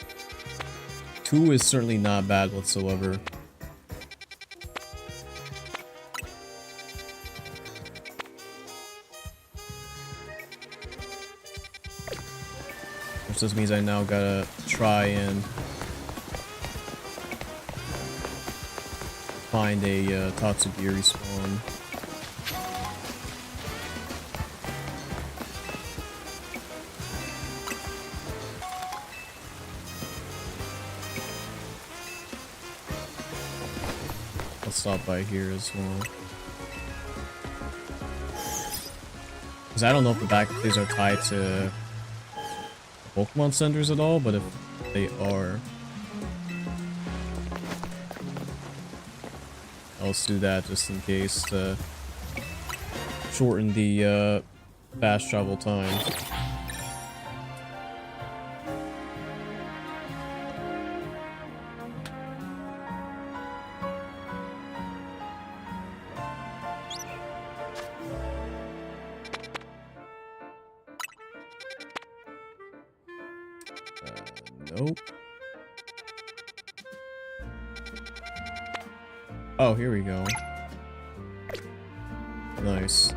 2 is certainly not bad whatsoever. Which just means I now gotta try and find a Tatsugiri spawn. I'll stop by here as well. Because I don't know if the back of these are tied to Pokemon centers at all, but if they are, I'll do that just in case to shorten the fast travel time. Nope. Oh, here we go. Nice.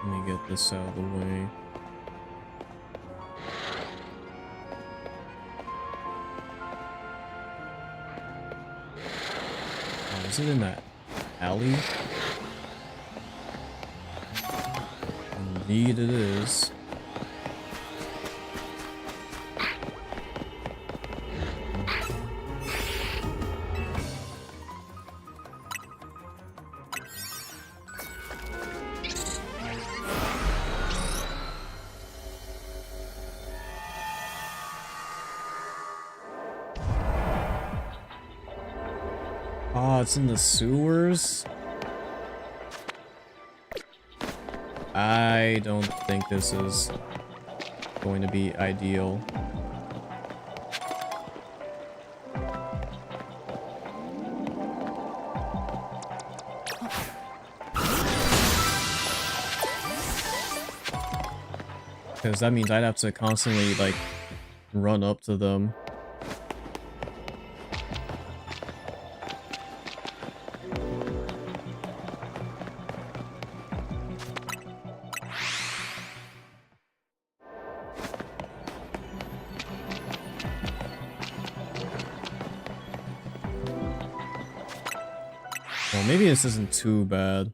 Let me get this out of the way. Oh, is it in that alley? Indeed it is. Oh, it's in the sewers? I don't think this is going to be ideal. Because that means I'd have to constantly, like, run up to them. Well, maybe this isn't too bad.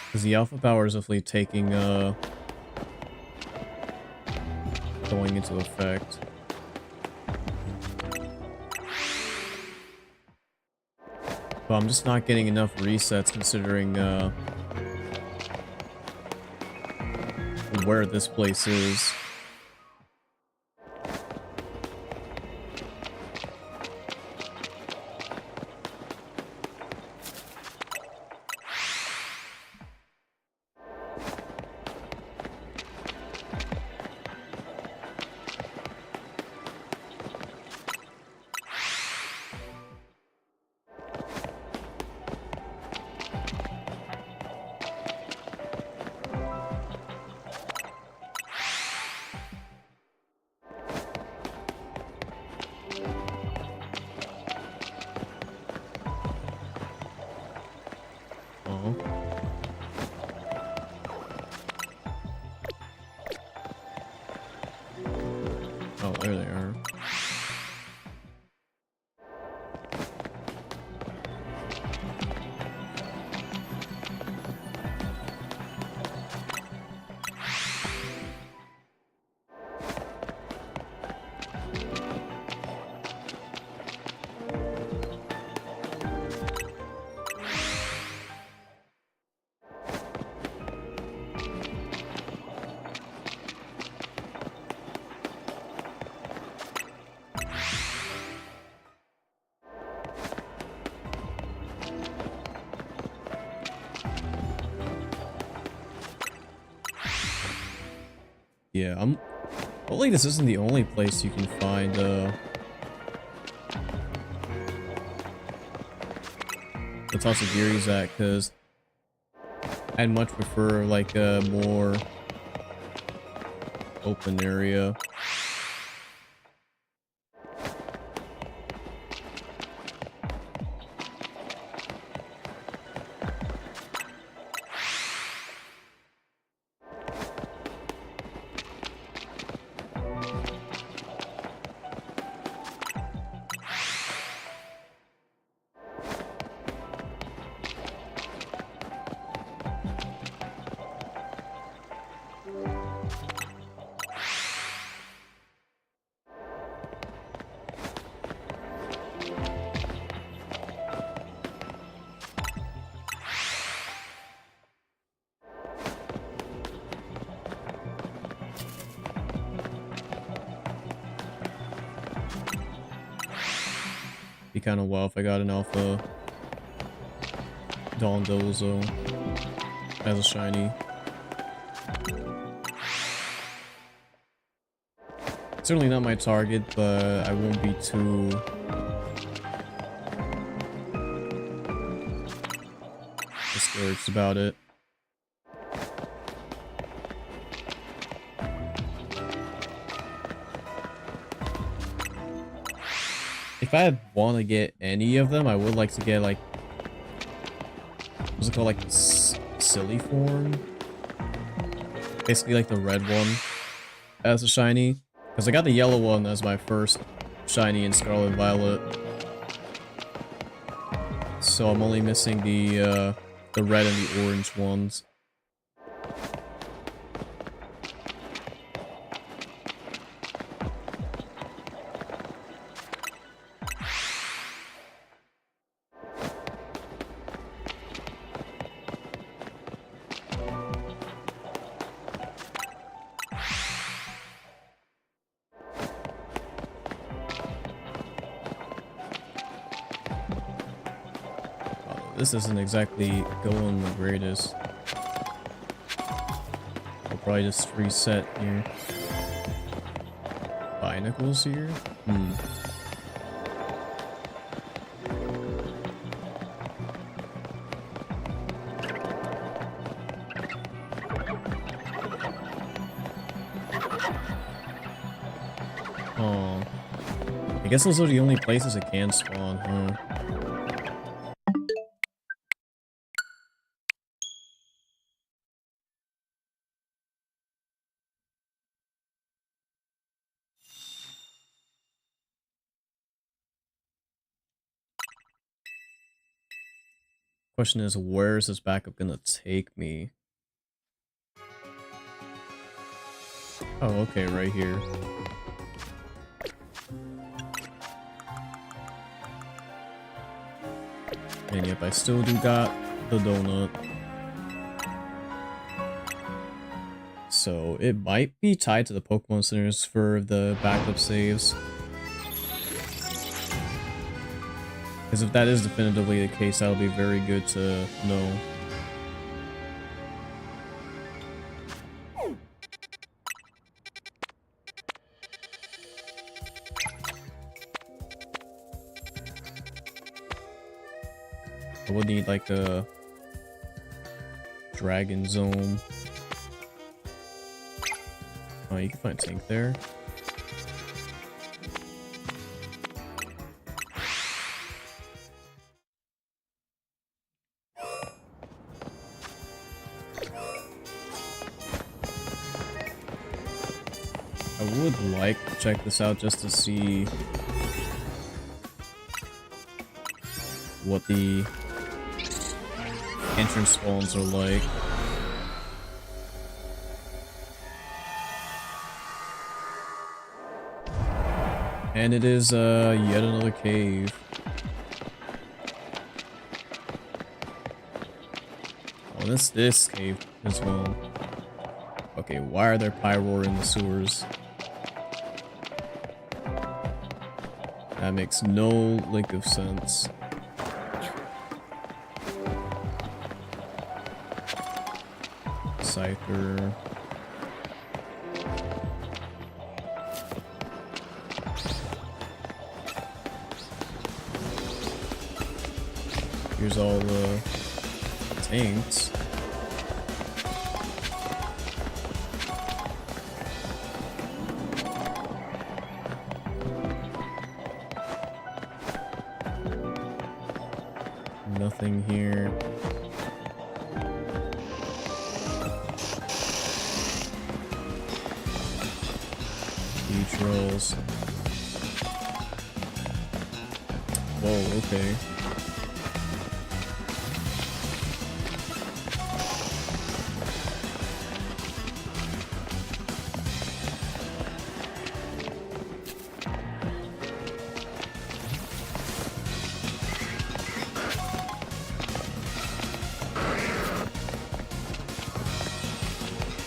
Because the alpha power is definitely taking, going into effect. But I'm just not getting enough resets considering, where this place is. Oh. Oh, there they are. Yeah, hopefully this isn't the only place you can find, the Tatsugiris at, because I'd much prefer, like, a more open area. Be kind of wild if I got an alpha Dondozo as a shiny. Certainly not my target, but I won't be too discouraged about it. If I want to get any of them, I would like to get, like, what's it called, like, silly form? Basically, like, the red one as a shiny. Because I got the yellow one as my first shiny in Scarlet Violet. So I'm only missing the red and the orange ones. This isn't exactly going the greatest. I'll probably just reset here. Binacles here? Oh. I guess those are the only places it can spawn, huh? Question is, where is this backup gonna take me? Oh, okay, right here. And yep, I still do got the donut. So it might be tied to the Pokemon centers for the backup saves. Because if that is definitively the case, that'll be very good to know. I would need like a Dragon Zone. Oh, you can find Tank there. I would like to check this out just to see what the entrance spawns are like. And it is yet another cave. Oh, this cave as well. Okay, why are there pyroar in the sewers? That makes no link of sense. Scyther. Here's all the tanks. Nothing here. Beach rolls. Whoa, okay.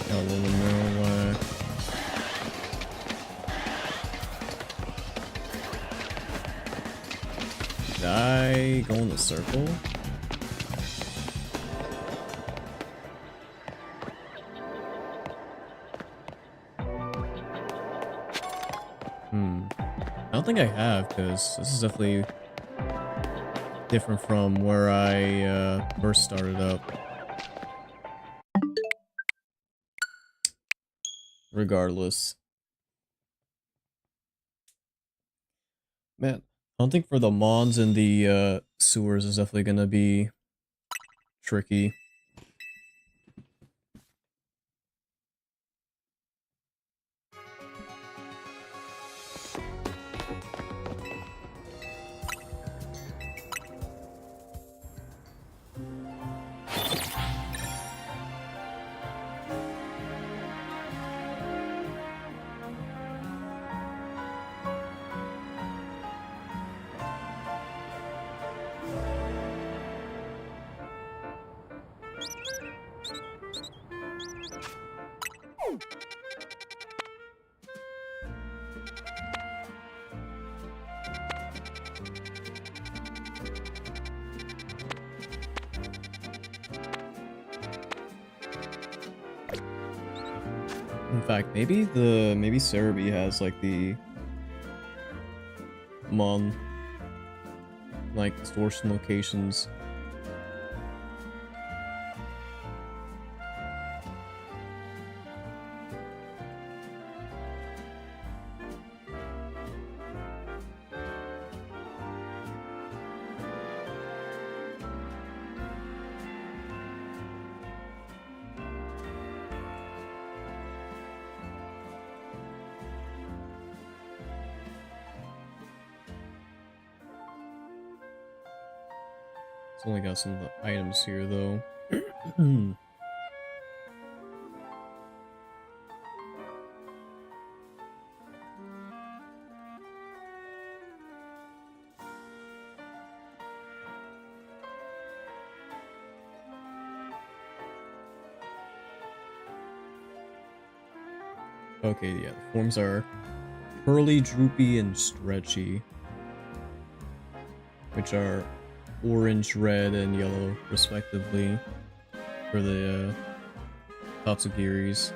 Got a little more did I go in the circle? I don't think I have, because this is definitely different from where I first started up. Regardless. Man, I don't think for the mons in the sewers is definitely gonna be tricky. In fact, maybe Cerebi has like the mon like distortion locations. It's only got some items here though. Okay, yeah, the forms are Curly, Droopy, and Stretchy, which are orange, red, and yellow, respectively, for the Tatsugiris.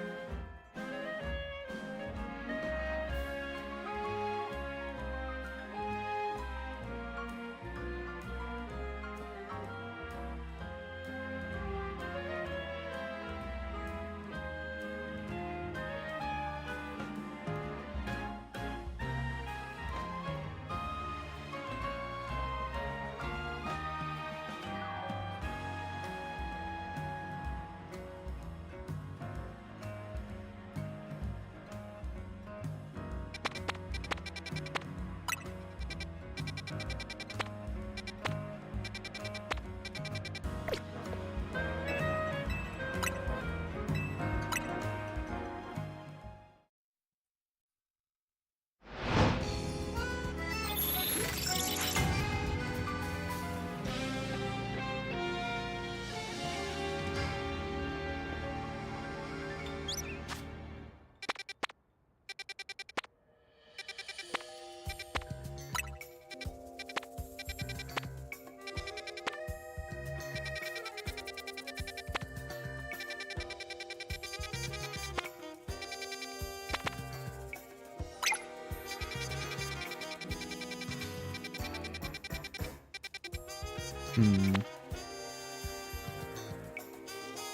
Hmm.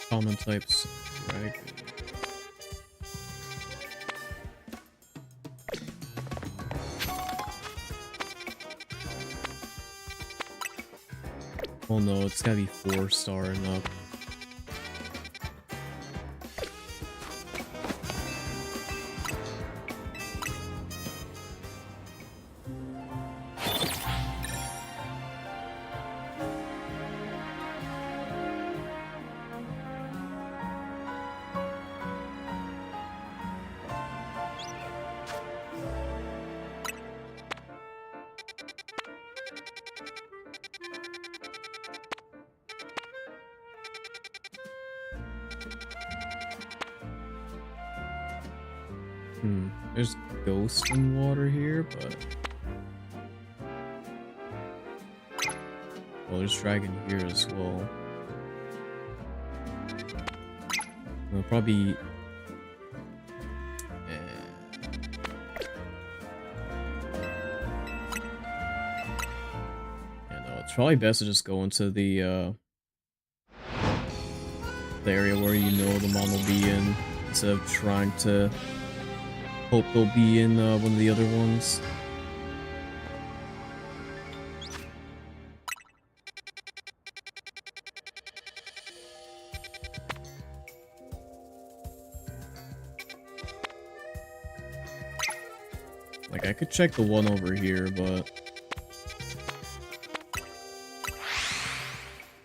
Common types. Dragon. Oh no, it's gotta be 4-star and up. There's ghost in water here, but well, there's dragon here as well. It'll probably it's probably best to just go into the area where you know the mon will be in, instead of trying to hope they'll be in one of the other ones. Like, I could check the one over here, but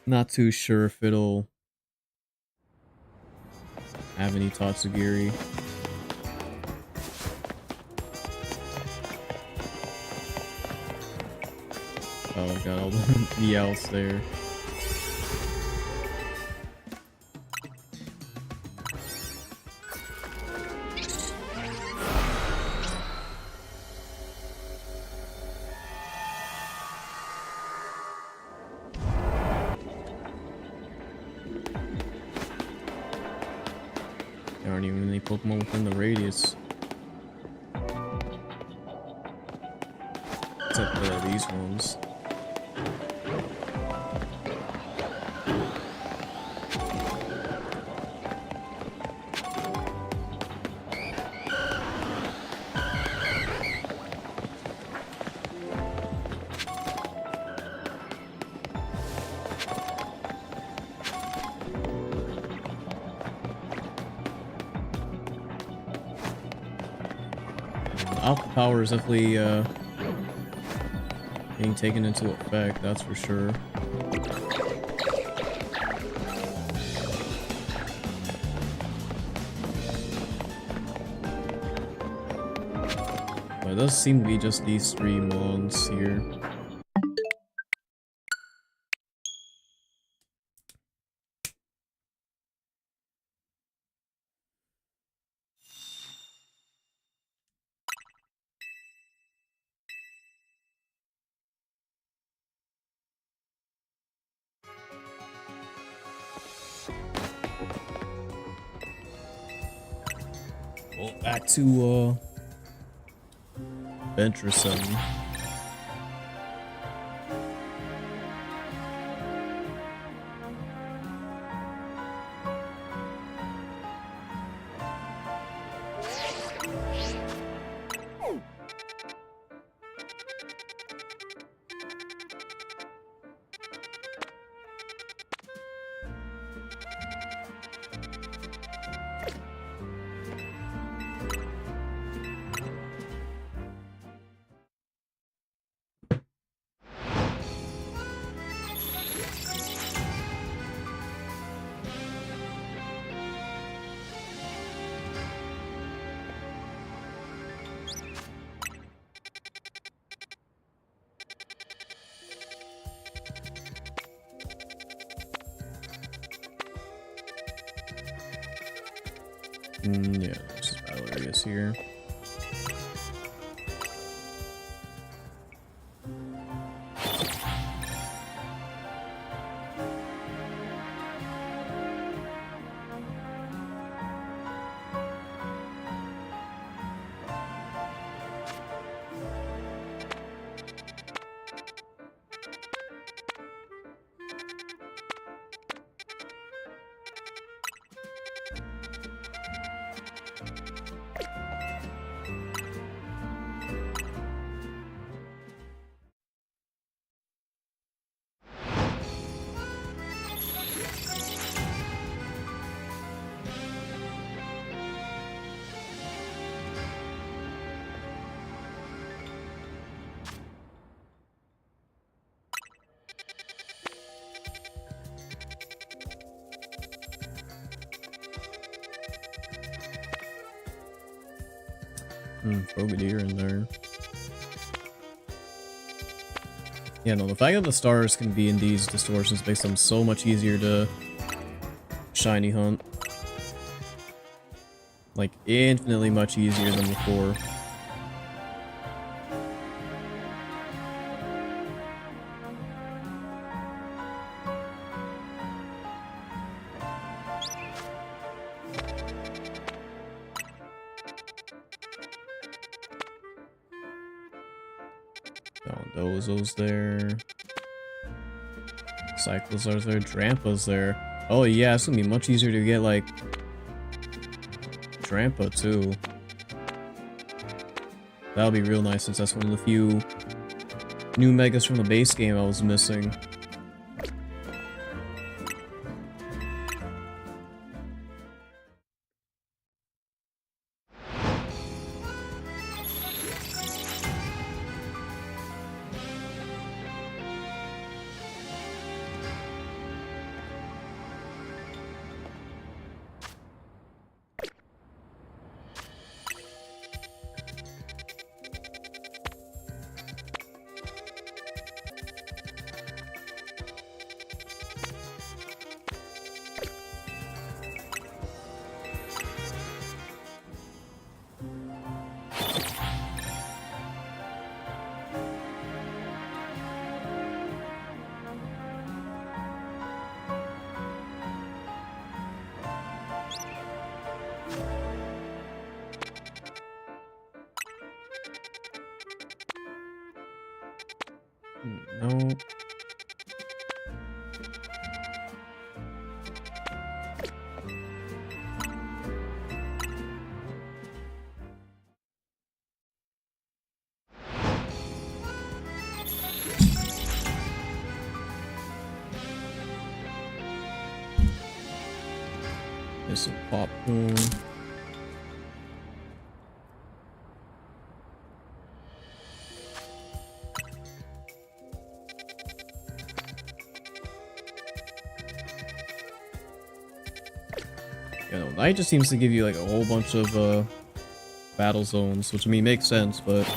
not too sure if it'll have any Tatsugiri. Oh, got all the meows there. There aren't even any Pokemon within the radius. Except these ones. Alpha power is definitely being taken into effect, that's for sure. But it does seem to be just these 3 mons here. Well, back to venturesome. Yeah, there's battle areas here. Frogadier in there. Yeah, no, the fact that the stars can be in these distortions makes them so much easier to shiny hunt. Like, infinitely much easier than before. Dozo's there. Cyclizar's there. Drampa's there. Oh yeah, it's gonna be much easier to get, like, Drampa too. That'll be real nice since that's one of the few new megas from the base game I was missing. No. There's some popcorn. You know, Night just seems to give you like a whole bunch of battle zones, which I mean makes sense, but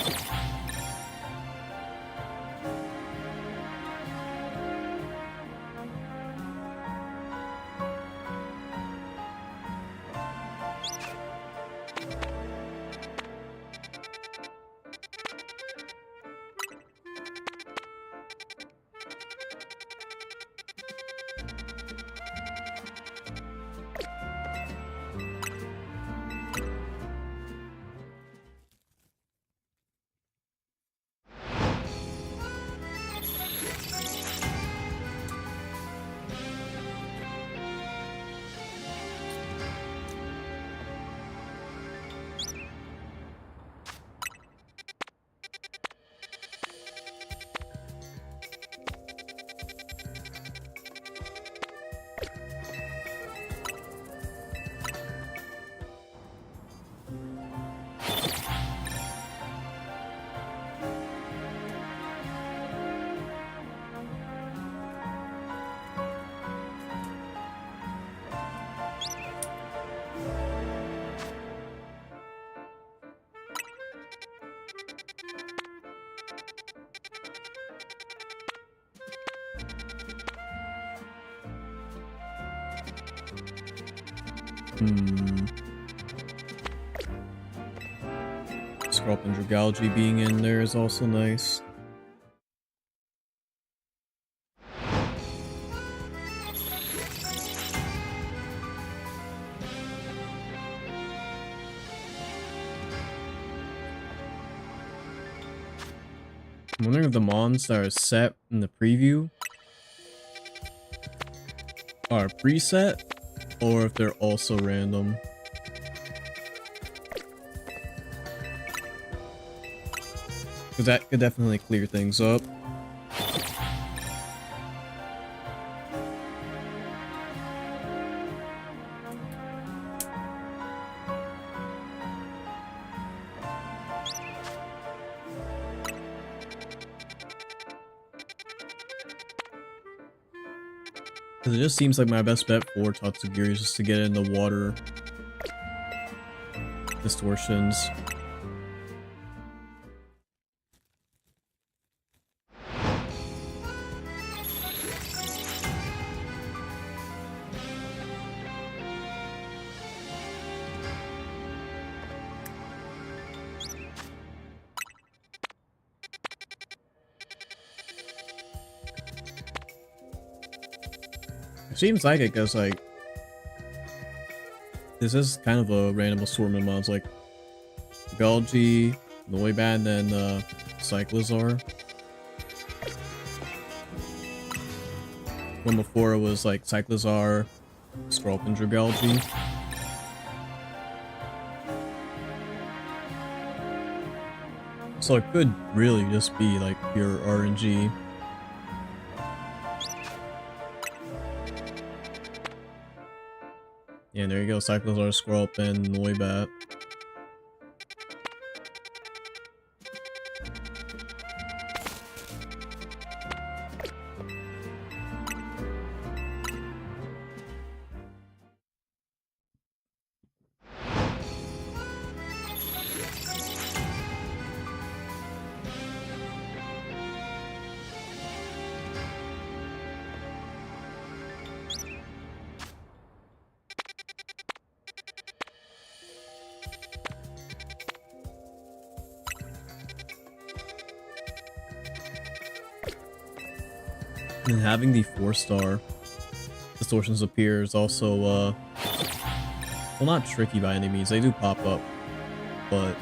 Scrop and Dragalge being in there is also nice. I'm wondering if the mons that are set in the preview are preset or if they're also random. Because that could definitely clear things up. Because it just seems like my best bet for Tatsugiri is just to get in the water distortions. Seems like it, because, like, this is kind of a random assortment of mods, like, Galgi, Noibat, and, Cyclizar. One before it was, like, Cyclizar, Scorpion, Galgi. So it could really just be, like, pure RNG. Yeah, there you go, Cyclizar, Scorpion, Noibat. And having the 4-star distortions appear is also, well, not tricky by any means. They do pop up, but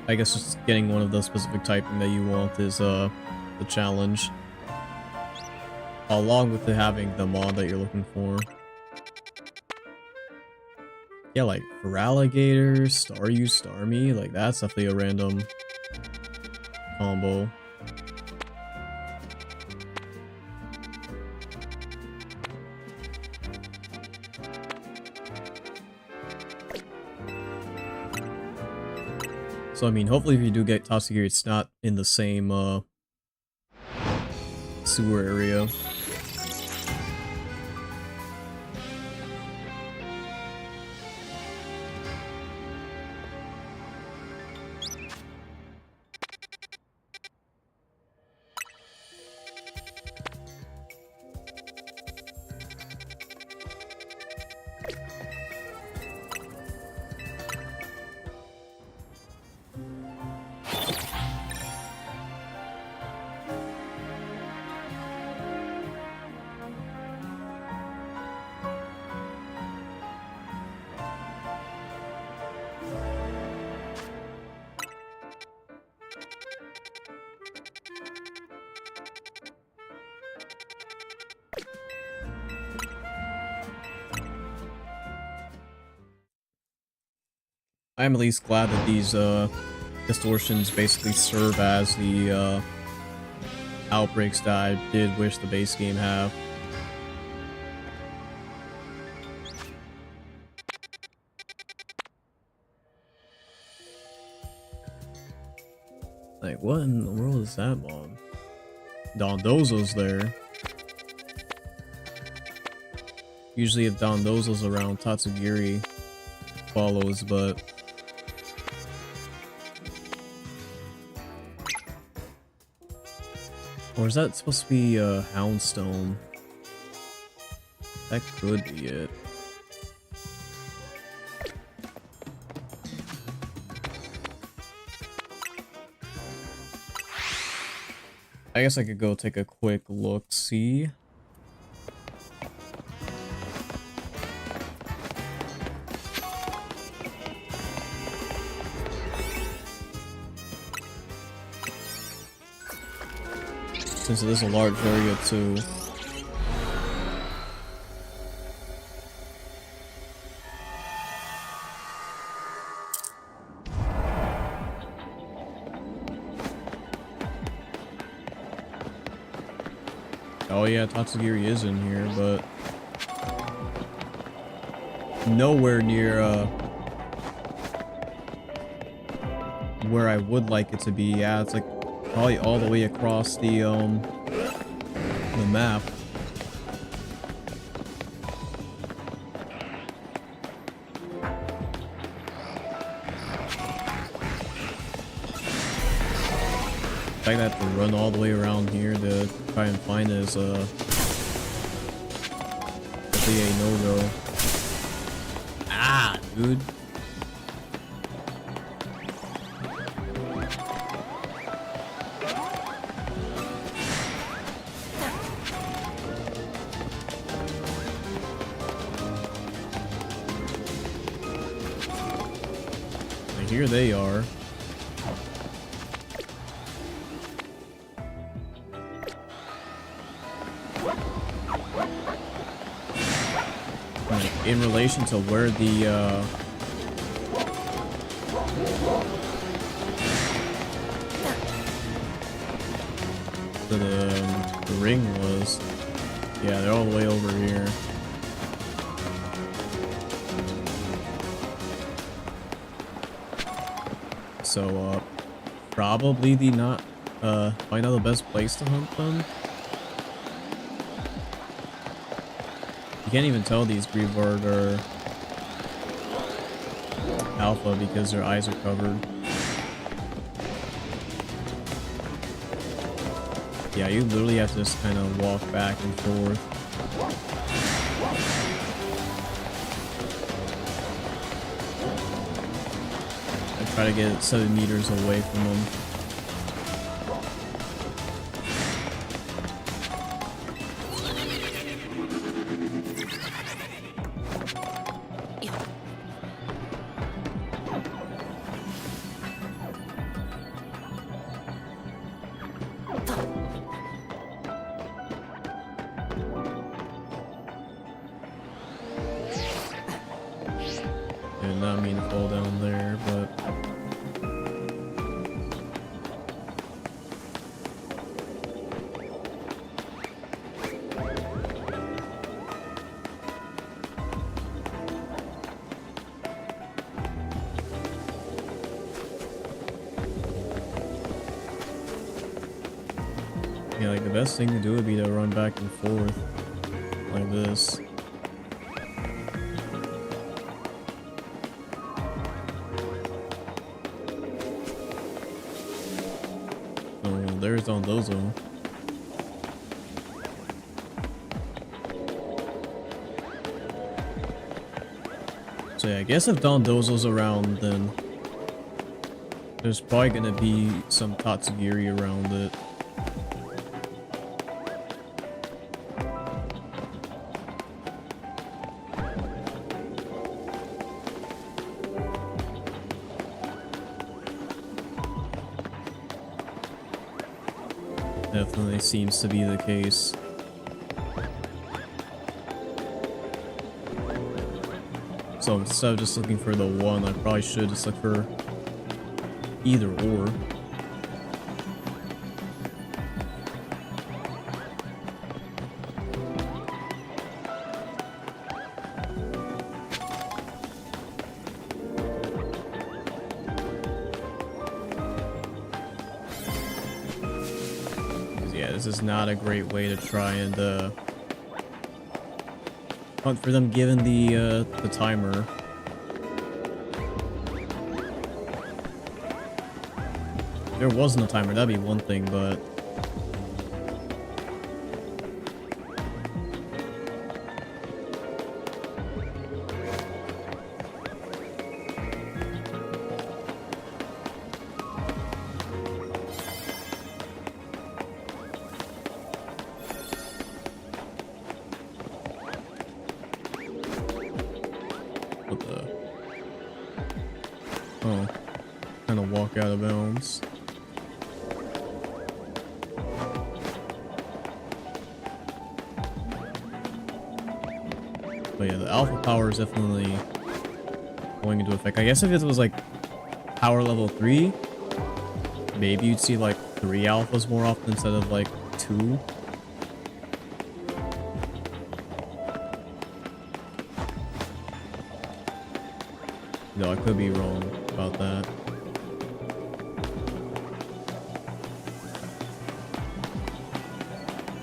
I guess just getting one of the specific typing that you want is, the challenge. Along with having the mod that you're looking for. Yeah, like, for Alligator, Staryu, Starmie, like, that's definitely a random combo. So, I mean, hopefully if you do get Toxicity, it's not in the same, sewer area. I'm at least glad that these distortions basically serve as the outbreaks that I did wish the base game have. Like, what in the world is that mod? Dondozo's there. Usually if Dondozo's around, Tatsugiri follows, but or is that supposed to be Houndstone? That could be it. I guess I could go take a quick look, see. Since it is a large area too. Oh yeah, Tatsugiri is in here, but nowhere near where I would like it to be. Yeah, it's like probably all the way across the map. I have to run all the way around here to try and find his definitely a no-go. Ah, dude. here they are. Like, in relation to where the the ring was. Yeah, they're all the way over here. So, probably find out the best place to hunt them. You can't even tell these Greavard are alpha because their eyes are covered. Yeah, you literally have to just kind of walk back and forth. I try to get 7 meters away from them. Did not mean to fall down there, but yeah, like the best thing to do would be to run back and forth like this. There's Dondozo. So yeah, I guess if Dondozo's around, then there's probably gonna be some Tatsugiri around it. Definitely seems to be the case. So instead of just looking for the one, I probably should just look for either or. Yeah, this is not a great way to try and hunt for them given the timer. If there wasn't a timer, that'd be one thing, but oh, kind of walk out of bounds. But yeah, the alpha power is definitely going into effect. I guess if it was like power level 3, maybe you'd see like 3 alphas more often instead of like 2. No, I could be wrong about that.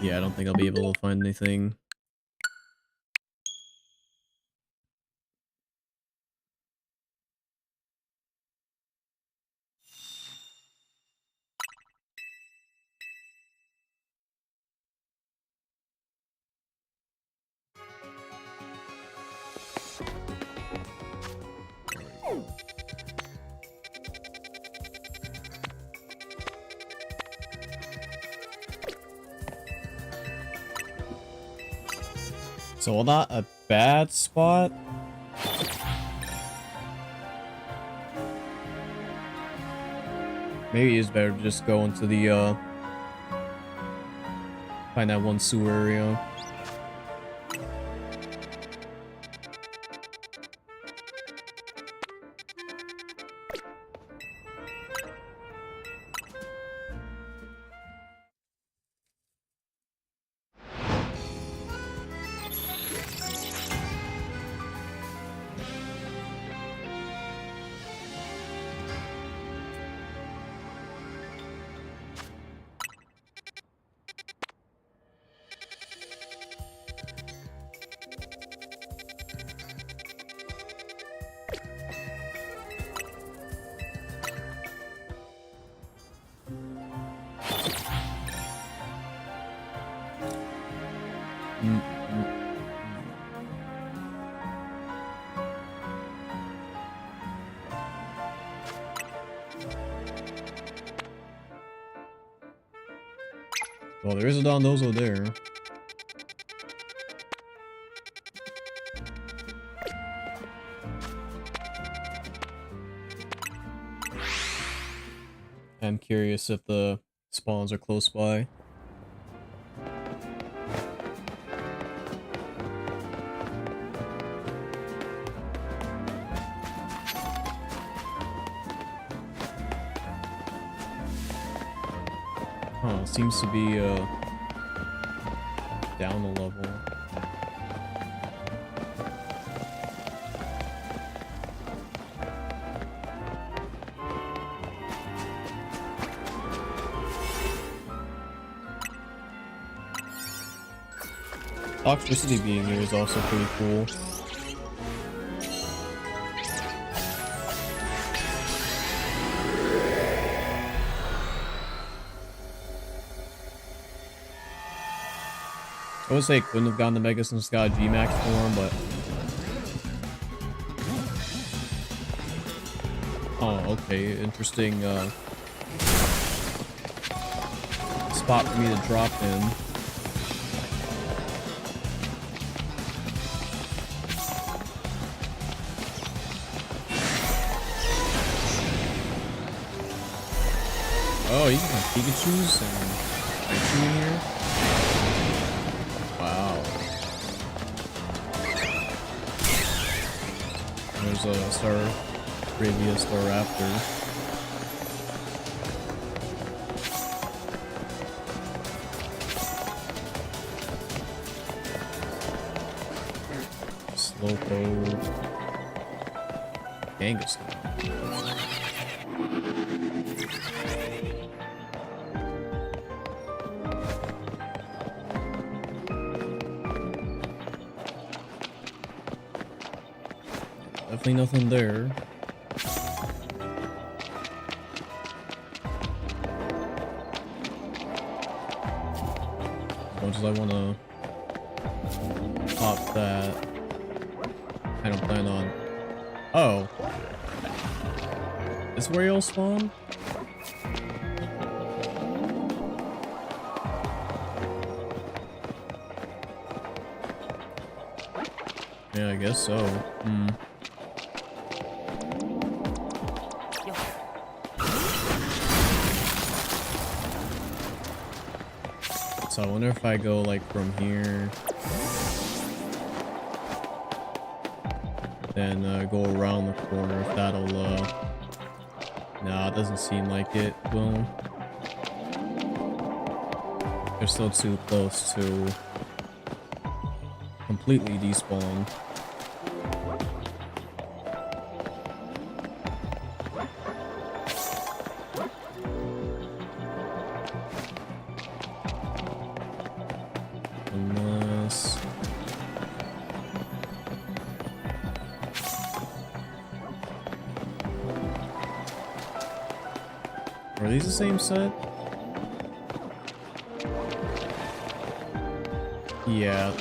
Yeah, I don't think I'll be able to find anything. So not a bad spot. Maybe it's better to just go into the, find that one sewer area. Well, there is a Dondozo there. I'm curious if the spawns are close by. Huh, seems to be down a level. Toxicity being here is also pretty cool. I would say it couldn't have gotten the Mega since it's got a G-Max form, but... Oh, okay, interesting, spot for me to drop in. Oh, you can have Pikachus and Raichu in here? Wow. There's a Star Bravia Staraptor. Slowpoke. Genghis. Definitely nothing there. As much as I want to pop that, I don't plan on. Oh, is where you'll spawn? Yeah, I guess so. So I wonder if I go like from here, then go around the corner, if that'll, nah, it doesn't seem like it will. They're still too close to completely despawn. Unless... Are these the same set? Yeah.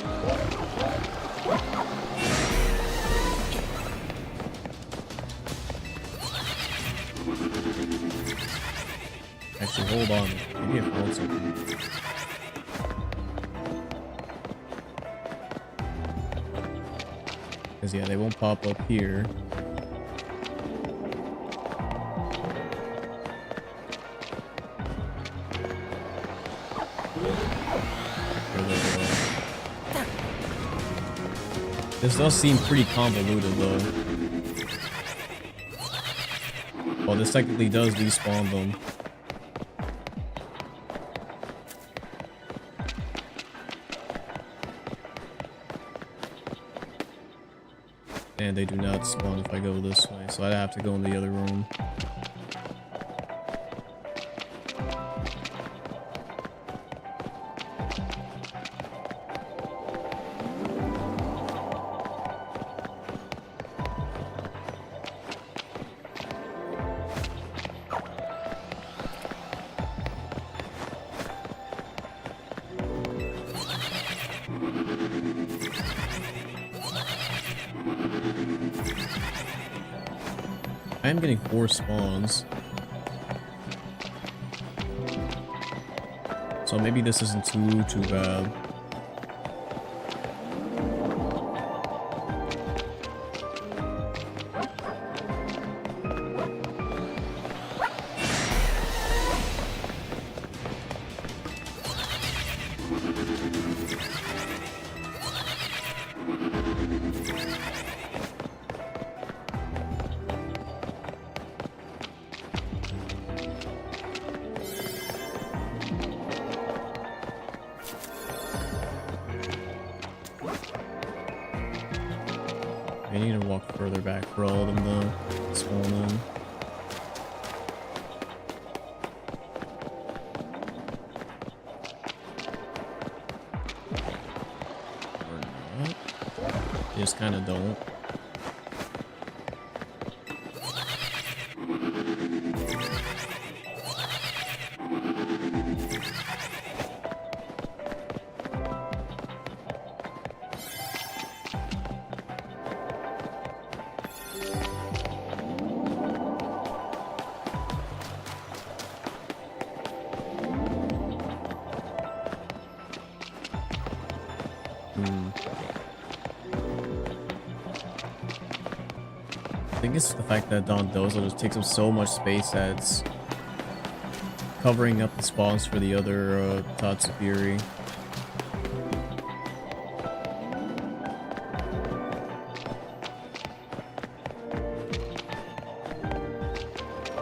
Actually, hold on. Maybe I found something. Because, yeah, they won't pop up here. This does seem pretty convoluted, though. Well, this technically does despawn them. And they do not spawn if I go this way, so I'd have to go in the other room. I am getting 4 spawns. So maybe this isn't too bad. I need to walk further back for all of them though. Spawn in. Or not. They just kind of don't. I think it's the fact that Dondozo just takes up so much space that it's covering up the spawns for the other Tatsugiri.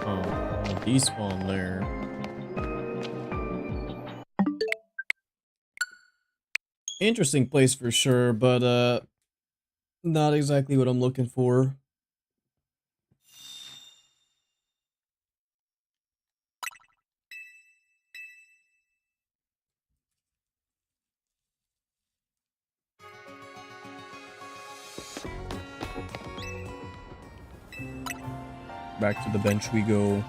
Oh, well, despawn there. Interesting place for sure, but not exactly what I'm looking for. Back to the bench we go.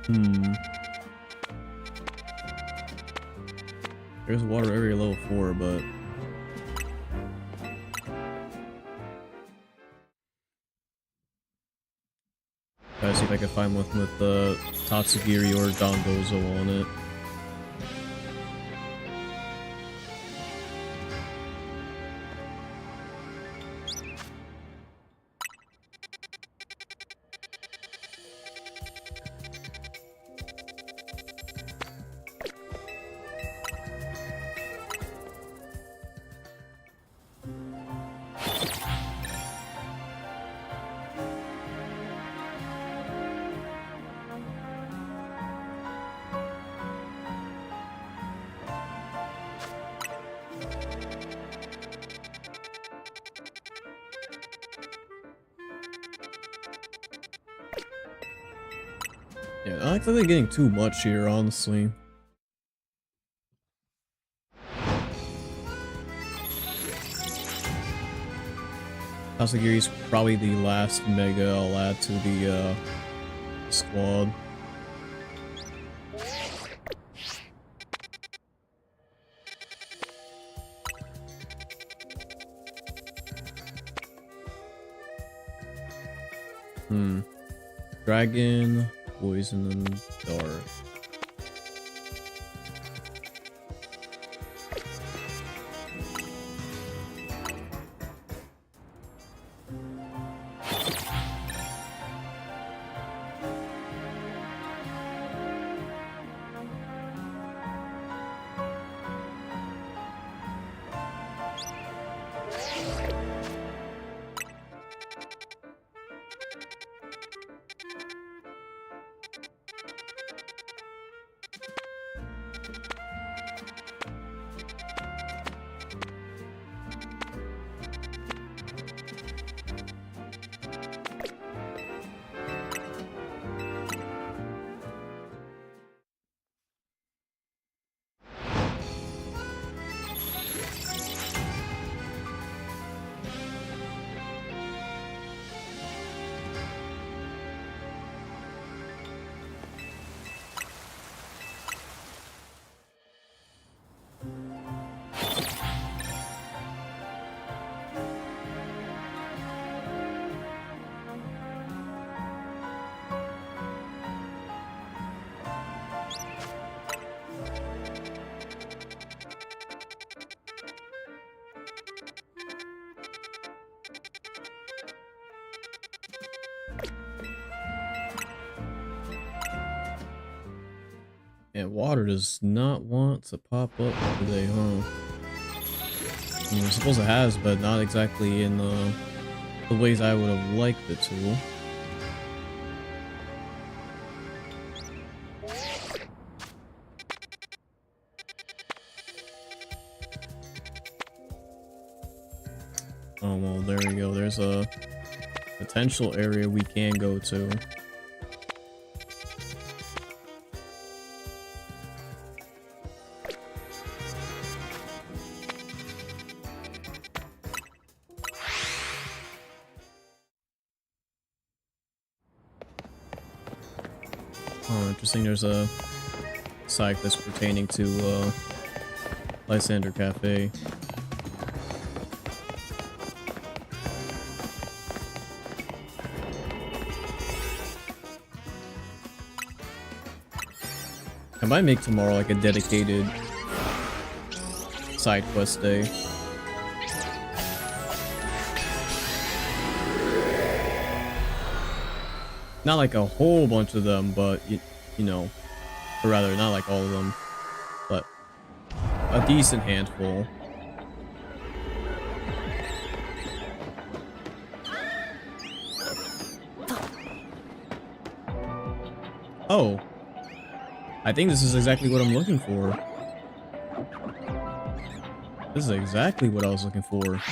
Hmm. There's water area level 4, but... Gotta see if I can find one with Tatsugiri or Dondozo on it. Yeah, I don't think they're getting too much here, honestly. Tatsugiri's probably the last mega I'll add to the squad. Dragon, poison, and dark. And water does not want to pop up today, huh? I mean, I suppose it has, but not exactly in the ways I would have liked it to. Oh, well, there we go. There's a potential area we can go to. Oh, interesting. There's a site that's pertaining to Lysander Cafe. I might make tomorrow like a dedicated side quest day. Not like a whole bunch of them, but you know, or rather not like all of them, but a decent handful. Oh, I think this is exactly what I'm looking for. This is exactly what I was looking for.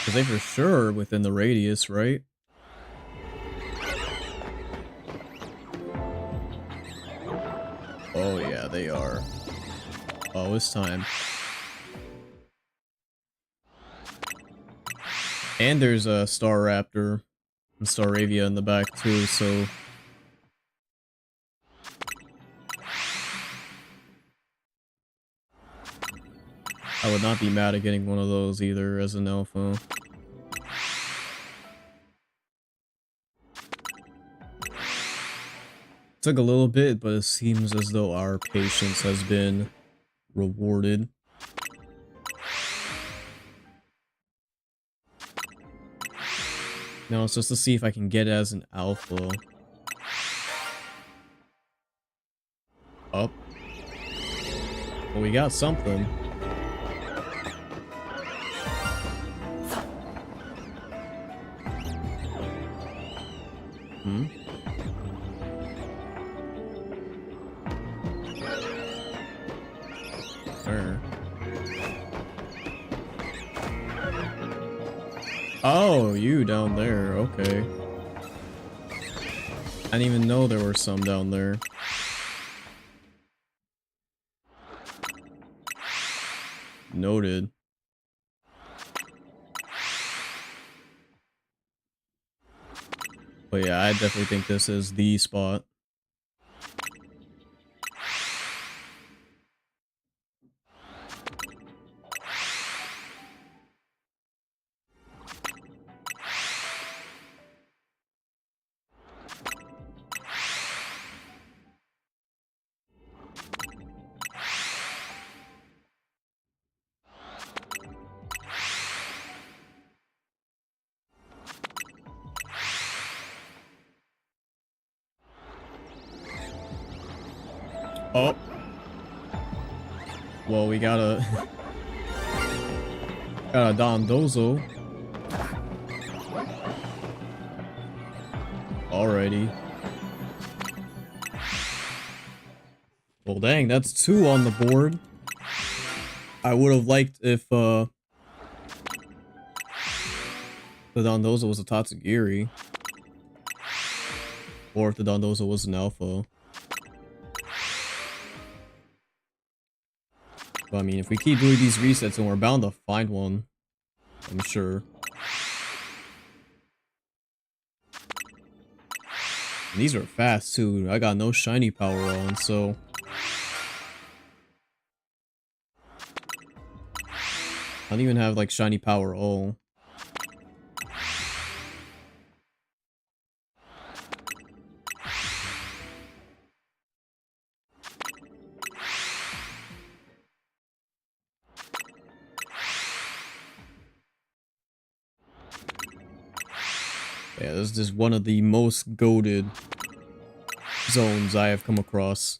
Because they for sure are within the radius, right? Oh yeah, they are. Oh, it's time. And there's a Star Raptor and Staravia in the back too, so I would not be mad at getting one of those either as an alpha. Took a little bit, but it seems as though our patience has been rewarded. Now it's just to see if I can get it as an alpha. Up. Well, we got something. Hmm? Where? Oh, you down there. Okay. I didn't even know there were some down there. Noted. But yeah, I definitely think this is the spot. Oh. Well, we got a got a Dondozo. Alrighty. Well, dang, that's 2 on the board. I would have liked if the Dondozo was a Tatsugiri. Or if the Dondozo was an alpha. But I mean, if we keep doing these resets, then we're bound to find one. I'm sure. And these are fast too. I got no shiny power on, so I don't even have like shiny power all. Yeah, this is just one of the most goated zones I have come across.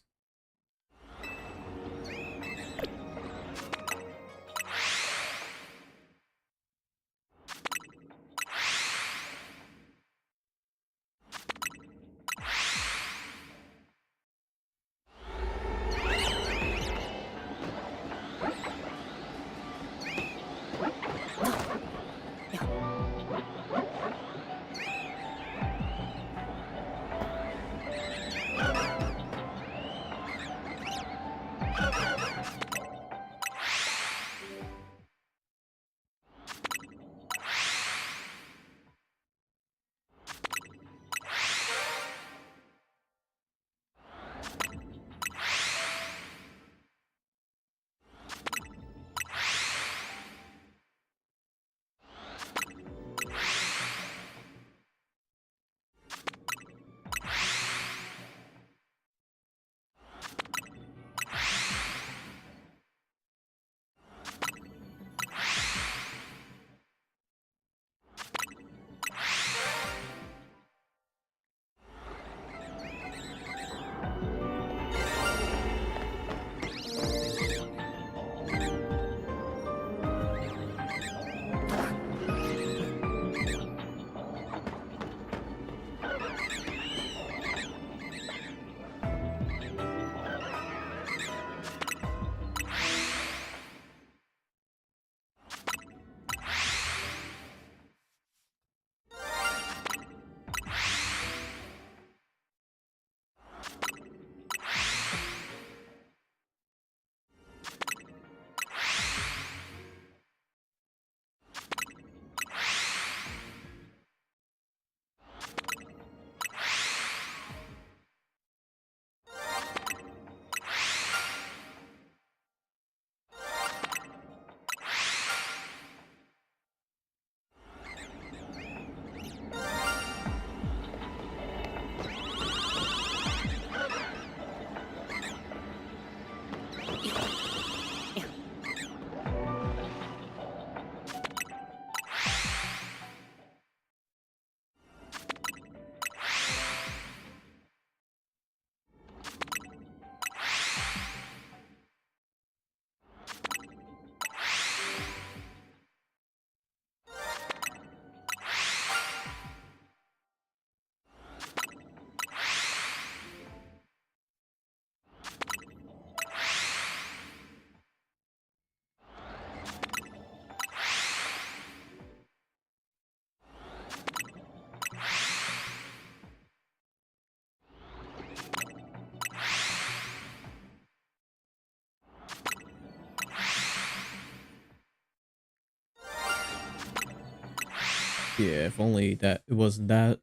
Yeah, if only that it wasn't that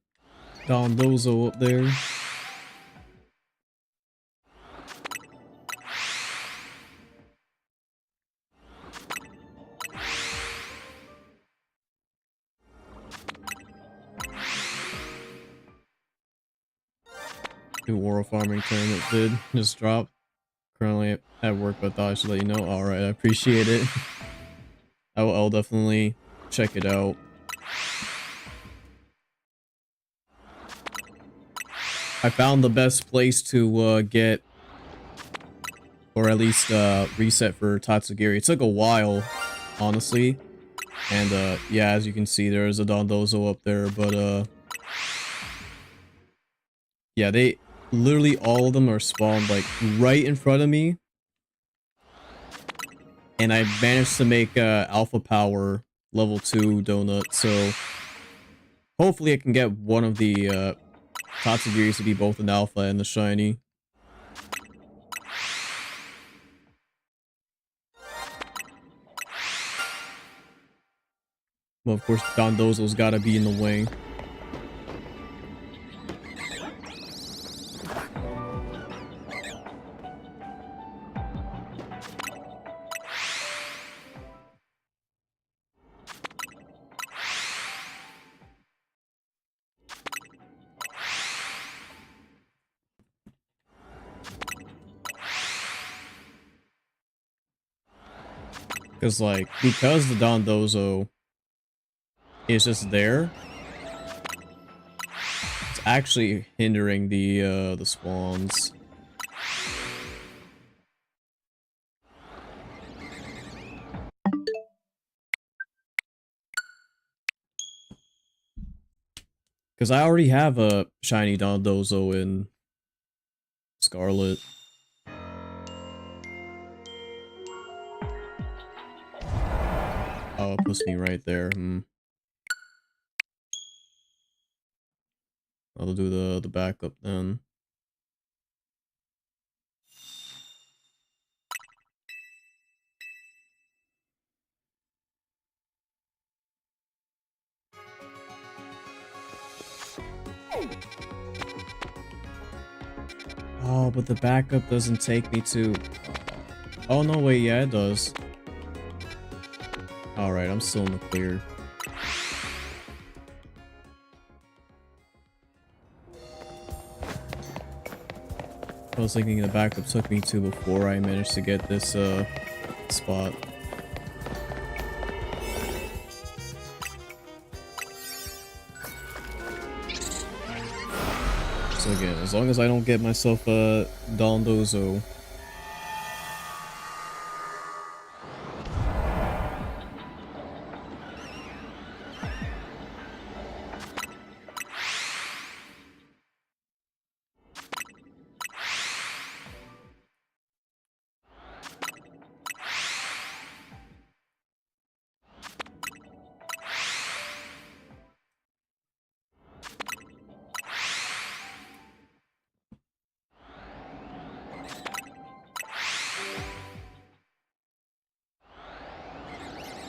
Dondozo up there. The World Farming Tournament did just drop. Currently at work, but I thought I should let you know. Alright, I appreciate it. I'll definitely check it out. I found the best place to get, or at least reset for Tatsugiri. It took a while, honestly. And yeah, as you can see, there's a Dondozo up there, but yeah, they literally all of them are spawned like right in front of me. And I managed to make Alpha Power level 2 donut, so hopefully I can get one of the Tatsugiris to be both an alpha and the shiny. Well, of course, Dondozo's gotta be in the way. Because, like, because the Dondozo is just there, it's actually hindering the spawns. Because I already have a shiny Dondozo in Scarlet. Oh, it puts me right there. I'll do the backup then. Oh, but the backup doesn't take me to... Oh, no, wait, yeah, it does. Alright, I'm still in the clear. I was thinking the backup took me to before I managed to get this, spot. So again, as long as I don't get myself a Dondozo.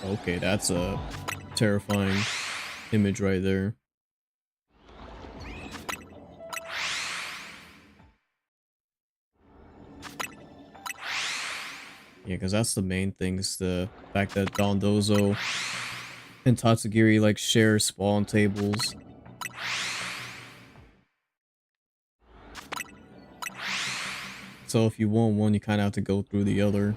Okay, that's a terrifying image right there. Yeah, because that's the main thing, is the fact that Dondozo and Tatsugiri like share spawn tables. So if you want one, you kind of have to go through the other.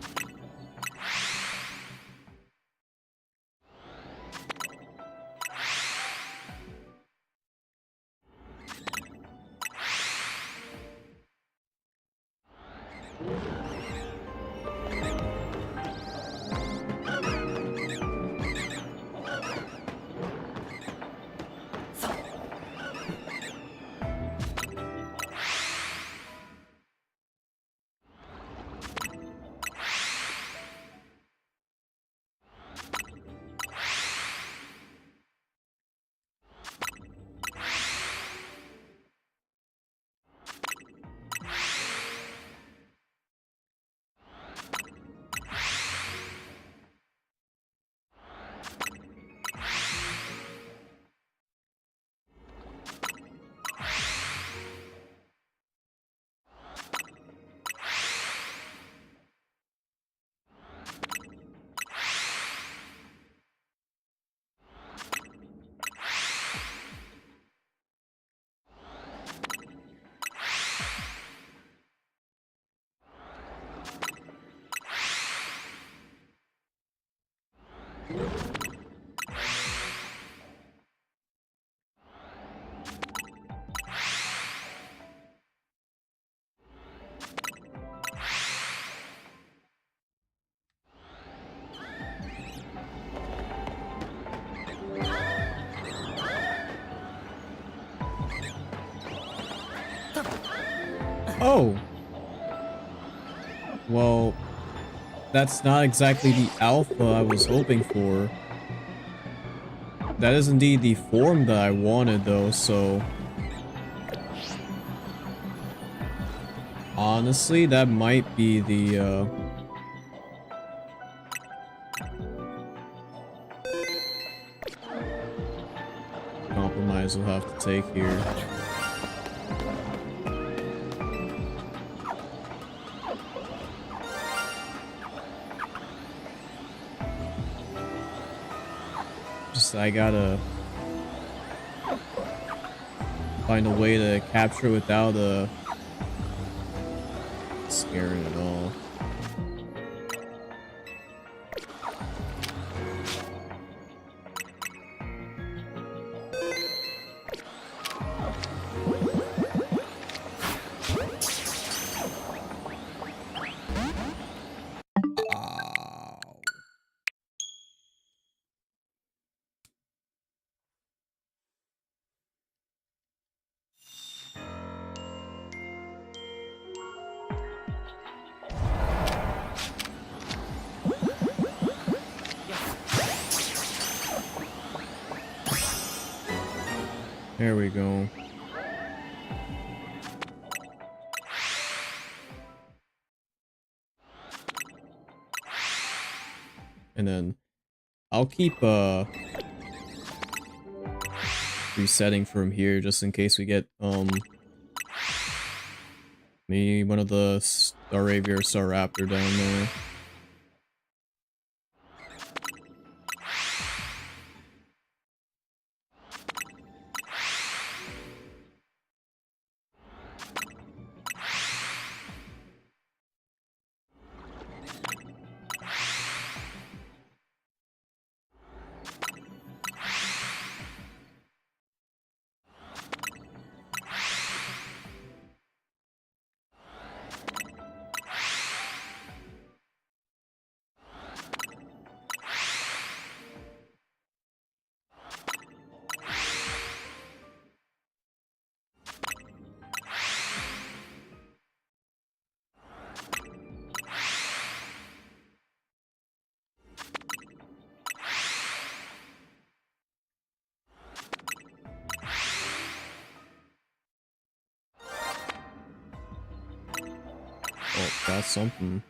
Oh! Well, that's not exactly the alpha I was hoping for. That is indeed the form that I wanted, though, so... Honestly, that might be the, compromise we'll have to take here. I gotta find a way to capture without scaring at all. There we go. And then I'll keep resetting from here just in case we get maybe one of the Staravia or Staraptor down there. Oh, that's something.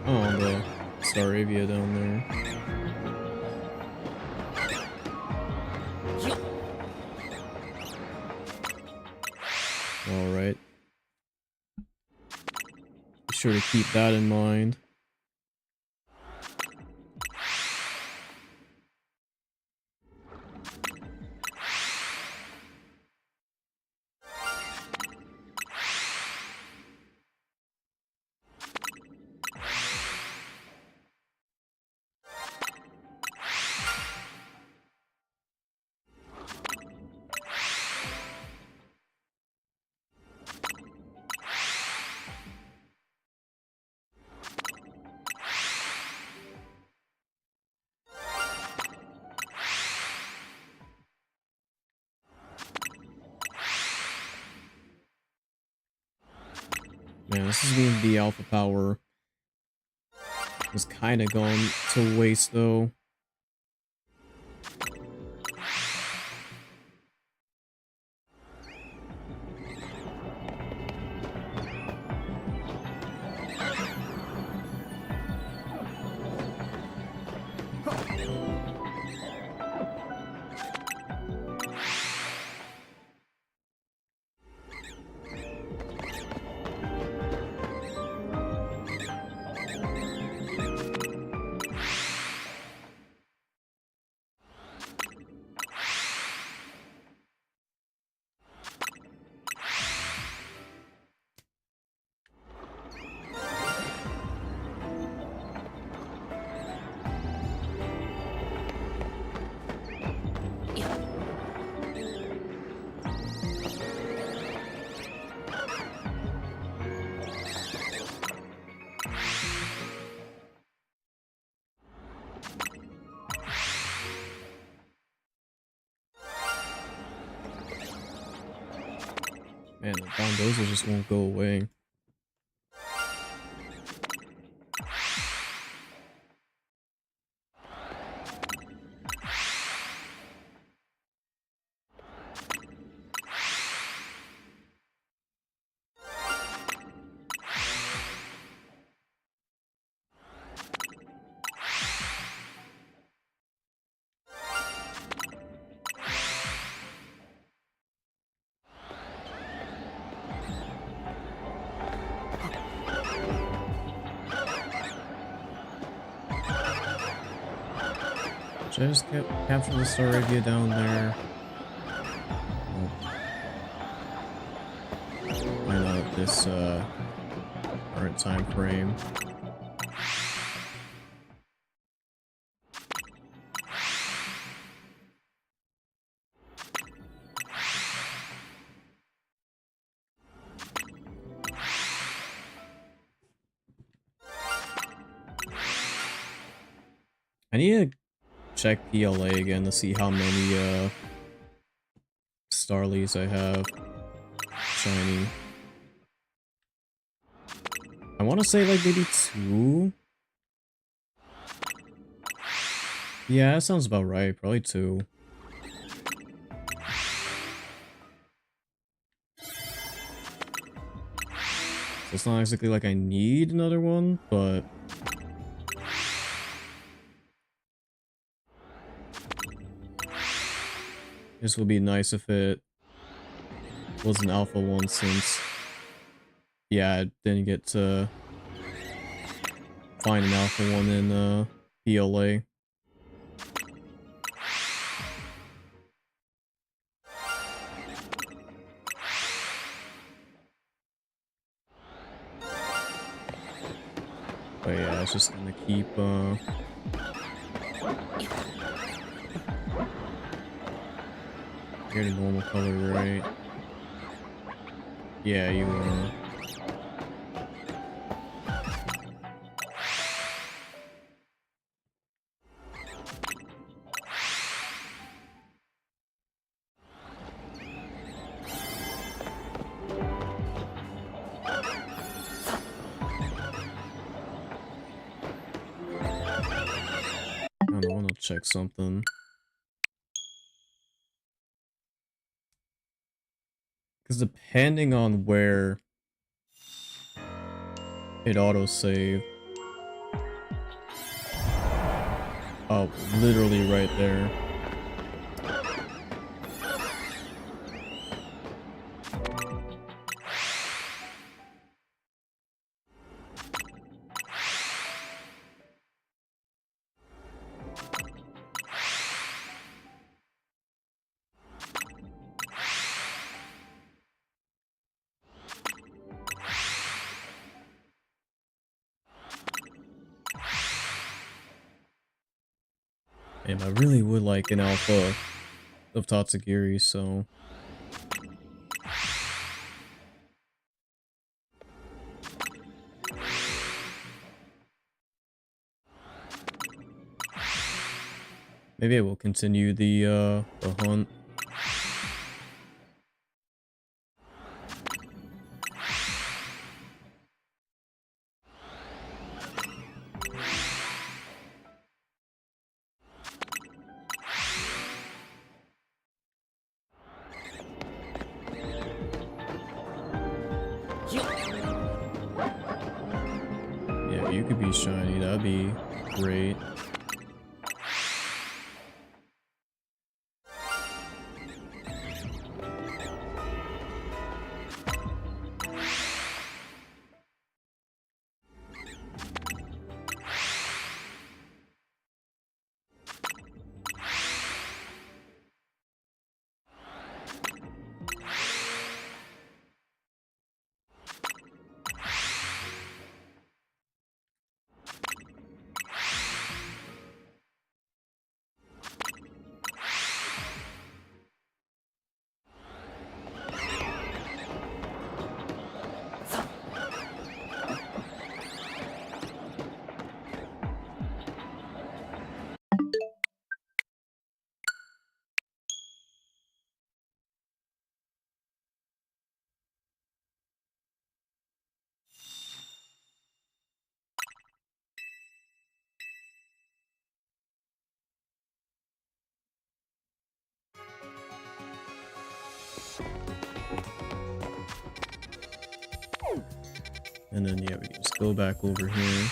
Oh, the Staravia down there. Alright. Be sure to keep that in mind. Man, this is mean the alpha power was kind of going to waste, though. Man, the Dondozo just won't go away. Should I just capture the Staravia down there? Why not at this current time frame? I need to check PLA again to see how many Starlies I have shiny. I want to say like maybe 2. Yeah, that sounds about right. Probably 2. So it's not exactly like I need another one, but this would be nice if it was an alpha one, since yeah, I didn't get to find an alpha one in PLA. But yeah, it's just gonna keep you're the normal color, right? Yeah, you I don't want to check something. Because depending on where it autosave. Oh, literally right there. And I really would like an alpha of Tatsugiri, so... maybe I will continue the hunt. Yeah, you could be shiny, that'd be great. And then, yeah, we can just go back over here.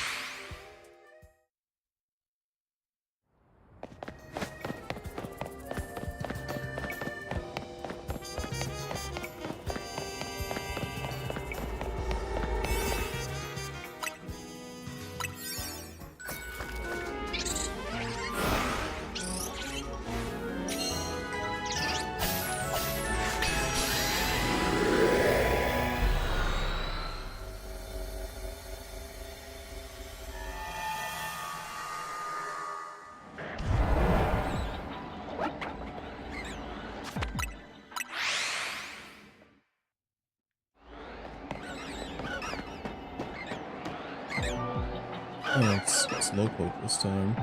Oh, it's Slowpoke this time.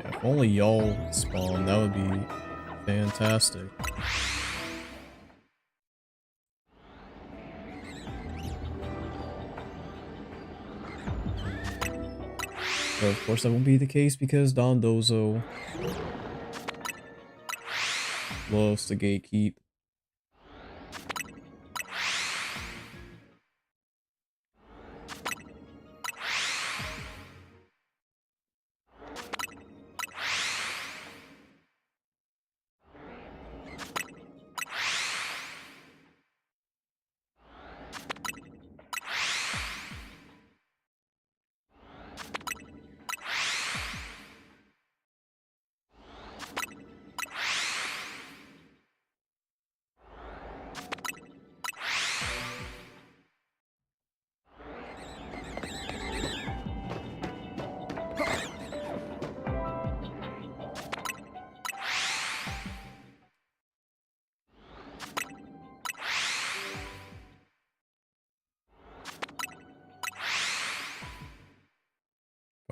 If only y'all spawn, that would be fantastic. But of course that won't be the case because Dondozo loves to gatekeep.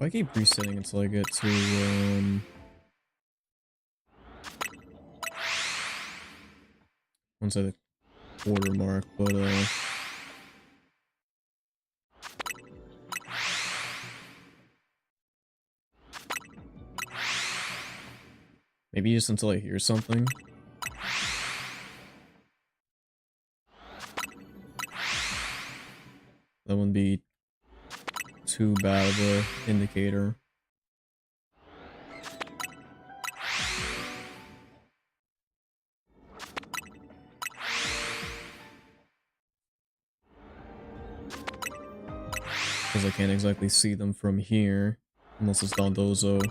I keep resetting until I get to, once I hit the quarter mark, but, maybe just until I hear something. That wouldn't be too bad of a indicator. Because I can't exactly see them from here, unless it's Dondozo.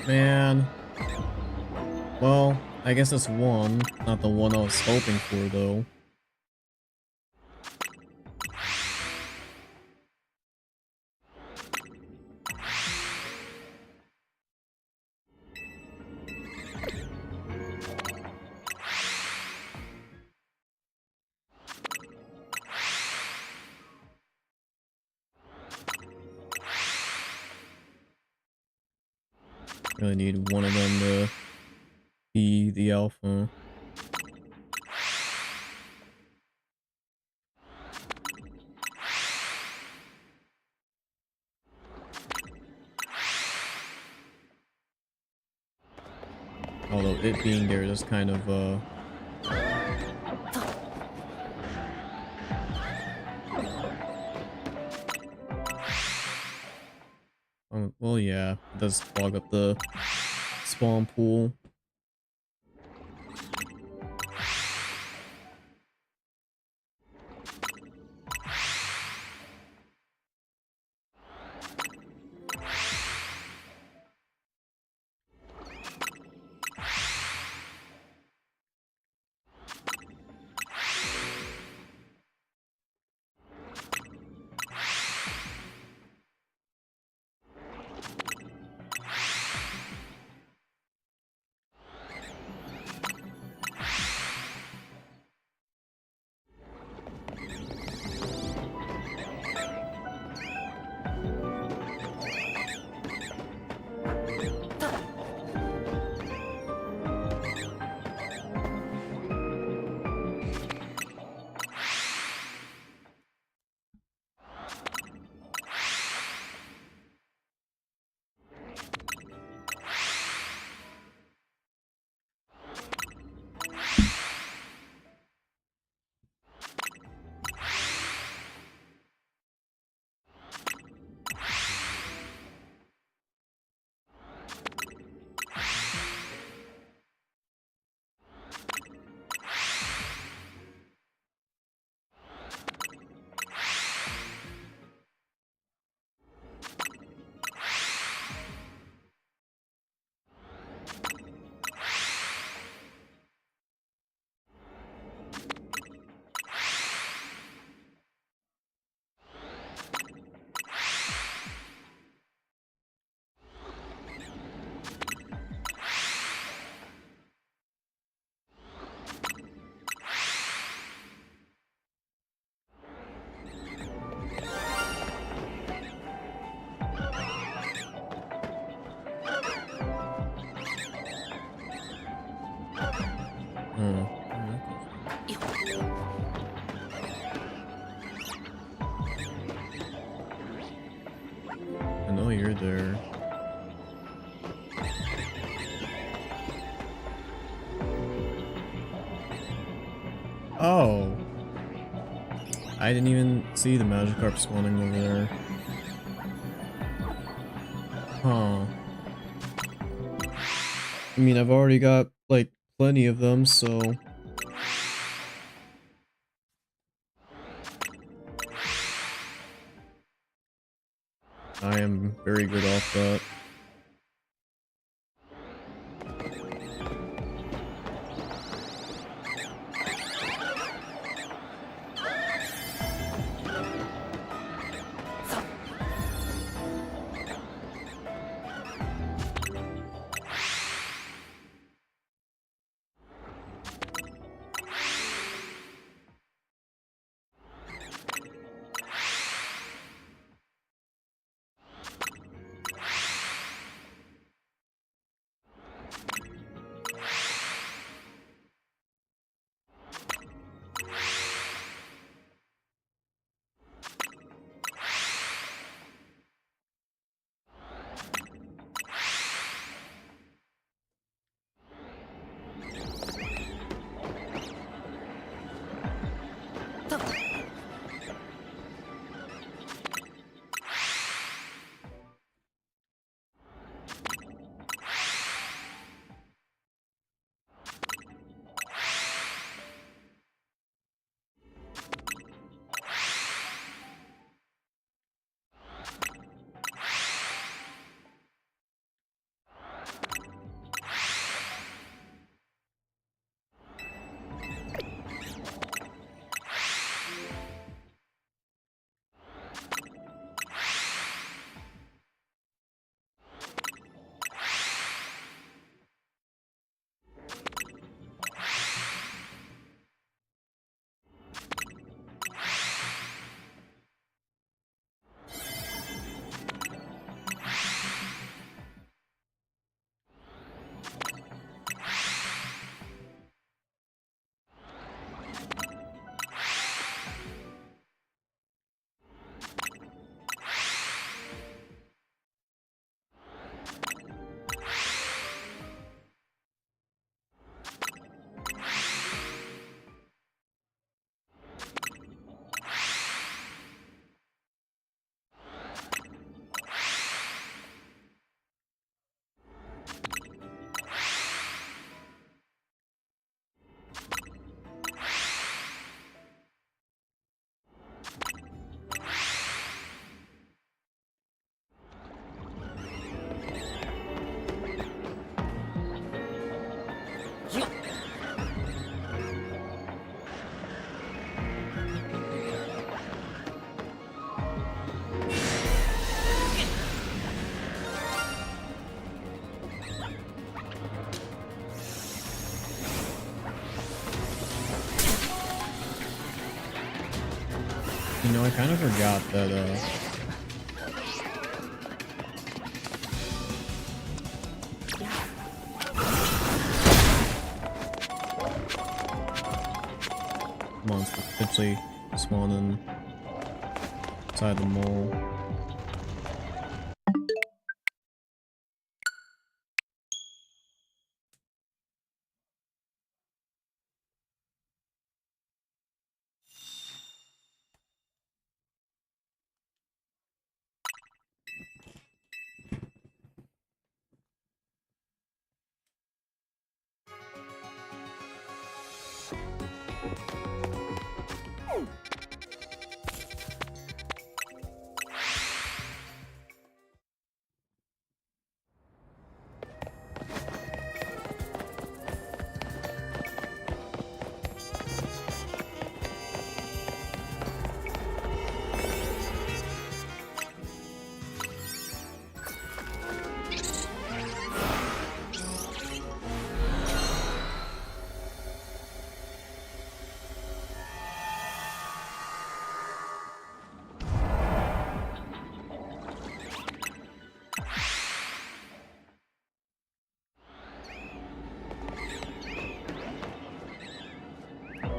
Man. Well, I guess it's one. Not the one I was hoping for, though. Really need one of them to be the alpha. Although it being there just kind of well, yeah, it does clog up the spawn pool. I know you're there. Oh. I didn't even see the Magikarp spawning over there. Huh. I mean, I've already got, like, plenty of them, so... I am very good off that. You know, I kind of forgot that, monsters potentially spawning inside the mall.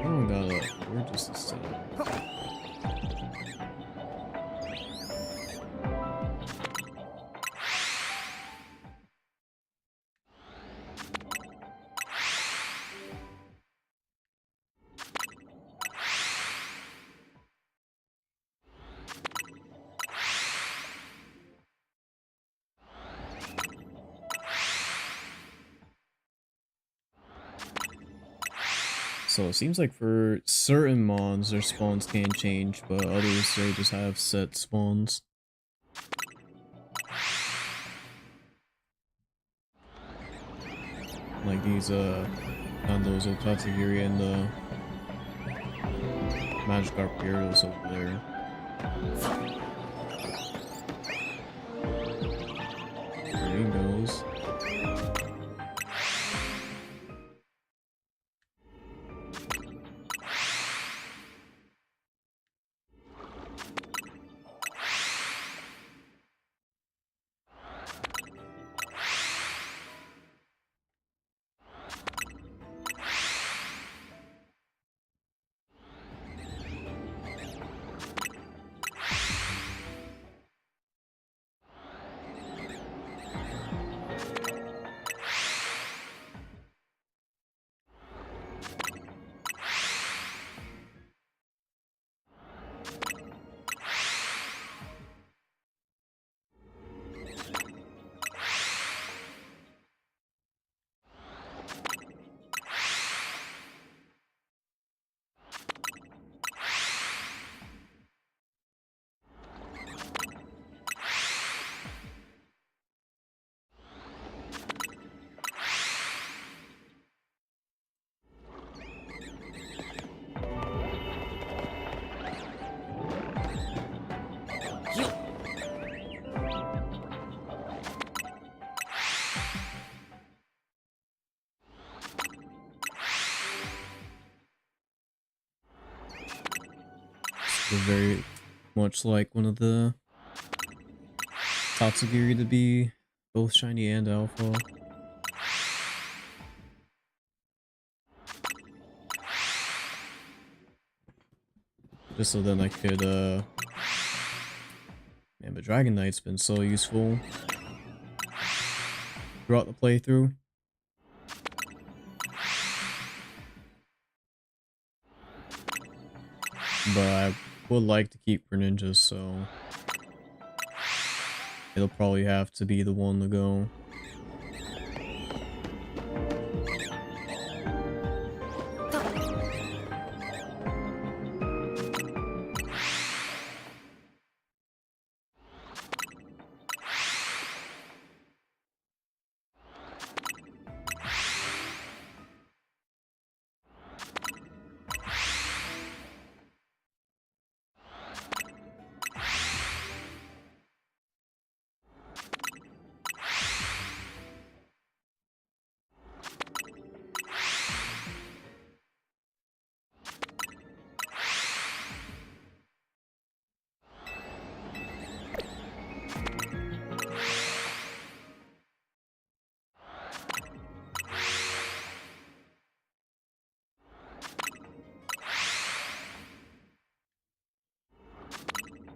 Oh god, we're just a set. So it seems like for certain mons, their spawns can change, but others, they just have set spawns. Like these, those Otatsugiri and the Magikarp Gyarados over there. There he goes. Very much like one of the Tatsugiri to be both shiny and alpha. Just so then I could, man, but Dragon Knight's been so useful throughout the playthrough. But I would like to keep Greninjas, so it'll probably have to be the one to go.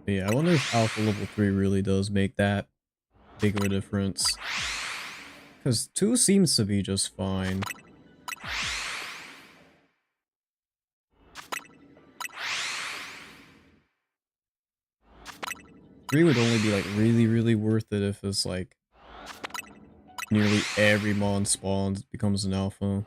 But yeah, I wonder if alpha level 3 really does make that big of a difference. Because 2 seems to be just fine. Three would only be like really worth it if it's like nearly every mon spawns becomes an alpha.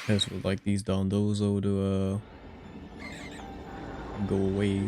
I just would like these Dondozo to go away.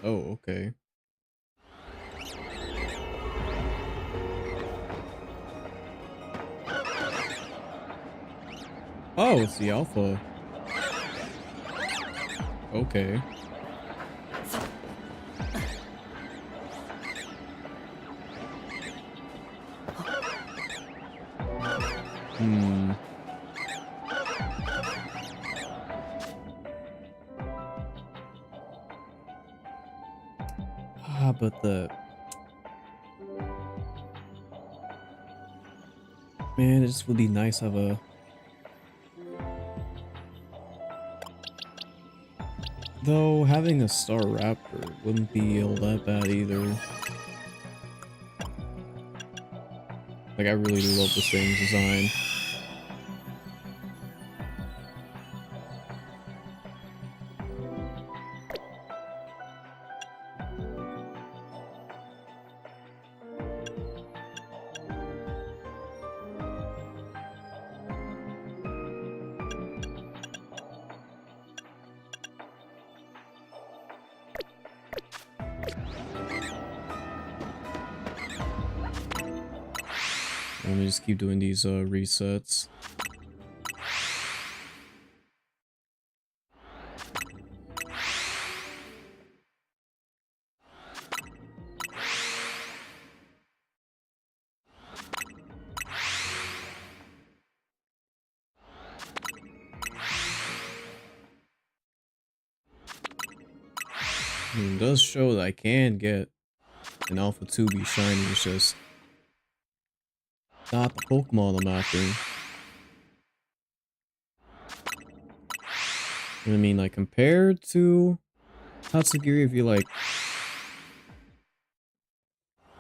Oh, okay. Oh, it's the alpha. Okay. Hmm. Ah, but man, it just would be nice to have a... Though, having a Star Raptor wouldn't be all that bad either. Like, I really love this thing's design. Let me just keep doing these resets. I mean, it does show that I can get an Alpha 2B shiny, it's just not the Pokemon I'm after. And I mean, like, compared to Tatsugiri, I feel like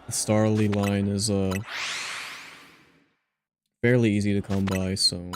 the Starly line is fairly easy to come by, so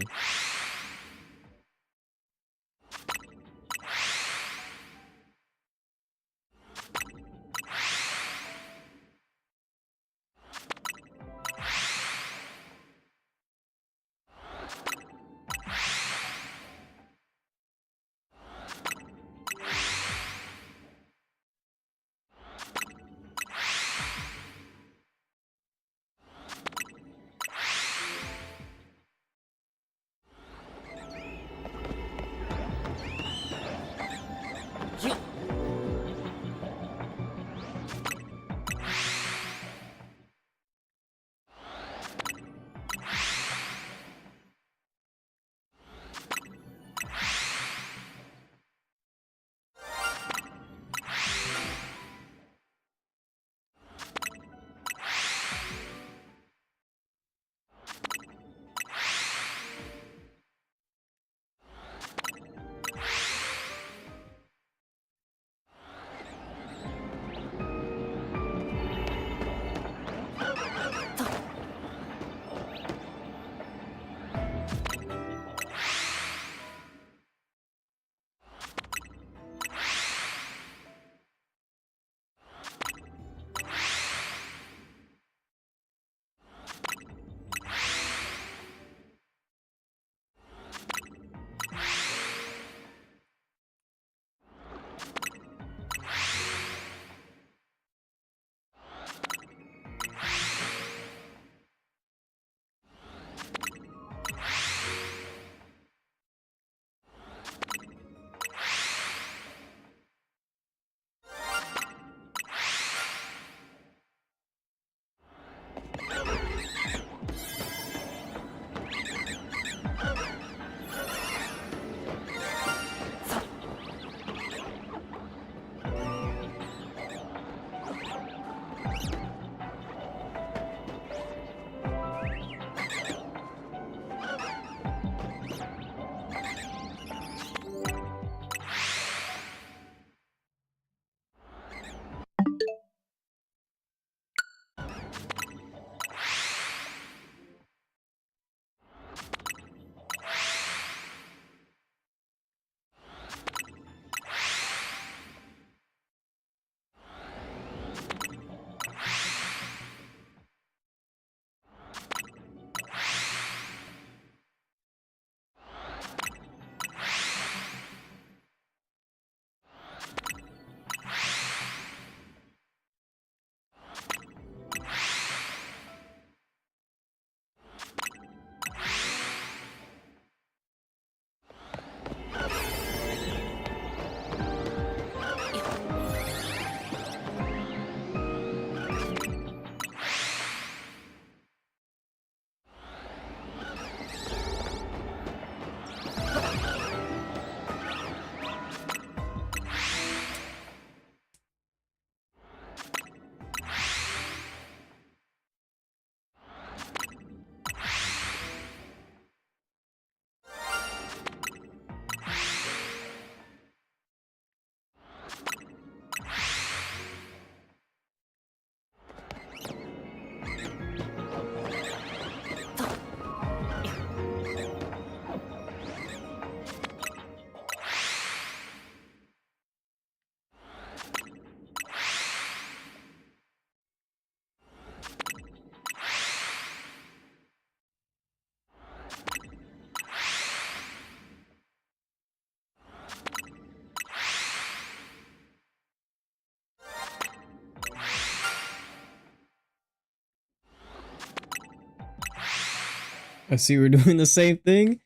I see we're doing the same thing.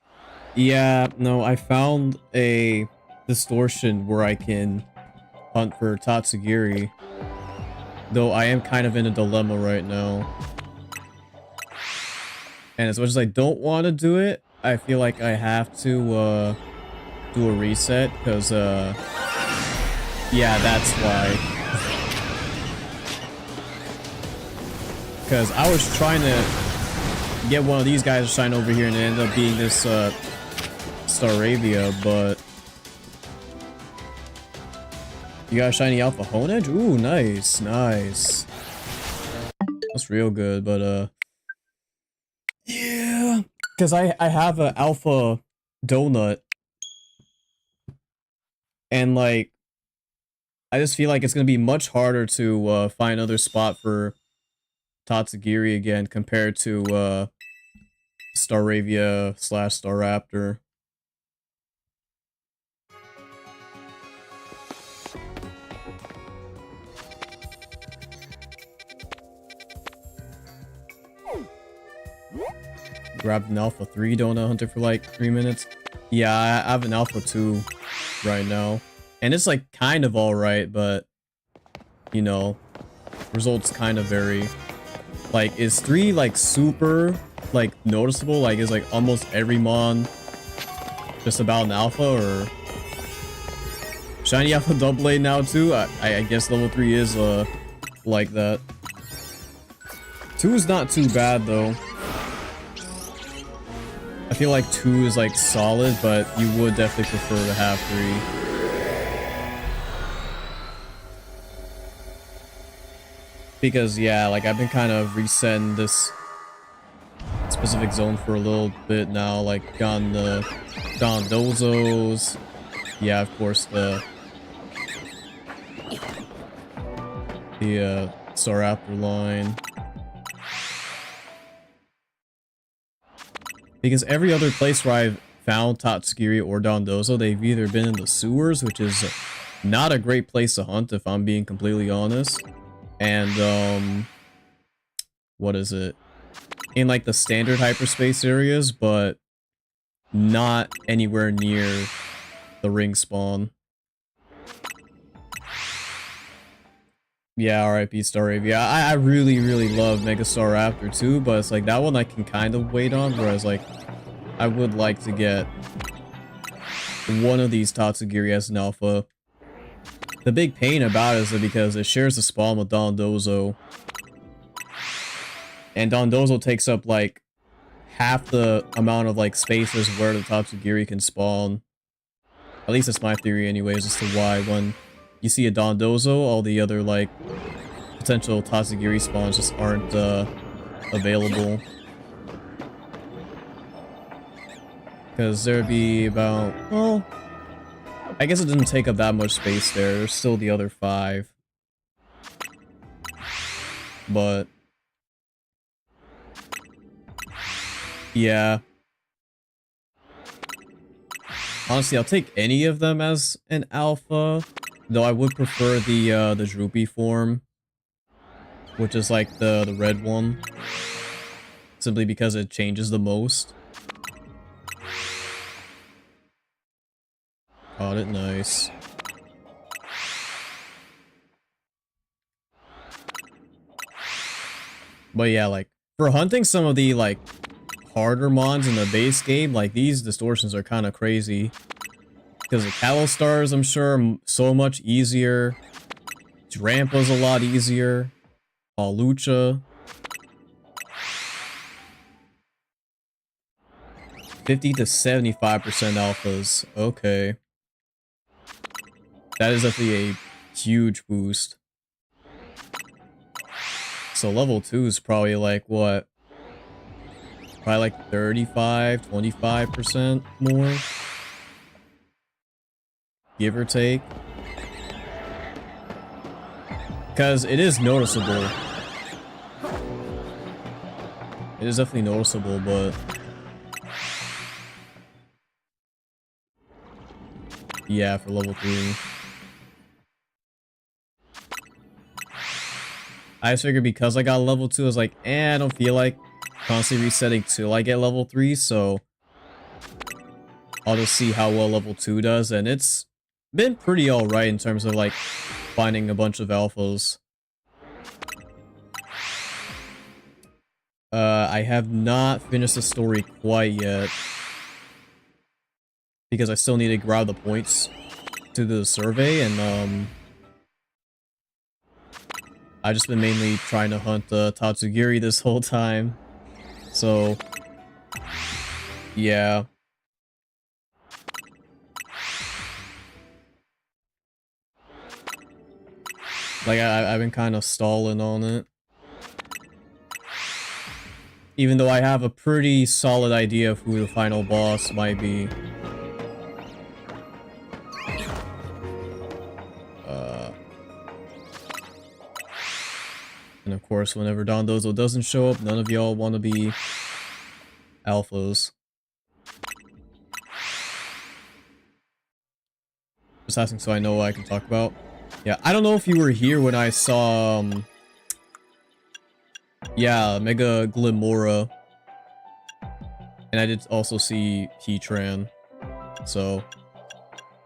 Yeah, no, I found a distortion where I can hunt for Tatsugiri. Though I am kind of in a dilemma right now. And as much as I don't want to do it, I feel like I have to do a reset, because yeah, that's why. Because I was trying to get one of these guys to shine over here, and it ended up being this Staravia, but you got a shiny Alpha Honedge? Ooh, nice, nice. That's real good, but yeah, because I have an Alpha Donut, and like I just feel like it's gonna be much harder to find another spot for Tatsugiri again compared to Staravia / Staraptor. Grabbed an Alpha 3 Donut Hunter for like 3 minutes. Yeah, I have an Alpha 2 right now. And it's like kind of alright, but you know, results kind of vary. Like, is 3 like super like noticeable? Like, is like almost every mon just about an alpha, or shiny Alpha Double A now too? I guess level 3 is like that. 2 is not too bad though. I feel like 2 is like solid, but you would definitely prefer to have 3. Because yeah, like I've been kind of resetting this specific zone for a little bit now, like gotten the Dozos. Yeah, of course the Staraptor line. Because every other place where I've found Tatsugiri or Dondozo, they've either been in the sewers, which is not a great place to hunt if I'm being completely honest. And, what is it? In like the standard hyperspace areas, but not anywhere near the ring spawn. Yeah, RIP Staravia. I really, really love Mega Staraptor too, but it's like that one I can kind of wait on, whereas like I would like to get one of these Tatsugiri as an alpha. The big pain about it is that because it shares the spawn with Dondozo. And Dondozo takes up like half the amount of like spaces where the Tatsugiri can spawn. At least that's my theory anyways, as to why when you see a Dondozo, all the other like potential Tatsugiri spawns just aren't available. Because there'd be about, well, I guess it didn't take up that much space there. There's still the other 5. But yeah. Honestly, I'll take any of them as an alpha, though I would prefer the droopy form, which is like the red one, simply because it changes the most. Got it, nice. But yeah, like for hunting some of the like harder mons in the base game, like these distortions are kind of crazy. Because the Calostars, I'm sure, are so much easier. Drampa's a lot easier. Lucha. 50 to 75% alphas. Okay. That is definitely a huge boost. So level 2 is probably like what? Probably like 35, 25% more. Give or take. Because it is noticeable. It is definitely noticeable, but yeah, for level 3. I just figured because I got level 2, I was like, I don't feel like constantly resetting till I get level 3, so I'll just see how well level 2 does, and it's been pretty alright in terms of, like, finding a bunch of alphas. I have not finished the story quite yet, because I still need to grab the points to the survey, and, I've just been mainly trying to hunt Tatsugiri this whole time. So, yeah. Like, I've been kind of stalling on it. Even though I have a pretty solid idea of who the final boss might be. And of course, whenever Dondozo doesn't show up, none of y'all want to be alphas. Just asking so I know what I can talk about. Yeah, I don't know if you were here when I saw, yeah, Mega Glimora. And I did also see Heatran. So,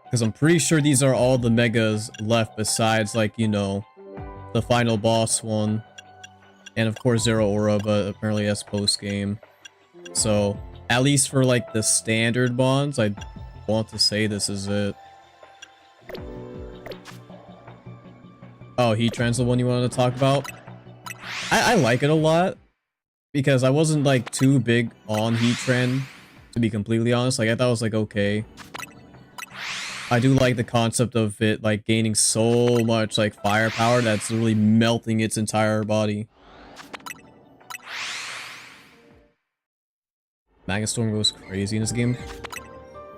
because I'm pretty sure these are all the Megas left besides, like, you know, the final boss one. And of course Zero Aura, but apparently that's post-game. So, at least for, like, the standard bonds, I want to say this is it. Oh, Heatran's the one you wanted to talk about? I like it a lot, because I wasn't, like, too big on Heatran, to be completely honest. Like, I thought it was, like, okay. I do like the concept of it, like, gaining so much, like, firepower that's really melting its entire body. Magnastorm goes crazy in this game.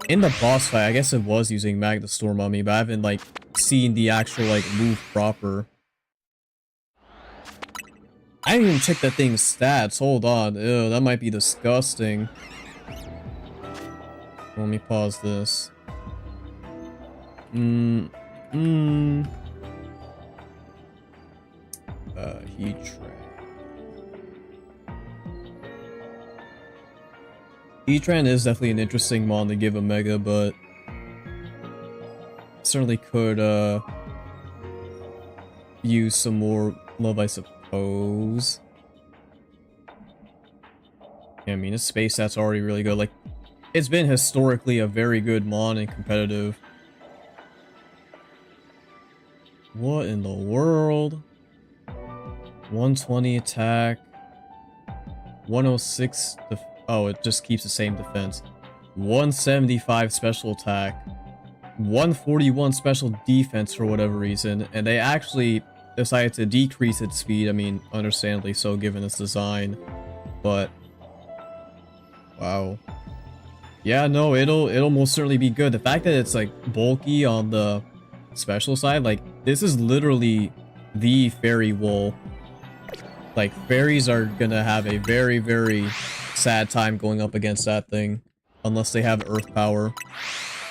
In the boss fight, I guess it was using Magnastorm on me, but I haven't, like, seen the actual, like, move proper. I didn't even check that thing's stats. Hold on. Ew, that might be disgusting. Let me pause this. Heatran. Heatran is definitely an interesting mon to give a mega, but certainly could use some more love, I suppose. Yeah, I mean, his space stats already really good. Like, it's been historically a very good mon and competitive. What in the world? 120 attack. 106 oh, it just keeps the same defense. 175 special attack. 141 special defense for whatever reason. And they actually decided to decrease its speed. I mean, understandably so given its design. But wow. Yeah, no, it'll most certainly be good. The fact that it's like bulky on the special side, like this is literally the fairy wool. Like fairies are gonna have a very, very sad time going up against that thing unless they have earth power.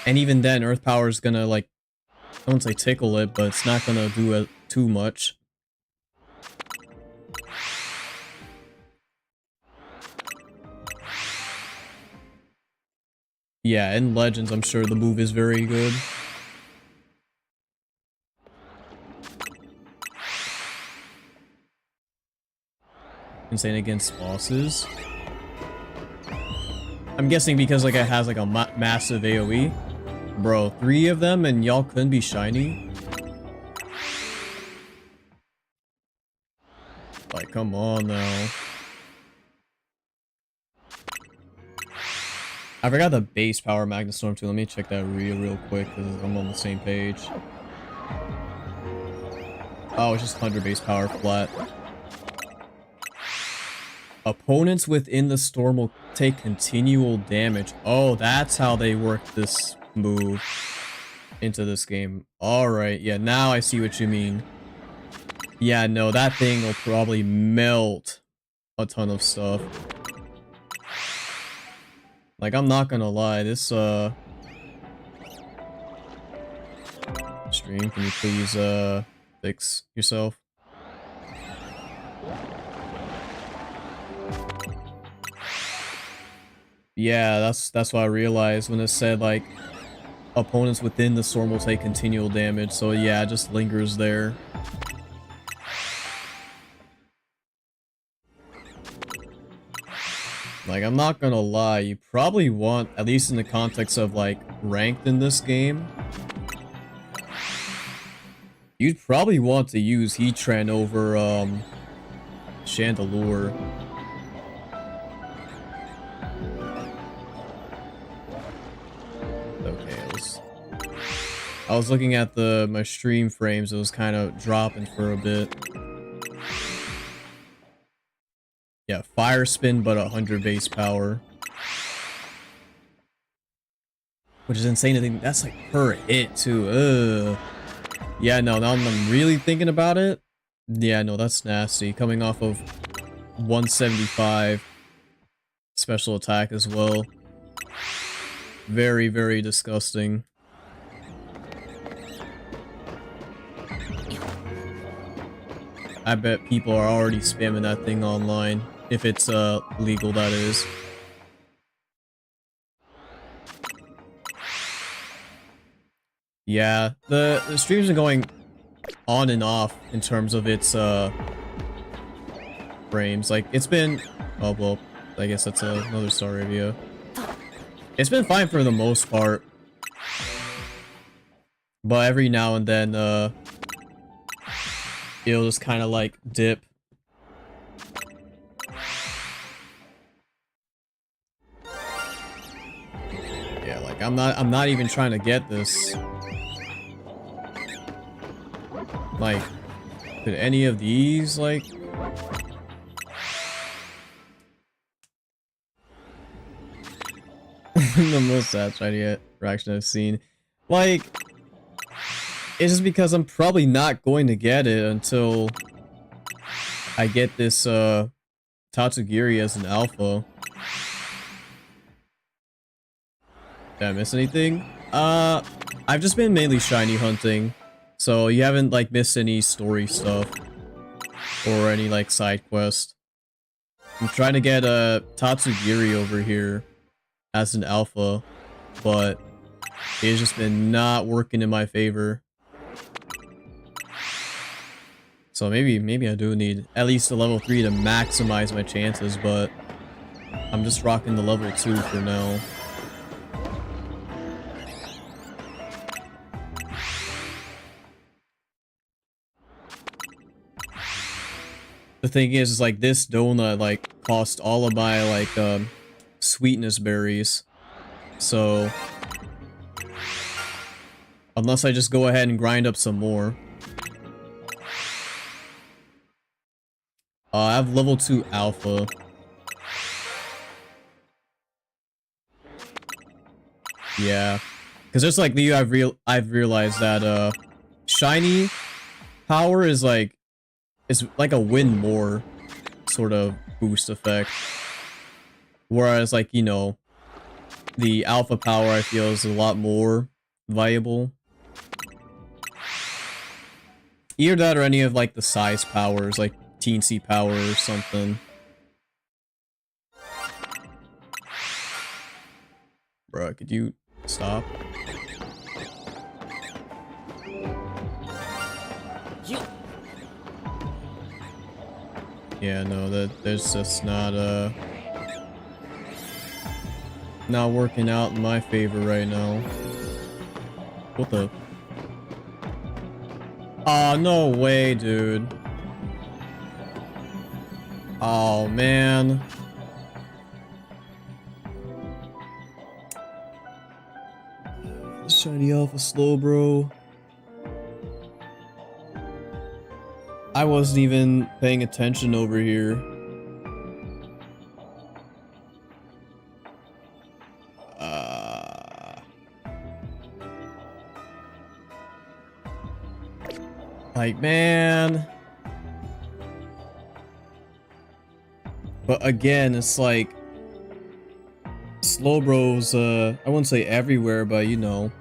And even then, earth power is gonna, like, I won't say tickle it, but it's not gonna do it too much. Yeah, in Legends, I'm sure the move is very good. Insane against bosses. I'm guessing because, like, it has, like, a massive AoE. Bro, 3 of them and y'all couldn't be shiny? Like, come on now. I forgot the base power Magnastorm too. Let me check that real quick because I'm on the same page. Oh, it's just 100 base power flat. Opponents within the storm will take continual damage. Oh, that's how they work this move into this game. Alright, yeah, now I see what you mean. Yeah, no, that thing will probably melt a ton of stuff. Like, I'm not gonna lie, this, stream, can you please, fix yourself? Yeah, that's what I realized when it said like opponents within the storm will take continual damage. So yeah, it just lingers there. Like, I'm not gonna lie, you probably want, at least in the context of like ranked in this game, you'd probably want to use Heatran over Chandelure. Okay, I was looking at my stream frames, it was kind of dropping for a bit. Yeah, Fire Spin, but 100 base power. Which is insane to think, that's like per hit too, ugh. Yeah, no, now I'm really thinking about it. Yeah, no, that's nasty. Coming off of 175 special attack as well. Very, very disgusting. I bet people are already spamming that thing online. If it's legal, that is. Yeah, the streams are going on and off in terms of its frames. Like, it's been, oh well, I guess that's another star review. It's been fine for the most part, but every now and then it'll just kind of like dip. Yeah, like I'm not even trying to get this. Like, could any of these, like... the most satisfying reaction I've seen. Like, it's just because I'm probably not going to get it until I get this, Tatsugiri as an alpha. Did I miss anything? I've just been mainly shiny hunting. So you haven't like missed any story stuff or any like side quest. I'm trying to get a Tatsugiri over here as an alpha, but it's just been not working in my favor. So maybe I do need at least a level 3 to maximize my chances, but I'm just rocking the level 2 for now. The thing is like this donut like cost all of my like sweetness berries, so unless I just go ahead and grind up some more. I have level 2 alpha. Yeah, because just like you, I've realized that shiny power is like it's like a win more sort of boost effect. Whereas like, you know, the alpha power I feel is a lot more viable. Either that or any of like the size powers, like teensy power or something. Bruh, could you stop? Yeah, no, there's just not working out in my favor right now. What the? Oh, no way, dude. Oh, man. Shiny alpha slow, bro. I wasn't even paying attention over here. Like, man. But again, it's like Slowbro's, I wouldn't say everywhere, but you know,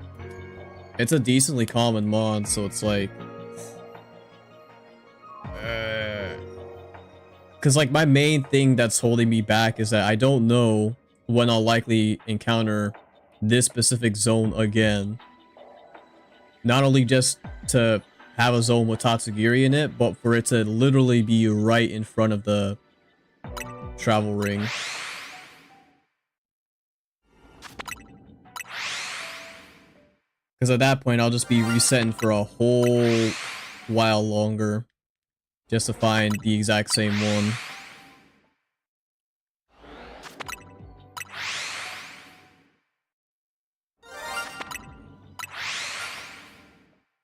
it's a decently common mod, so it's like, because like my main thing that's holding me back is that I don't know when I'll likely encounter this specific zone again. Not only just to have a zone with Tatsugiri in it, but for it to literally be right in front of the travel ring. Because at that point, I'll just be resetting for a whole while longer just to find the exact same one.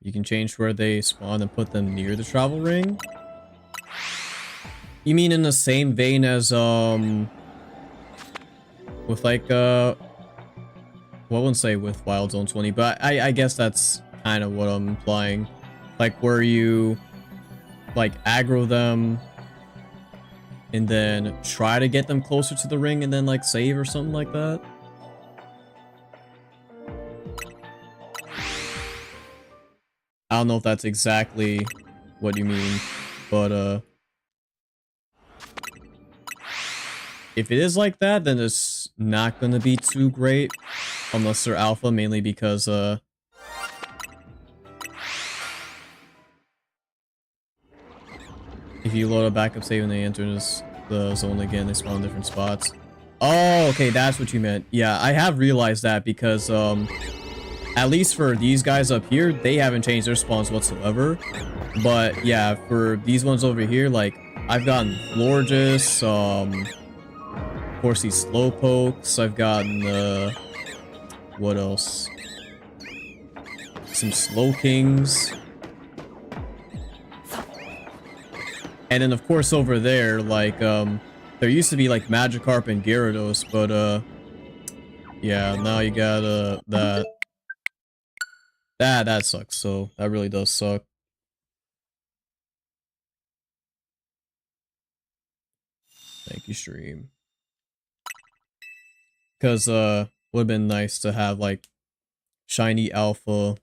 You can change where they spawn and put them near the travel ring? You mean in the same vein as, with like, well, I wouldn't say with Wild Zone 20, but I guess that's kind of what I'm implying. Like, where you, like, aggro them, and then try to get them closer to the ring, and then, like, save or something like that. I don't know if that's exactly what you mean, but, if it is like that, then it's not gonna be too great. Unless they're alpha, mainly because, if you load a backup save and they enter the zone again, they spawn in different spots. Oh, okay, that's what you meant. Yeah, I have realized that because, at least for these guys up here, they haven't changed their spawns whatsoever. But yeah, for these ones over here, like, I've gotten Florges, of course these Slowpokes, I've gotten, what else? Some Slowkings. And then of course over there, like, there used to be like Magikarp and Gyarados, but, yeah, now you got, that sucks, so that really does suck. Thank you, stream. Because, would have been nice to have, like, Shiny Alpha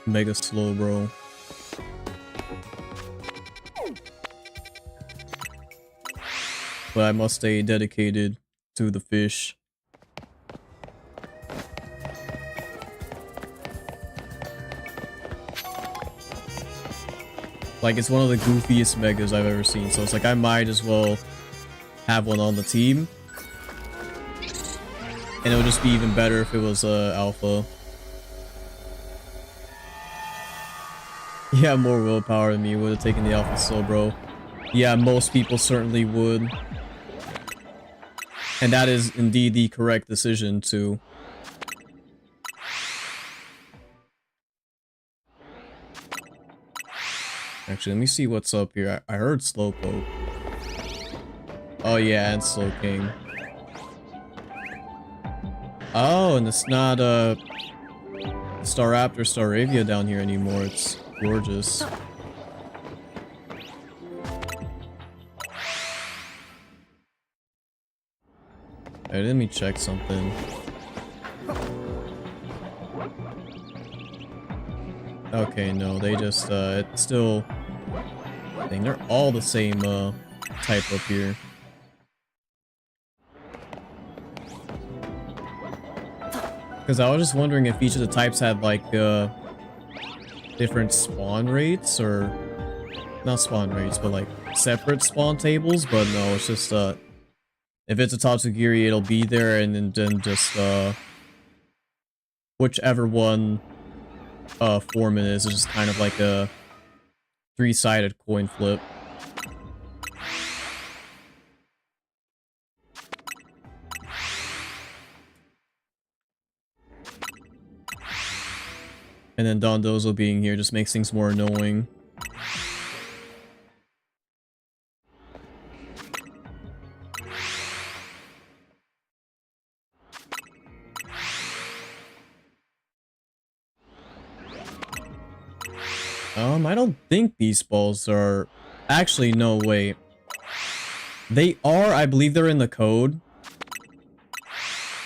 Mega Slowbro. But I must stay dedicated to the fish. Like, it's one of the goofiest megas I've ever seen, so it's like I might as well have one on the team. And it would just be even better if it was alpha. Yeah, more willpower than me would have taken the alpha Slowbro. Yeah, most people certainly would. And that is indeed the correct decision too. Actually, let me see what's up here. I heard Slowpoke. Oh yeah, and Slowking. Oh, and it's not Staraptor, Staravia down here anymore. It's gorgeous. Alright, let me check something. Okay, no, they just, it's still... Dang, they're all the same, type up here. Because I was just wondering if each of the types had, like, different spawn rates, or... Not spawn rates, but, like, separate spawn tables, but no, it's just, if it's a Tatsugiri, it'll be there, and then just, whichever one, form it is, it's just kind of like a three-sided coin flip. And then Dondozo being here just makes things more annoying. I don't think these balls are... Actually, no, wait. They are, I believe they're in the code.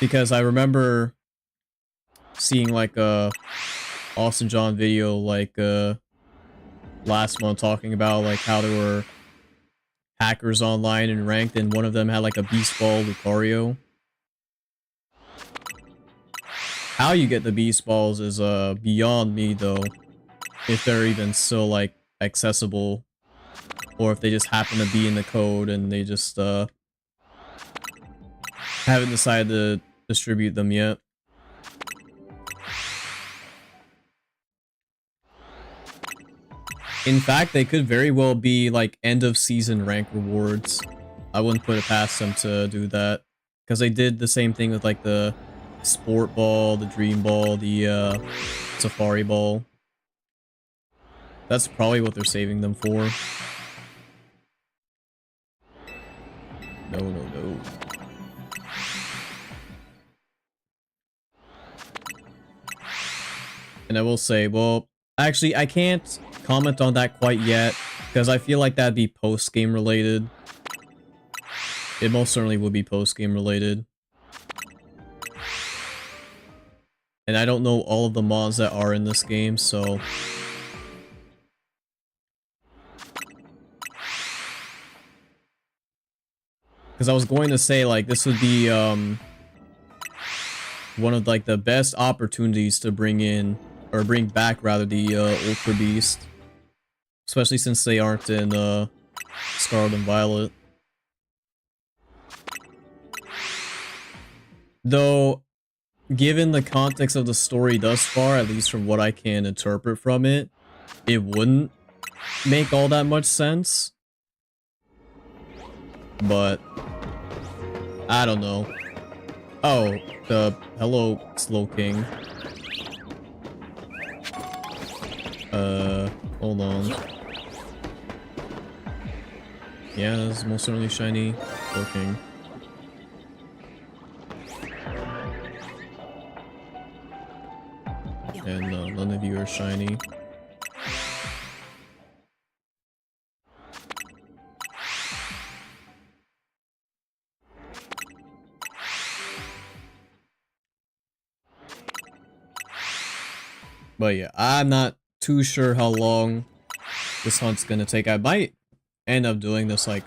Because I remember seeing, like, a Austin John video, like, last month talking about, like, how there were hackers online and ranked, and one of them had, like, a Beast Ball Lucario. How you get the beast balls is beyond me though. If they're even so like accessible, or if they just happen to be in the code and they just haven't decided to distribute them yet. In fact, they could very well be like end of season rank rewards. I wouldn't put it past them to do that, because they did the same thing with like the sport ball, the dream ball, the safari ball. That's probably what they're saving them for. No, no, no. And I will say, well, actually, I can't comment on that quite yet, because I feel like that'd be post-game related. It most certainly would be post-game related. And I don't know all of the mods that are in this game, so... Because I was going to say, like, this would be, one of, like, the best opportunities to bring in, or bring back, rather, the, Ultra Beast. Especially since they aren't in, Scarlet and Violet. Though, given the context of the story thus far, at least from what I can interpret from it, it wouldn't make all that much sense. But I don't know. Oh, hello, Slow King. Hold on. Yeah, this is most certainly shiny. Slow King. And none of you are shiny. But yeah, I'm not too sure how long this hunt's gonna take. I might end up doing this like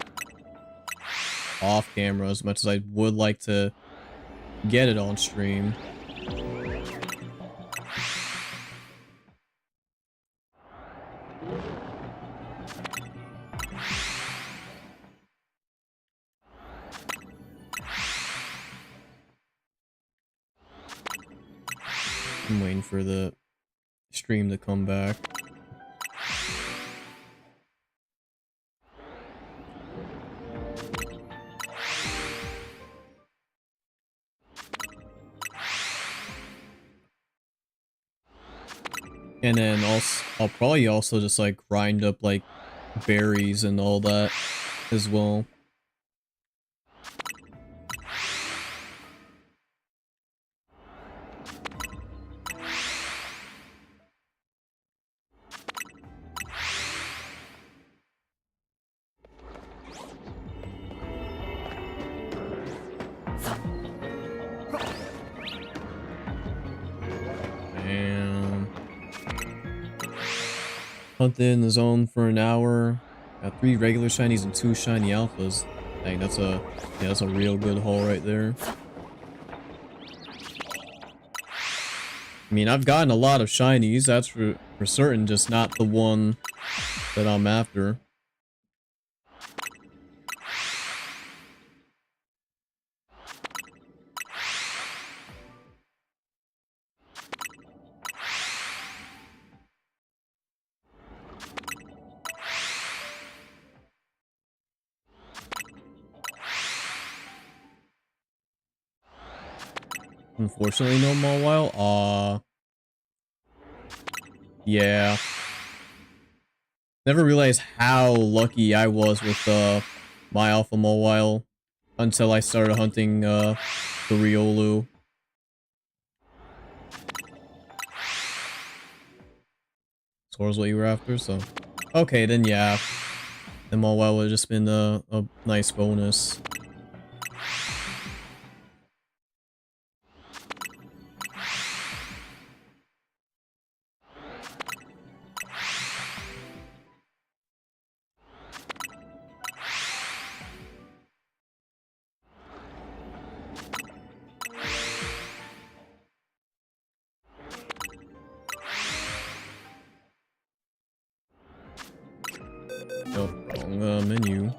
off camera as much as I would like to get it on stream. I'm waiting for the stream to come back. And then also, I'll probably also just like grind up like berries and all that as well. Hunted in the zone for an hour. Got 3 regular shinies and 2 shiny alphas. Dang, that's a real good haul right there. I mean, I've gotten a lot of shinies, that's for certain, just not the one that I'm after. Unfortunately, no Mawile. Yeah. Never realized how lucky I was with my Alpha Mawile until I started hunting the Riolu. Scores what you were after, so okay, then yeah. The Mawile would have just been a nice bonus. Wrong menu.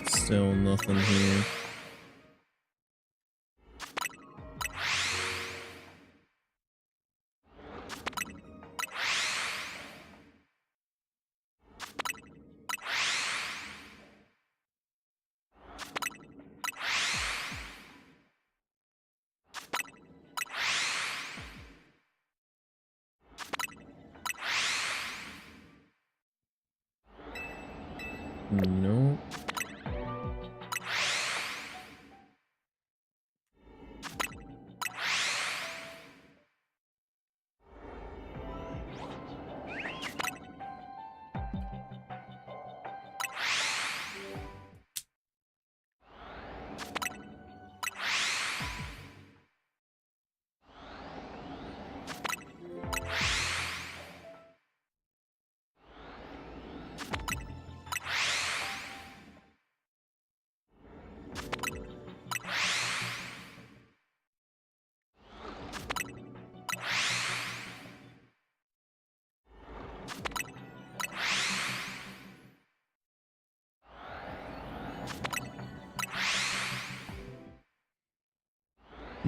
Still nothing here. No.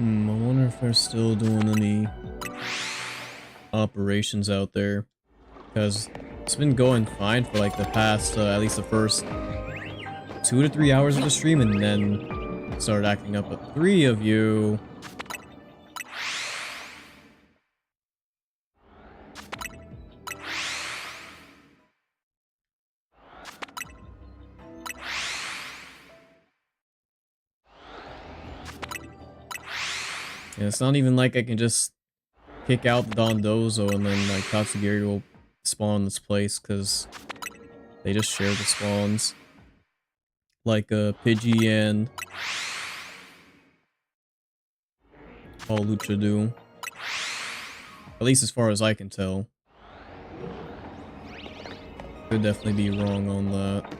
I wonder if they're still doing any operations out there, because it's been going fine for like the past, at least the first 2 to 3 hours of the stream, and then it started acting up. But 3 of you. Yeah, it's not even like I can just kick out the Dondozo and then like Tatsugiri will spawn in its place, because they just share the spawns. Like Pidgey and Lucha do. At least as far as I can tell. Could definitely be wrong on that.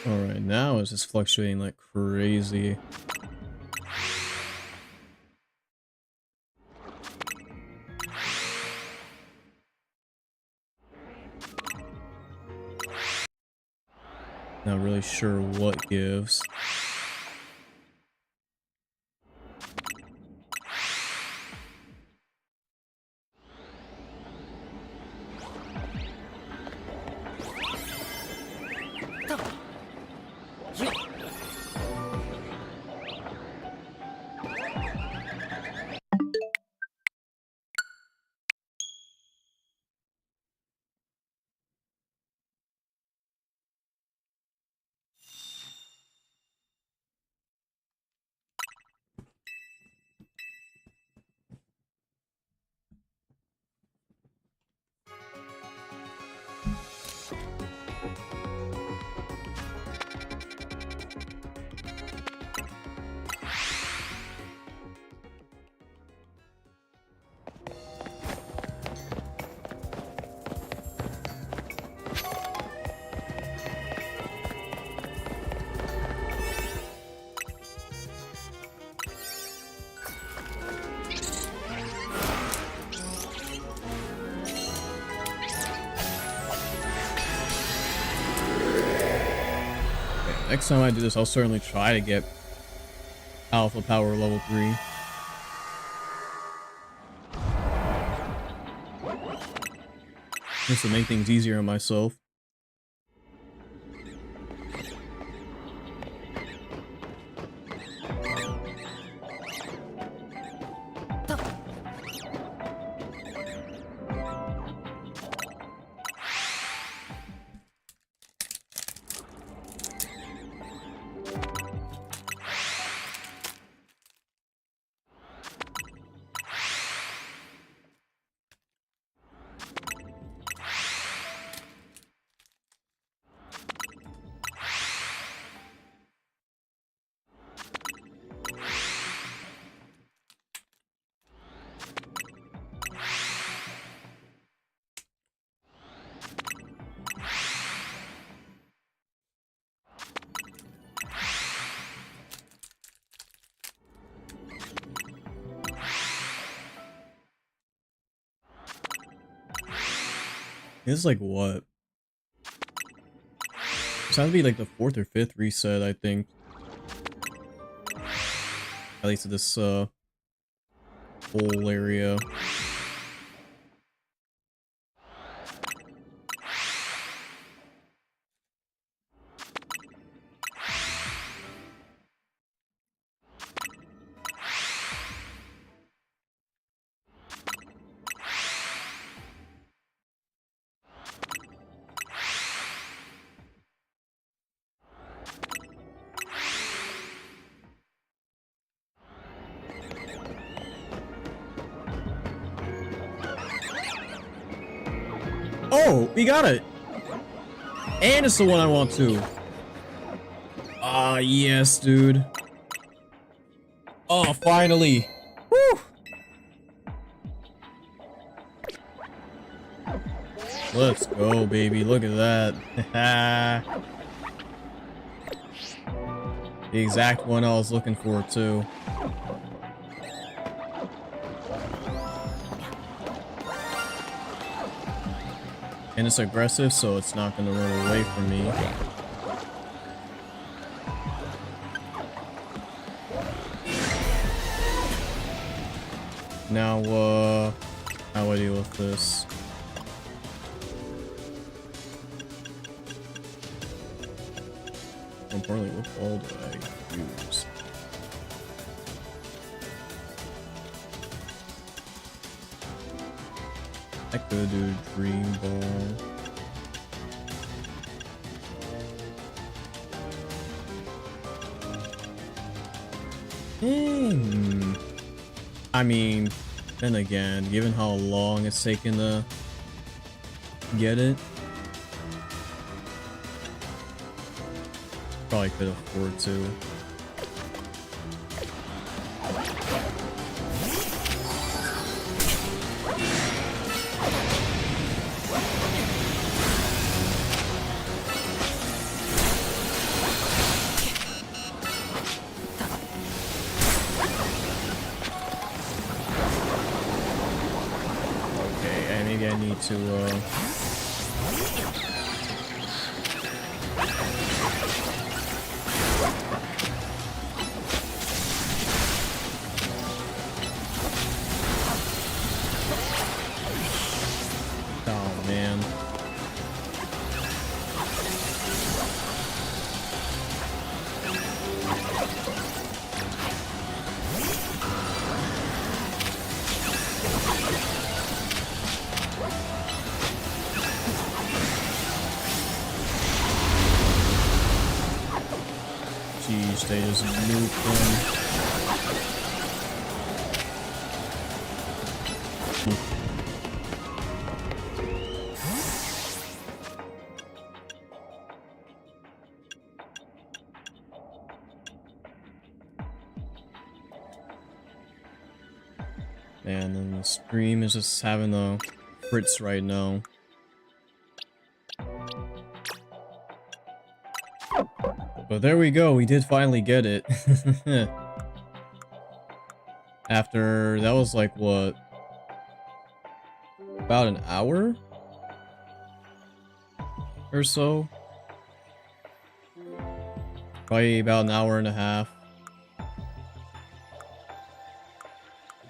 Alright, now it's just fluctuating like crazy. Not really sure what gives. Next time I do this, I'll certainly try to get Alpha Power level 3. Just to make things easier on myself. This is like what? This has to be like the 4th or 5th reset, I think. At least to this whole area. Oh, we got it! And it's the one I want too. Ah, yes, dude. Oh, finally. Woo! Let's go, baby. Look at that. The exact one I was looking for, too. And it's aggressive, so it's not gonna run away from me. Now, how do I deal with this? More importantly, what ball do I use? I could do Dream Ball. I mean, then again, given how long it's taken to get it, probably could afford to. Maybe I need to, oh, man. Jeez, they just nuked him. Man, and the stream is just having a fritz right now. But there we go, we did finally get it. After, that was like, what? About an hour? Or so? Probably about an hour and a half.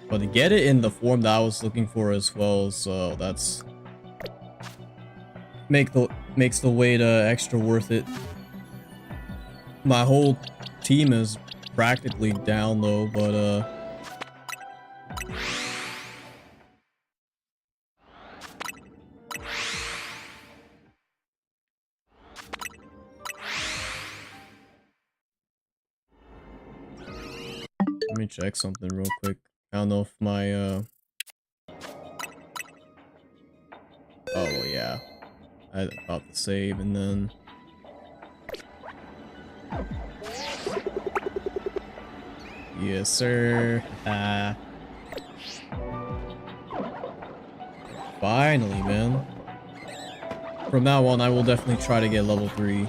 But to get it in the form that I was looking for as well, so that's makes the wait extra worth it. My whole team is practically down though, but let me check something real quick. I don't know if my oh yeah, I about to save and then yes sir. Finally, man. From now on, I will definitely try to get level 3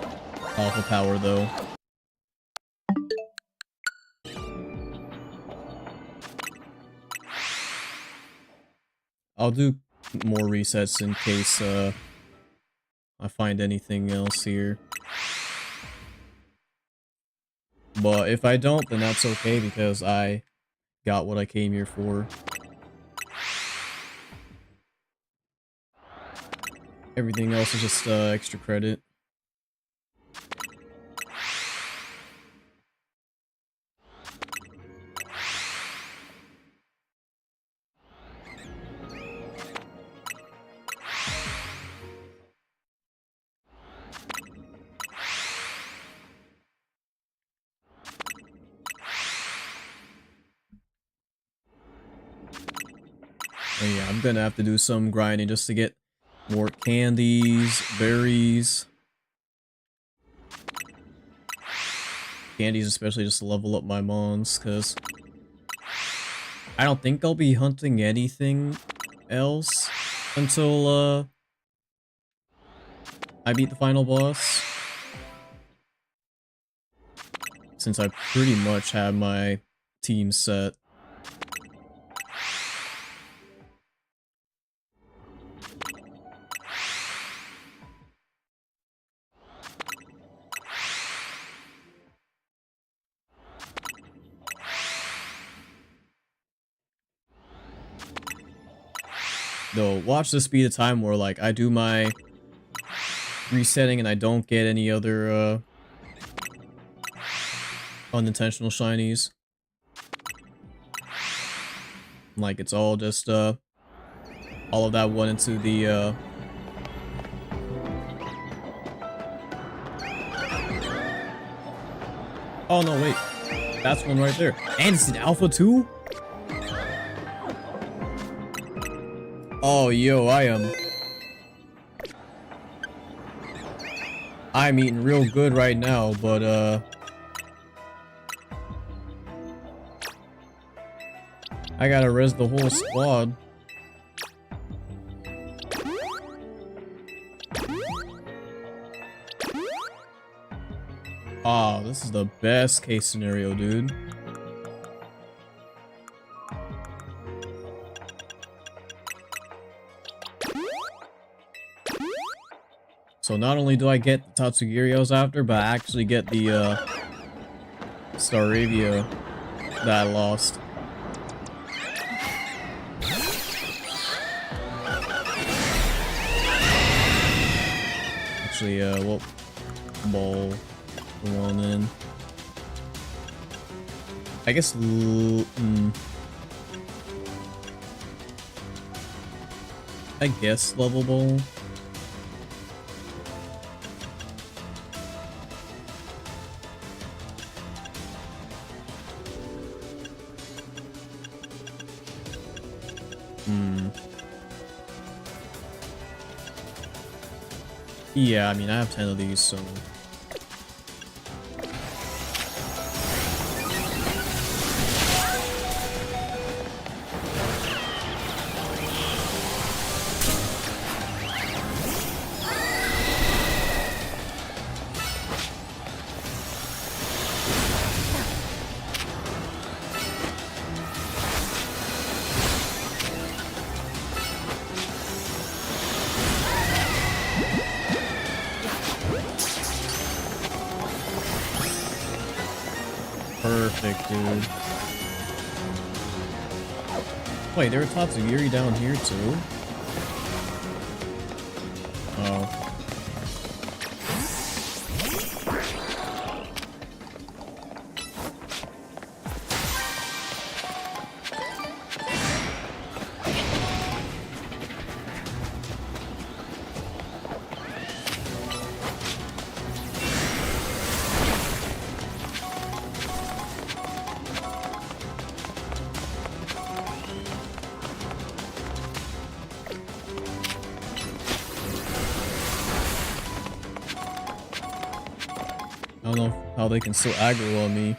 alpha power though. I'll do more resets in case I find anything else here. But if I don't, then that's okay because I got what I came here for. Everything else is just extra credit. And yeah, I'm gonna have to do some grinding just to get more candies, berries. Candies especially just to level up my mons, because I don't think I'll be hunting anything else until I beat the final boss. Since I pretty much have my team set. Though, watch the speed of time where, like, I do my resetting and I don't get any other, unintentional shinies. Like, it's all just, all of that went into the, oh, no, wait. That's one right there. And it's an Alpha 2? Oh, yo, I'm eating real good right now, but, I gotta res the whole squad. Oh, this is the best case scenario, dude. So not only do I get the Tatsugiri I was after, but I actually get the, Staravia that I lost. Actually, what ball one in? I guess I guess level ball. Yeah, I mean, I have 10 of these, so... perfect, dude. Wait, there were Tatsugiri down here too? Oh. I don't know how they can still aggro on me.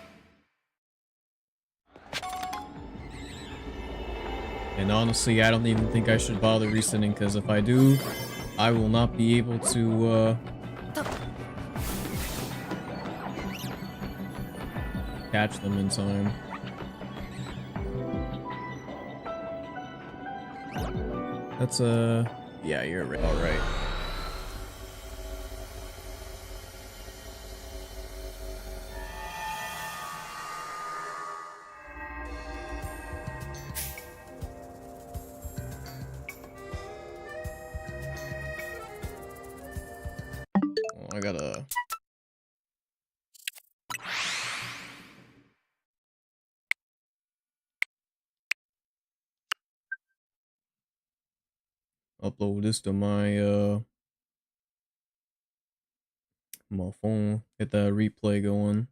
And honestly, I don't even think I should bother resending, because if I do, I will not be able to, catch them in time. That's, yeah, you're right. Alright. I gotta... upload this to my my phone. Get that replay going.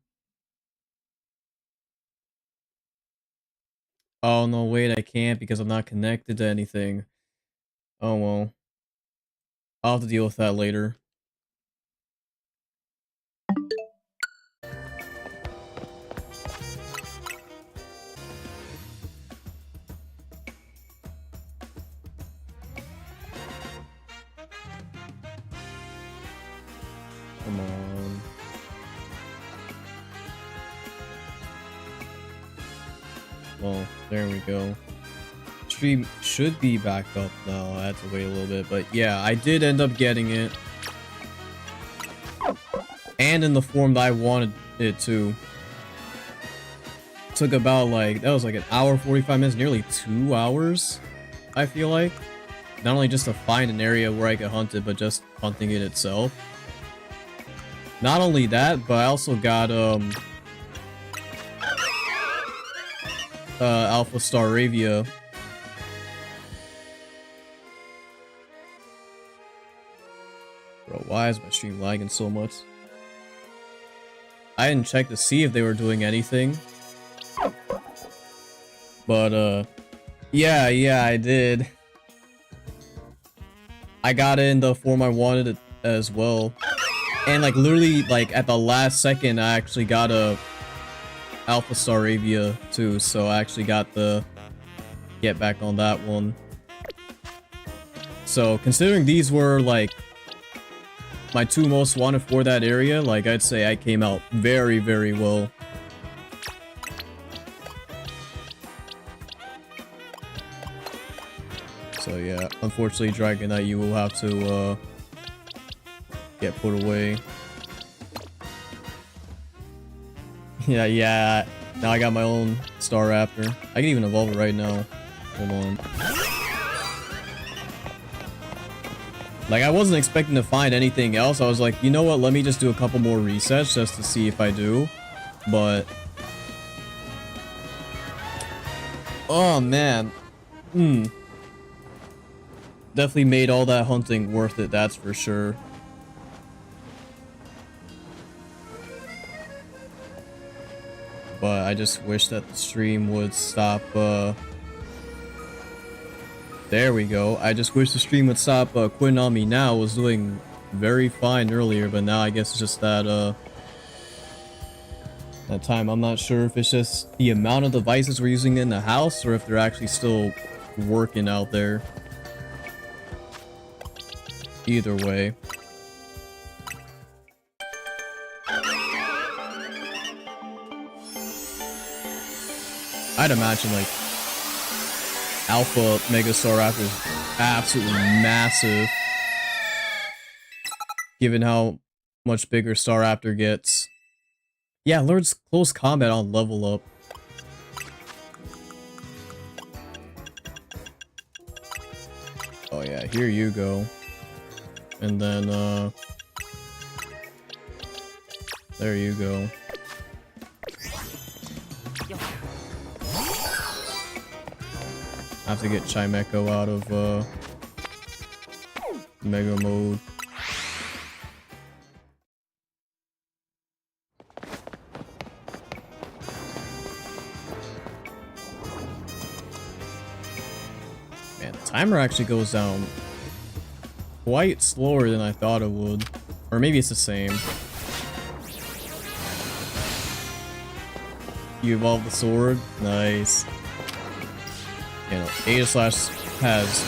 Oh no, wait, I can't because I'm not connected to anything. Oh well. I'll have to deal with that later. Come on. Well, there we go. Stream should be back up now. I had to wait a little bit, but yeah, I did end up getting it. And in the form that I wanted it to. Took about like, that was like an hour, 45 minutes, nearly 2 hours, I feel like. Not only just to find an area where I could hunt it, but just hunting it itself. Not only that, but I also got, Alpha Staravia. Bro, why is my stream lagging so much? I didn't check to see if they were doing anything. But, yeah, I did. I got it in the form I wanted it as well. And, like, literally, like, at the last second, I actually got a Alpha Staravia, too. So I actually got the get back on that one. So, considering these were, like, my 2 most wanted for that area, like, I'd say I came out very, very well. So yeah, unfortunately, Dragonite, you will have to get put away. yeah. Now I got my own Staraptor. I can even evolve it right now. Hold on. Like, I wasn't expecting to find anything else. I was like, you know what? Let me just do a couple more resets just to see if I do. But... oh, man. Definitely made all that hunting worth it, that's for sure. But I just wish that the stream would stop, there we go. I just wish the stream would stop quitting on me now. It was doing very fine earlier, but now I guess it's just that, that time. I'm not sure if it's just the amount of devices we're using in the house, or if they're actually still working out there. Either way. I'd imagine, like, Alpha Mega Staraptor is absolutely massive. Given how much bigger Staraptor gets. Yeah, learns close combat on level up. Oh yeah, here you go. And then, there you go. I have to get Chimecho out of, Mega Mode. Man, the timer actually goes down quite slower than I thought it would. Or maybe it's the same. You evolve the sword? Nice. You know, Aegislash has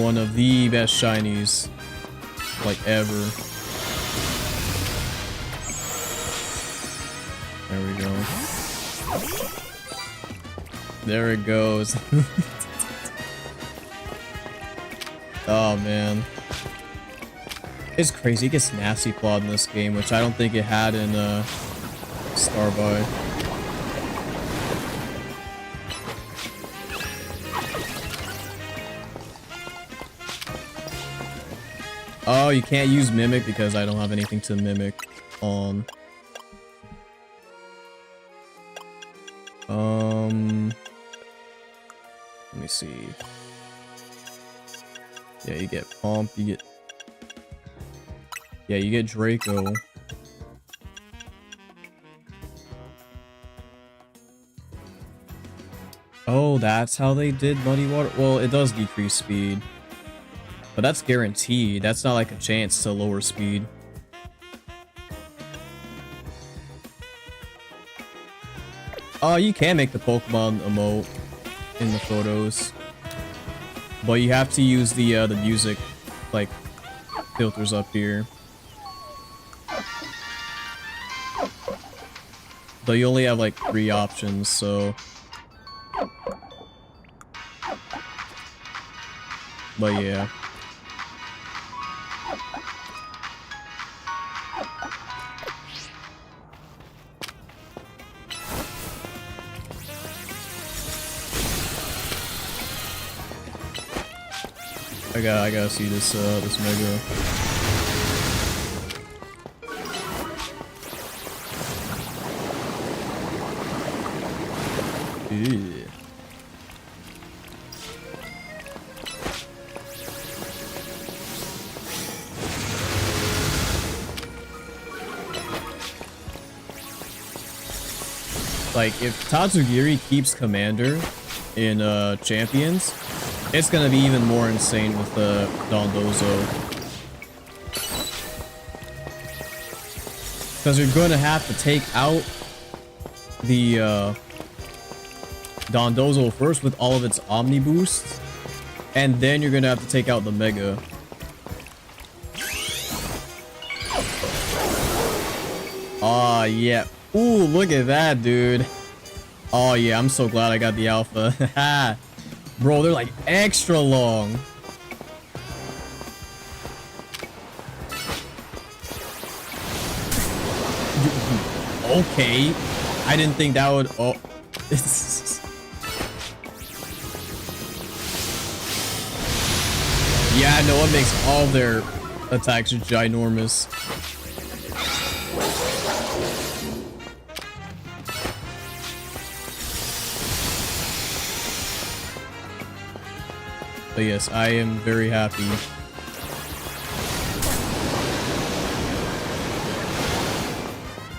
one of the best shinies, like, ever. There we go. There it goes. Oh, man. It's crazy. It gets nasty clawed in this game, which I don't think it had in, Starbuy. Oh, you can't use Mimic because I don't have anything to Mimic on. Let me see. Yeah, you get Pump, you get... Yeah, you get Draco. Oh, that's how they did Muddy Water? Well, it does decrease speed. But that's guaranteed. That's not like a chance to lower speed. Oh, you can make the Pokemon emote in the photos. But you have to use the music, like, filters up here. Though you only have, like, 3 options, so... But yeah. I gotta see this this Mega. Ew. Like, if Tatsugiri keeps Commander in Champions, it's gonna be even more insane with the Dondozo. Because you're gonna have to take out the Dondozo first with all of its Omni boosts, and then you're gonna have to take out the Mega. Aw, yeah. Ooh, look at that, dude. Oh yeah, I'm so glad I got the Alpha. Bro, they're like extra long. Okay. I didn't think that would... Oh. Yeah, no, it makes all their attacks ginormous. But yes, I am very happy.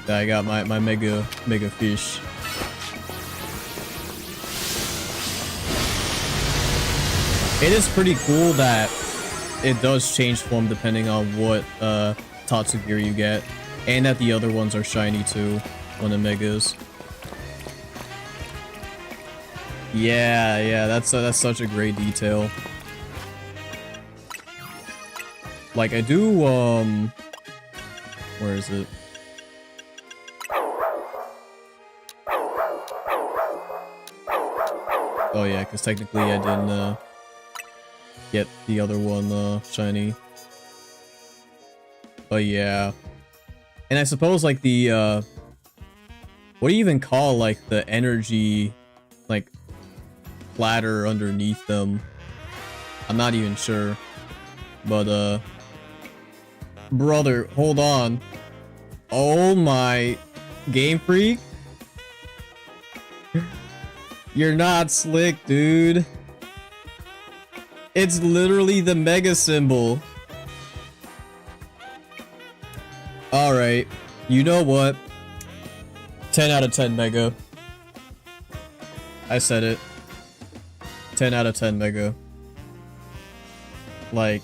That I got my mega fish. It is pretty cool that it does change form depending on what Tatsugiri you get, and that the other ones are shiny too when the megas. Yeah, that's such a great detail. Like, I do, where is it? Oh yeah, because technically I didn't, get the other one, shiny. But yeah. And I suppose, like, the What do you even call, like, the energy, like, platter underneath them? I'm not even sure. But, brother, hold on. Oh my... Game Freak? You're not slick, dude. It's literally the mega symbol. Alright. You know what? 10 out of 10 mega. I said it. 10 out of 10 mega. Like...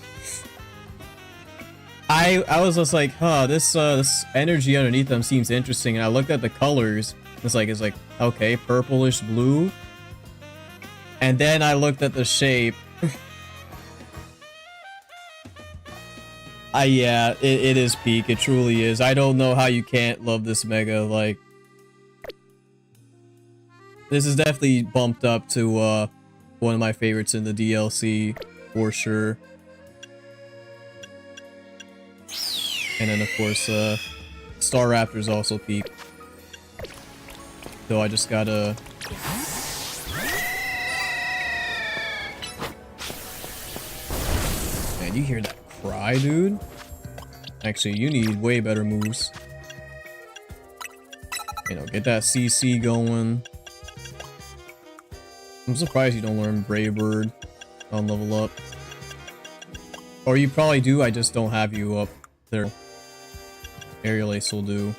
I was just like, huh, this energy underneath them seems interesting, and I looked at the colors. It's like, okay, purplish blue. And then I looked at the shape. Yeah, it is peak. It truly is. I don't know how you can't love this mega. Like, this is definitely bumped up to one of my favorites in the DLC for sure. And then of course, Star Raptor's also peak. Though I just gotta. Man, you hear that cry, dude? Actually, you need way better moves. You know, get that CC going. I'm surprised you don't learn Brave Bird on level up. Or you probably do, I just don't have you up there. Aerial Ace will do.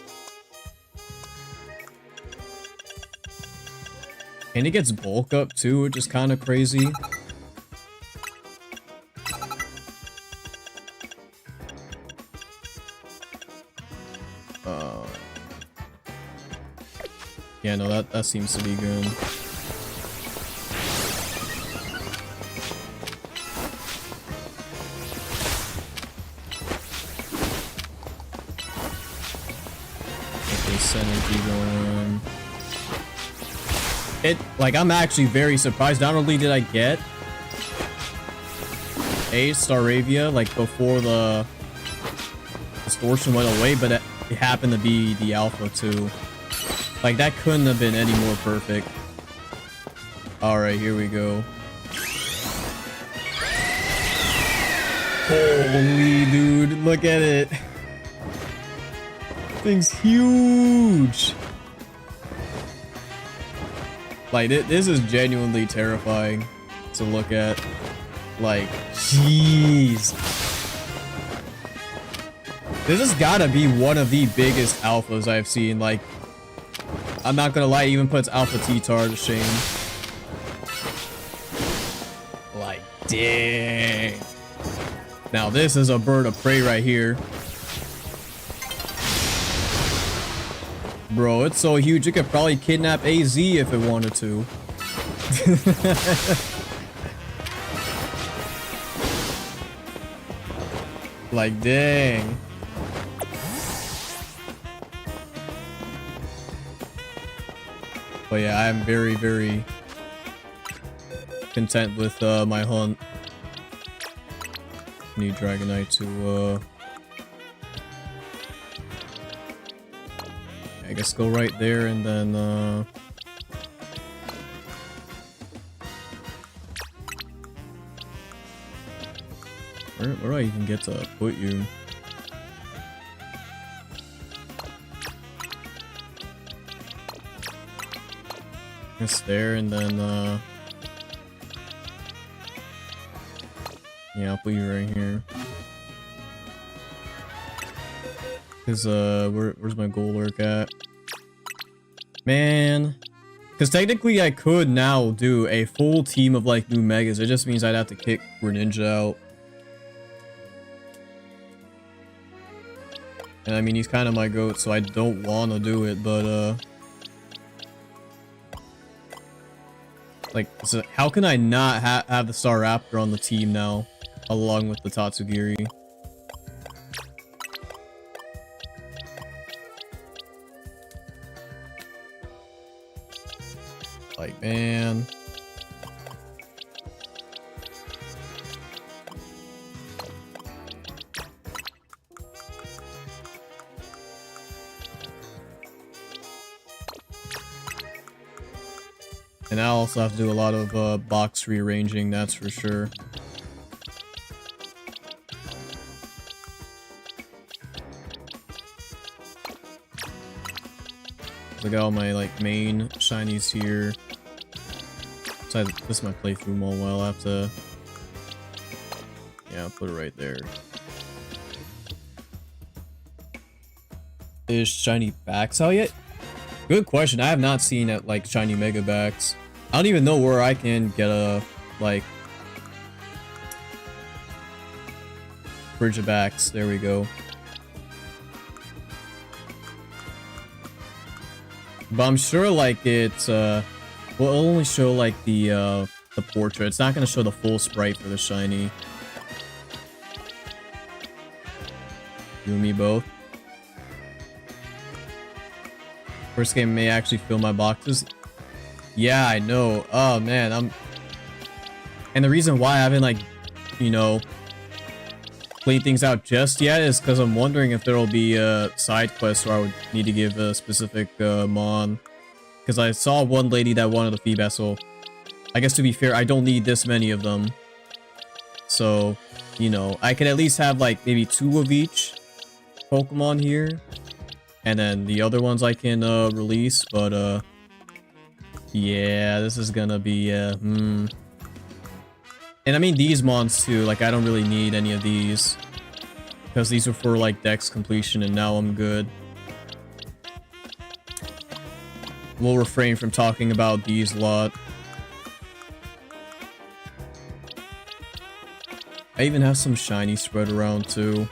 And it gets bulk up too, which is kind of crazy. Yeah, no, that seems to be good. Energy going. Like, I'm actually very surprised. Not only did I get a Staravia, like, before the distortion went away, but it happened to be the alpha, too. Like, that couldn't have been any more perfect. Alright, here we go. Holy dude, look at it. Thing's huge. Like, this is genuinely terrifying to look at. Like, jeez. This has gotta be one of the biggest alphas I've seen. Like, I'm not gonna lie, it even puts Alpha T-Tar to shame. Like, dang. Now, this is a bird of prey right here. Bro, it's so huge, it could probably kidnap AZ if it wanted to. Like, dang. But yeah, I'm very, very content with my hunt. Need Dragonite to I guess go right there and then where do I even get to put you? Just there and then yeah, I'll put you right here. Cause where's my goal lurk at? Man, because technically I could now do a full team of like new megas. It just means I'd have to kick Greninja out. And I mean, he's kind of my goat, so I don't want to do it, but like, so how can I not have the Star Raptor on the team now, along with the Tatsugiri? Like, man. And I also have to do a lot of box rearranging, that's for sure. I got all my like main shinies here. So this is my playthrough mode. I'll have to, yeah, I'll put it right there. Is shiny backs out yet? Good question. I have not seen it like shiny mega backs. I don't even know where I can get a like bridge of backs. There we go. But I'm sure like it's will only show like the portrait. It's not gonna show the full sprite for the shiny. You and me both. First game may actually fill my boxes. Yeah, I know. Oh man, and the reason why I haven't like, you know, played things out just yet is because I'm wondering if there will be side quests where I would need to give a specific mon. Because I saw one lady that wanted the feedback, so I guess to be fair, I don't need this many of them. So, you know, I could at least have like maybe 2 of each Pokemon here. And then the other ones I can release, but yeah, this is gonna be And I mean these mons too, like I don't really need any of these. Because these were for like dex completion and now I'm good. We'll refrain from talking about these a lot. I even have some shiny spread around too.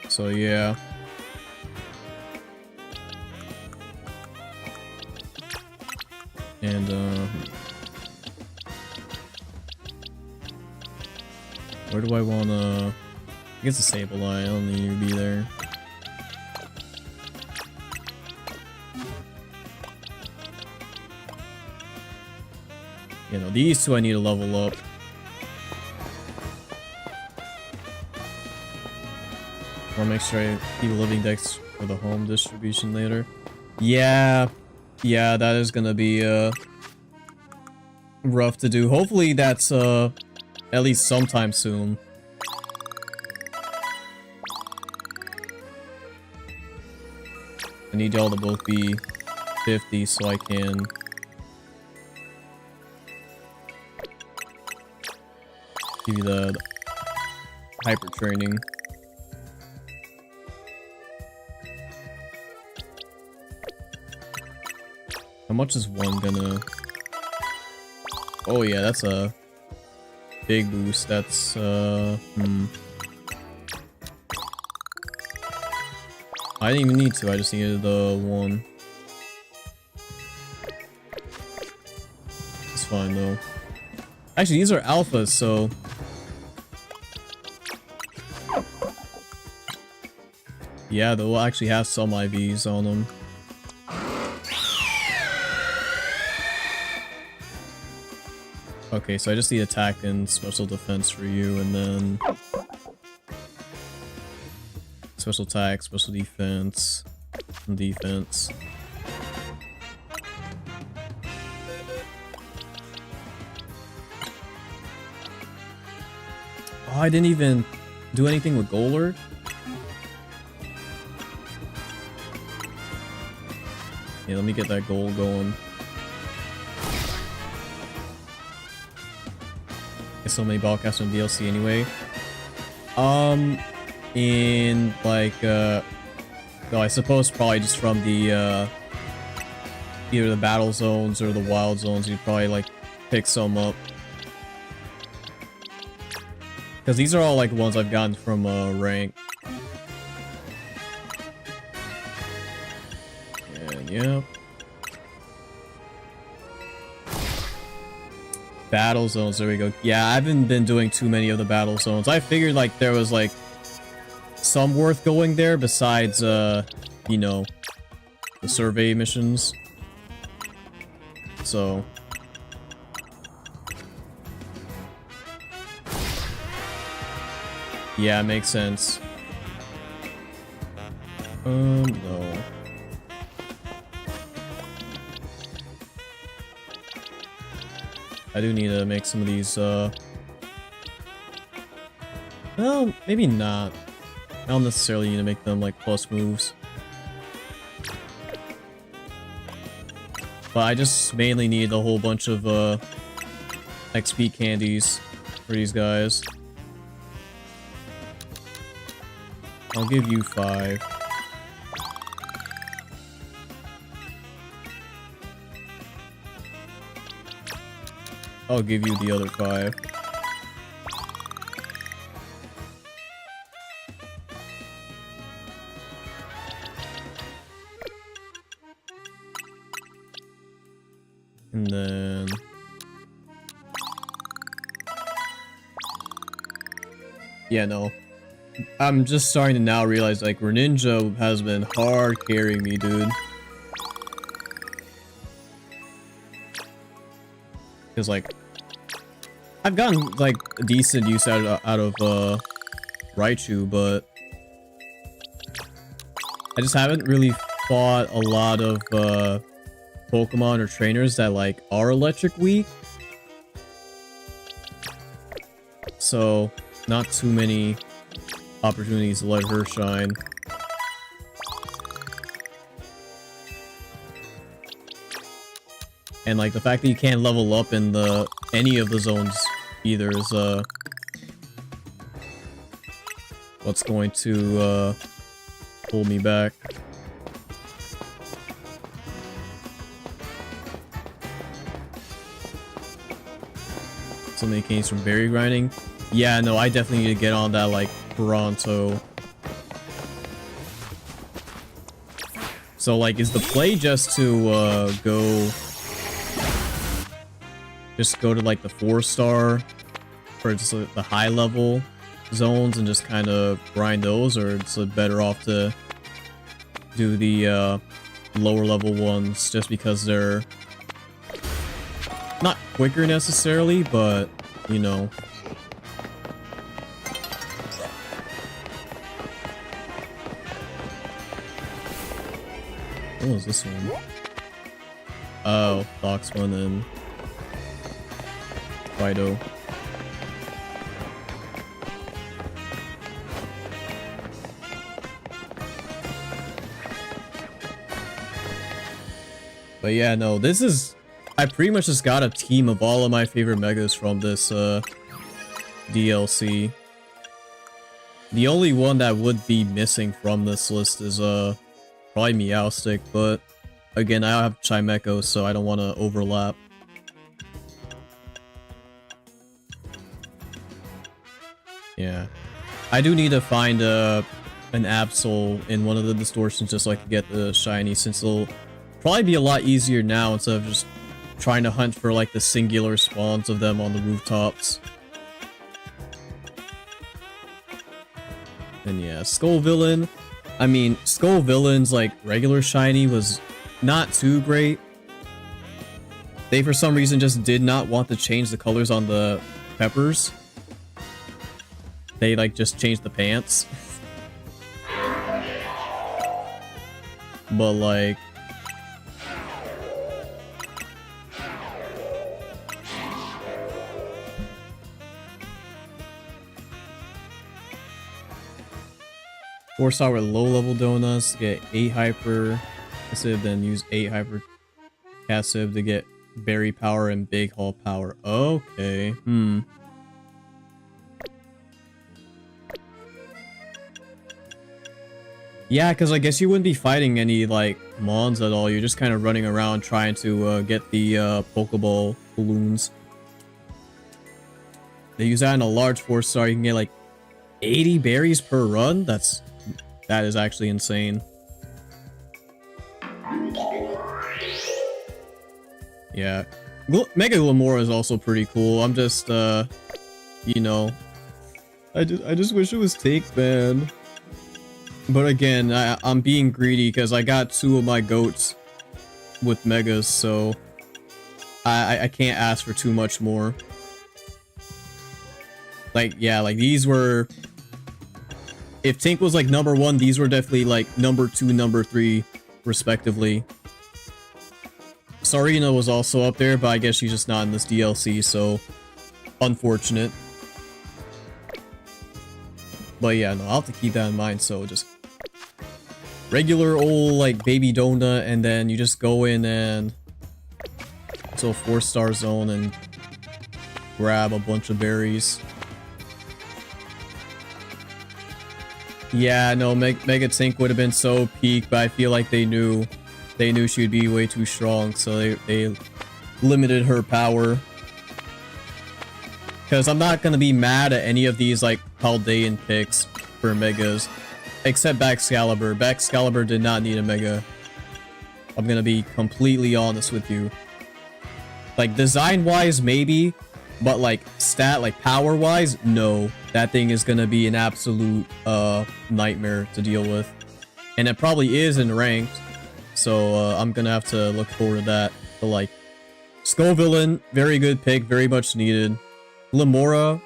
So yeah. And where do I wanna... I guess a Sableye, I don't need to be there. You know, these two I need to level up. I'll make sure I keep a living dex for the home distribution later. Yeah, that is gonna be rough to do. Hopefully that's at least sometime soon. I need y'all to both be 50 so I can give you the hyper training. How much is one gonna... Oh yeah, that's a big boost. That's I didn't even need to, I just needed the one. It's fine though. Actually, these are alphas, so... Yeah, they'll actually have some IVs on them. Okay, so I just need attack and special defense for you, and then... Special attack, special defense, and defense. Oh, I didn't even do anything with Golurk? Yeah, let me get that goal going. Get so many Ballcaster and DLC anyway. In like no, I suppose probably just from the either the battle zones or the wild zones, you'd probably like pick some up. Because these are all like ones I've gotten from rank. And yeah. Battle zones, there we go. Yeah, I haven't been doing too many of the battle zones. I figured like there was like some worth going there besides you know, the survey missions. So yeah, makes sense. No. I do need to make some of these, well, maybe not. I don't necessarily need to make them, like, plus moves. But I just mainly need a whole bunch of, XP candies for these guys. I'll give you 5. I'll give you the other 5. And then... yeah, no. I'm just starting to now realize, like, Greninja has been hard carrying me, dude. Because, like, I've gotten, like, a decent use out of Raichu, but I just haven't really fought a lot of, Pokemon or trainers that, like, are electric weak. So, not too many opportunities to let her shine. And, like, the fact that you can't level up in any of the zones either is, what's going to, hold me back. So many canes from berry grinding. Yeah, no, I definitely need to get on that, like, pronto. So, like, is the play just to, just go to, like, the 4-star, or just the high-level zones and just kind of grind those, or it's better off to do the, lower-level ones, just because they're not quicker necessarily, but, you know. What was this one? Oh, Foxman and Fido. But yeah, no, this is... I pretty much just got a team of all of my favorite megas from this, DLC. The only one that would be missing from this list is, probably Meowstic, but again, I have Chimecho, so I don't want to overlap. Yeah. I do need to find, an Absol in one of the distortions just so I can get the shiny, since it'll probably be a lot easier now instead of just trying to hunt for, like, the singular spawns of them on the rooftops. And yeah, Skull Villain. I mean, Skull Villain's, like, regular shiny was not too great. They, for some reason, just did not want to change the colors on the peppers. They, like, just changed the pants. But, like... Four-star with low-level donuts to get 8 hyper passive, then use 8 hyper passive to get berry power and big haul power. Okay, Yeah, because I guess you wouldn't be fighting any, like, mons at all. You're just kind of running around trying to get the Pokeball balloons. They use that in a large 4-star. You can get, like, 80 berries per run? That is actually insane. Yeah. Mega Lamora is also pretty cool. I'm just, you know... I just wish it was take ban. But again, I'm being greedy because I got 2 of my goats with megas, so... I can't ask for too much more. Like, yeah, like, these were... If Tink was, like, number 1, these were definitely, like, number 2, number 3, respectively. Sarina was also up there, but I guess she's just not in this DLC, so unfortunate. But yeah, no, I'll have to keep that in mind. So just regular old like baby donut, and then you just go in and to a 4-star zone and grab a bunch of berries. Yeah, no, Mega Tank would have been so peak, but I feel like they knew she would be way too strong, so they limited her power. Because I'm not gonna be mad at any of these like Paldean picks for Megas, except Baxcalibur. Baxcalibur did not need a Mega. I'm gonna be completely honest with you. Like design-wise, maybe, but like power-wise, no. That thing is gonna be an absolute nightmare to deal with, and it probably is in ranked. So I'm gonna have to look forward to that. But like, Skull Villain, very good pick, very much needed. Lemora,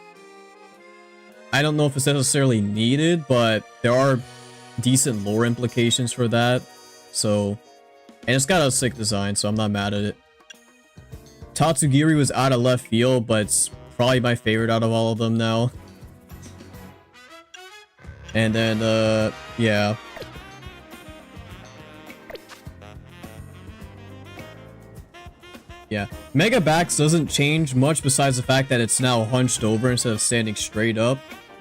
I don't know if it's necessarily needed, but there are decent lore implications for that. So, and it's got a sick design, so I'm not mad at it. Tatsugiri was out of left field, but it's probably my favorite out of all of them now. And then, yeah. Yeah, Mega Bax doesn't change much besides the fact that it's now hunched over instead of standing straight up.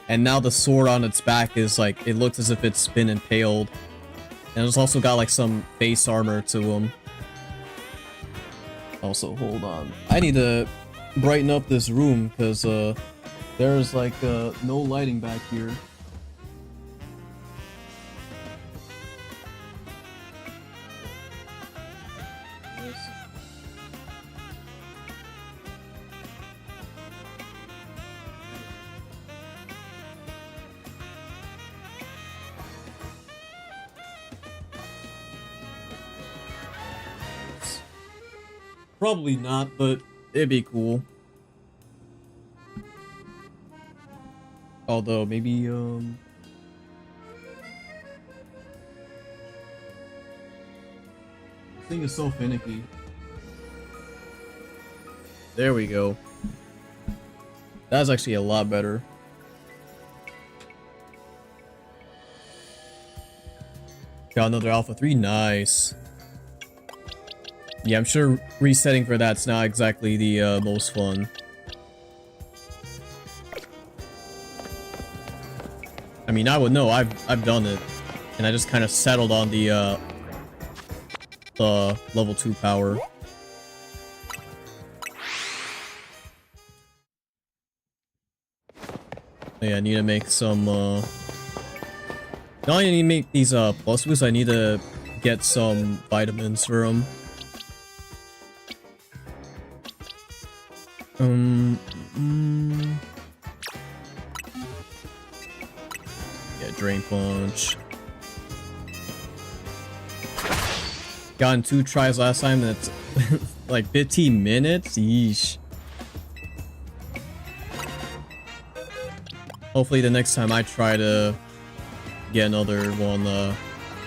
And now the sword on its back is like, it looks as if it's been impaled. And it's also got like some face armor to him. Also, hold on. I need to brighten up this room because there's like no lighting back here. Probably not, but it'd be cool. Although, maybe, this thing is so finicky. There we go. That's actually a lot better. Got another Alpha 3, nice. Yeah, I'm sure resetting for that's not exactly the most fun. I mean, I would know. I've done it, and I just kind of settled on the level 2 power. Yeah, I need to make some. Not only need to make these plus boosts, I need to get some vitamins for them. Yeah, Drain Punch. Got in 2 tries last time, that's like 15 minutes? Yeesh. Hopefully the next time I try to get another one,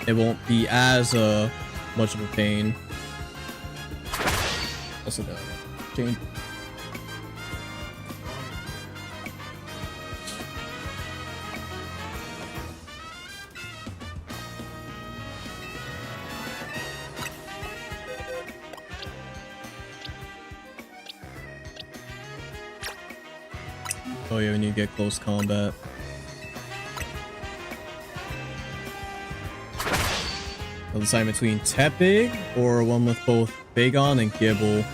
it won't be as much of a pain. Also got change. Oh yeah, we need to get close combat. I'll decide between Tepig or one with both Bagon and Gibble.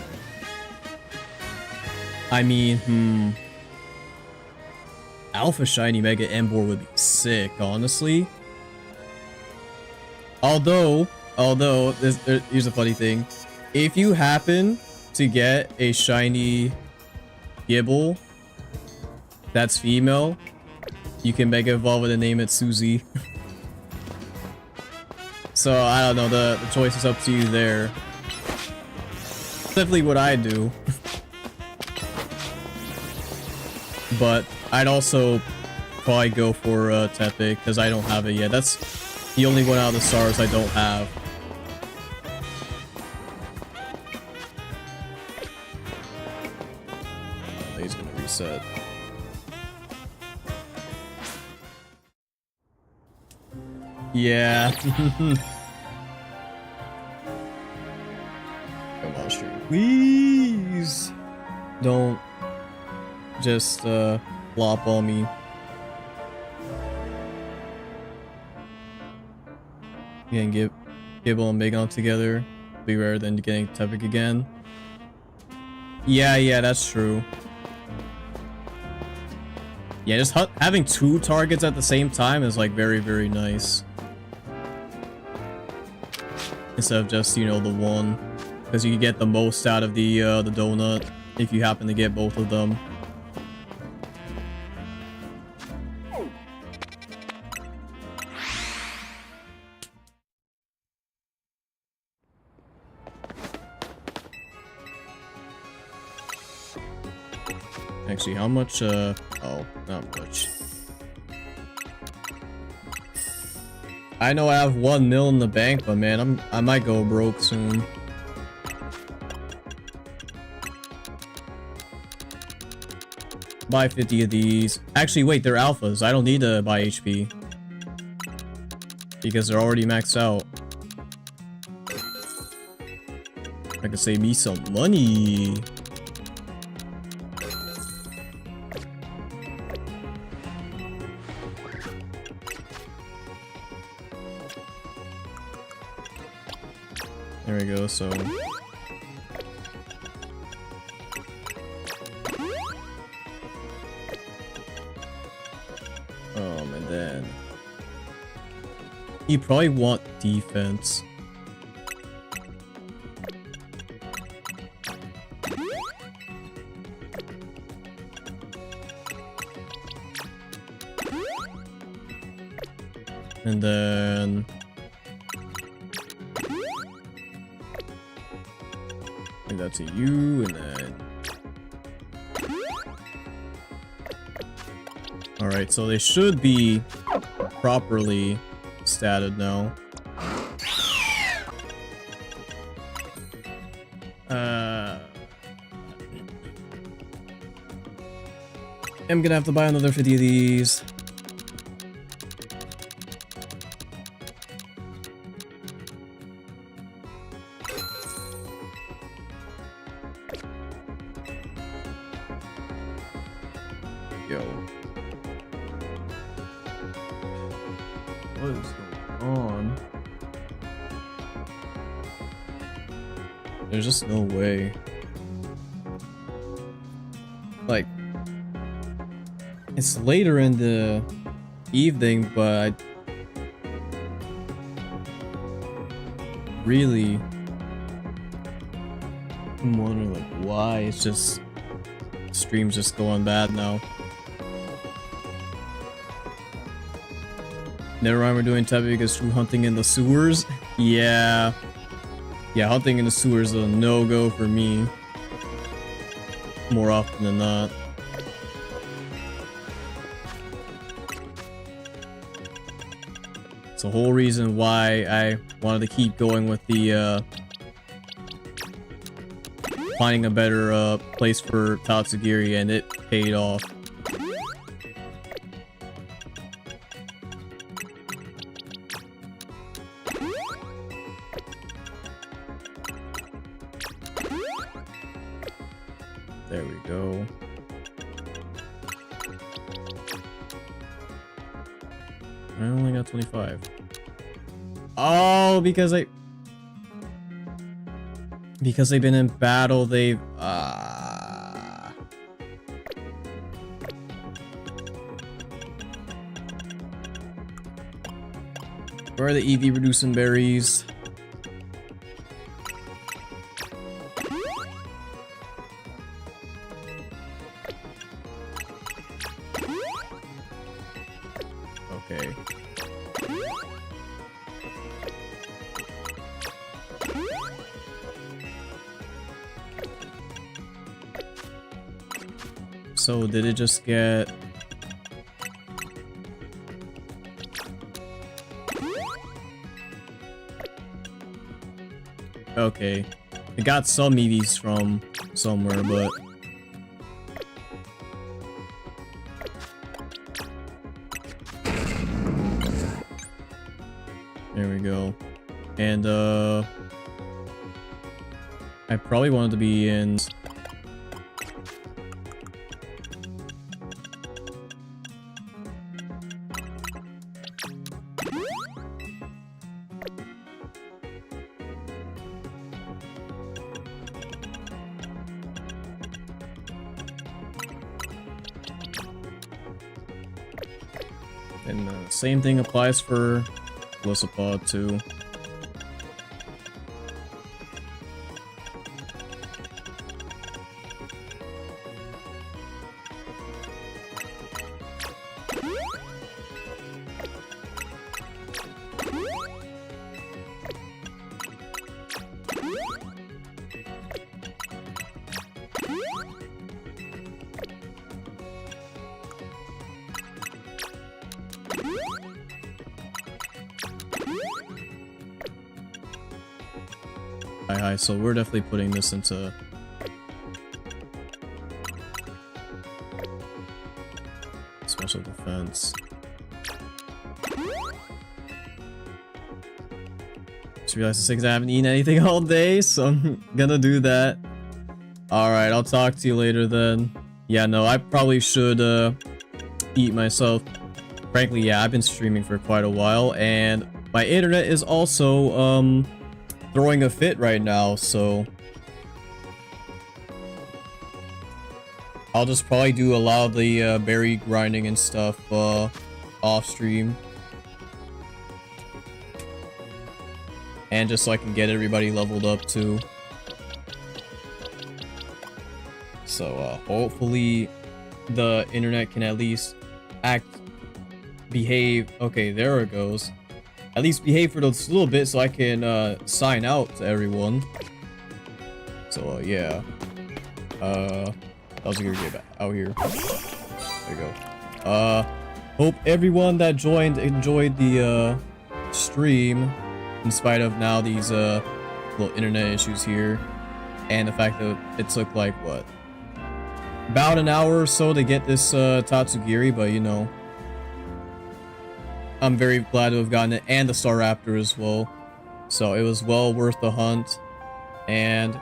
I mean, Alpha Shiny Mega Emboar would be sick, honestly. Although, here's a funny thing. If you happen to get a shiny Gibble that's female, you can Mega Evolve it and name it Susie. So, I don't know, the choice is up to you there. Definitely what I do. But I'd also probably go for Tepig, because I don't have it yet. That's the only one out of the stars I don't have. he's gonna reset. Yeah. Come on, stream. Please don't just flop on me. And Gibble and Megon together. Be rarer than getting Tepic again. Yeah, that's true. Yeah, just having 2 targets at the same time is like very, very nice. Instead of just, you know, the one. Because you can get the most out of the donut if you happen to get both of them. Actually, how much, oh, not much. I know I have 1 mil in the bank, but man, I might go broke soon. Buy 50 of these. Actually, wait, they're alphas. I don't need to buy HP. Because they're already maxed out. I can save me some money. There we go, so... and then... You probably want defense. And then... That's a U, and then... Alright, so they should be properly statted now. I'm gonna have to buy another 50 of these. There's just no way. Like, it's later in the evening, but I really I'm wondering like why it's just stream's just going bad now. Never mind, we're doing Tepe because true hunting in the sewers. Yeah, hunting in the sewers is a no-go for me. More often than not. It's the whole reason why I wanted to keep going with the finding a better place for Tatsugiri, and it paid off. There we go. I only got 25. Oh, because they've been in battle, they've where are the EV reducing berries? Okay. So did it just get... Okay. It got some EVs from somewhere, but... go. And, I probably wanted to be in... And same thing applies for Glisopod too. Hi, so we're definitely putting this into special defense. Just realized I haven't eaten anything all day, so I'm gonna do that. Alright, I'll talk to you later then. Yeah, no, I probably should eat myself. Frankly, yeah, I've been streaming for quite a while, and my internet is also throwing a fit right now, so I'll just probably do a lot of the berry grinding and stuff off stream, and just so I can get everybody leveled up too. So hopefully the internet can at least behave. Okay, there it goes. At least behave for this little bit so I can sign out to everyone. So yeah. I was gonna get back out here. There you go. Hope everyone that joined enjoyed the stream, in spite of now these little internet issues here, and the fact that it took like what, about an hour or so to get this Tatsugiri, but you know, I'm very glad to have gotten it, and the Staraptor as well. So it was well worth the hunt, and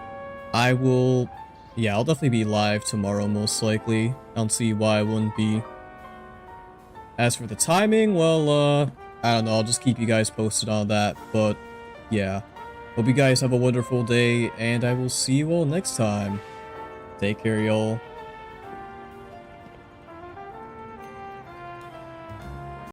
I will, yeah, I'll definitely be live tomorrow most likely. I don't see why I wouldn't be. As for the timing, well, I don't know, I'll just keep you guys posted on that, but yeah. Hope you guys have a wonderful day, and I will see you all next time. Take care, y'all.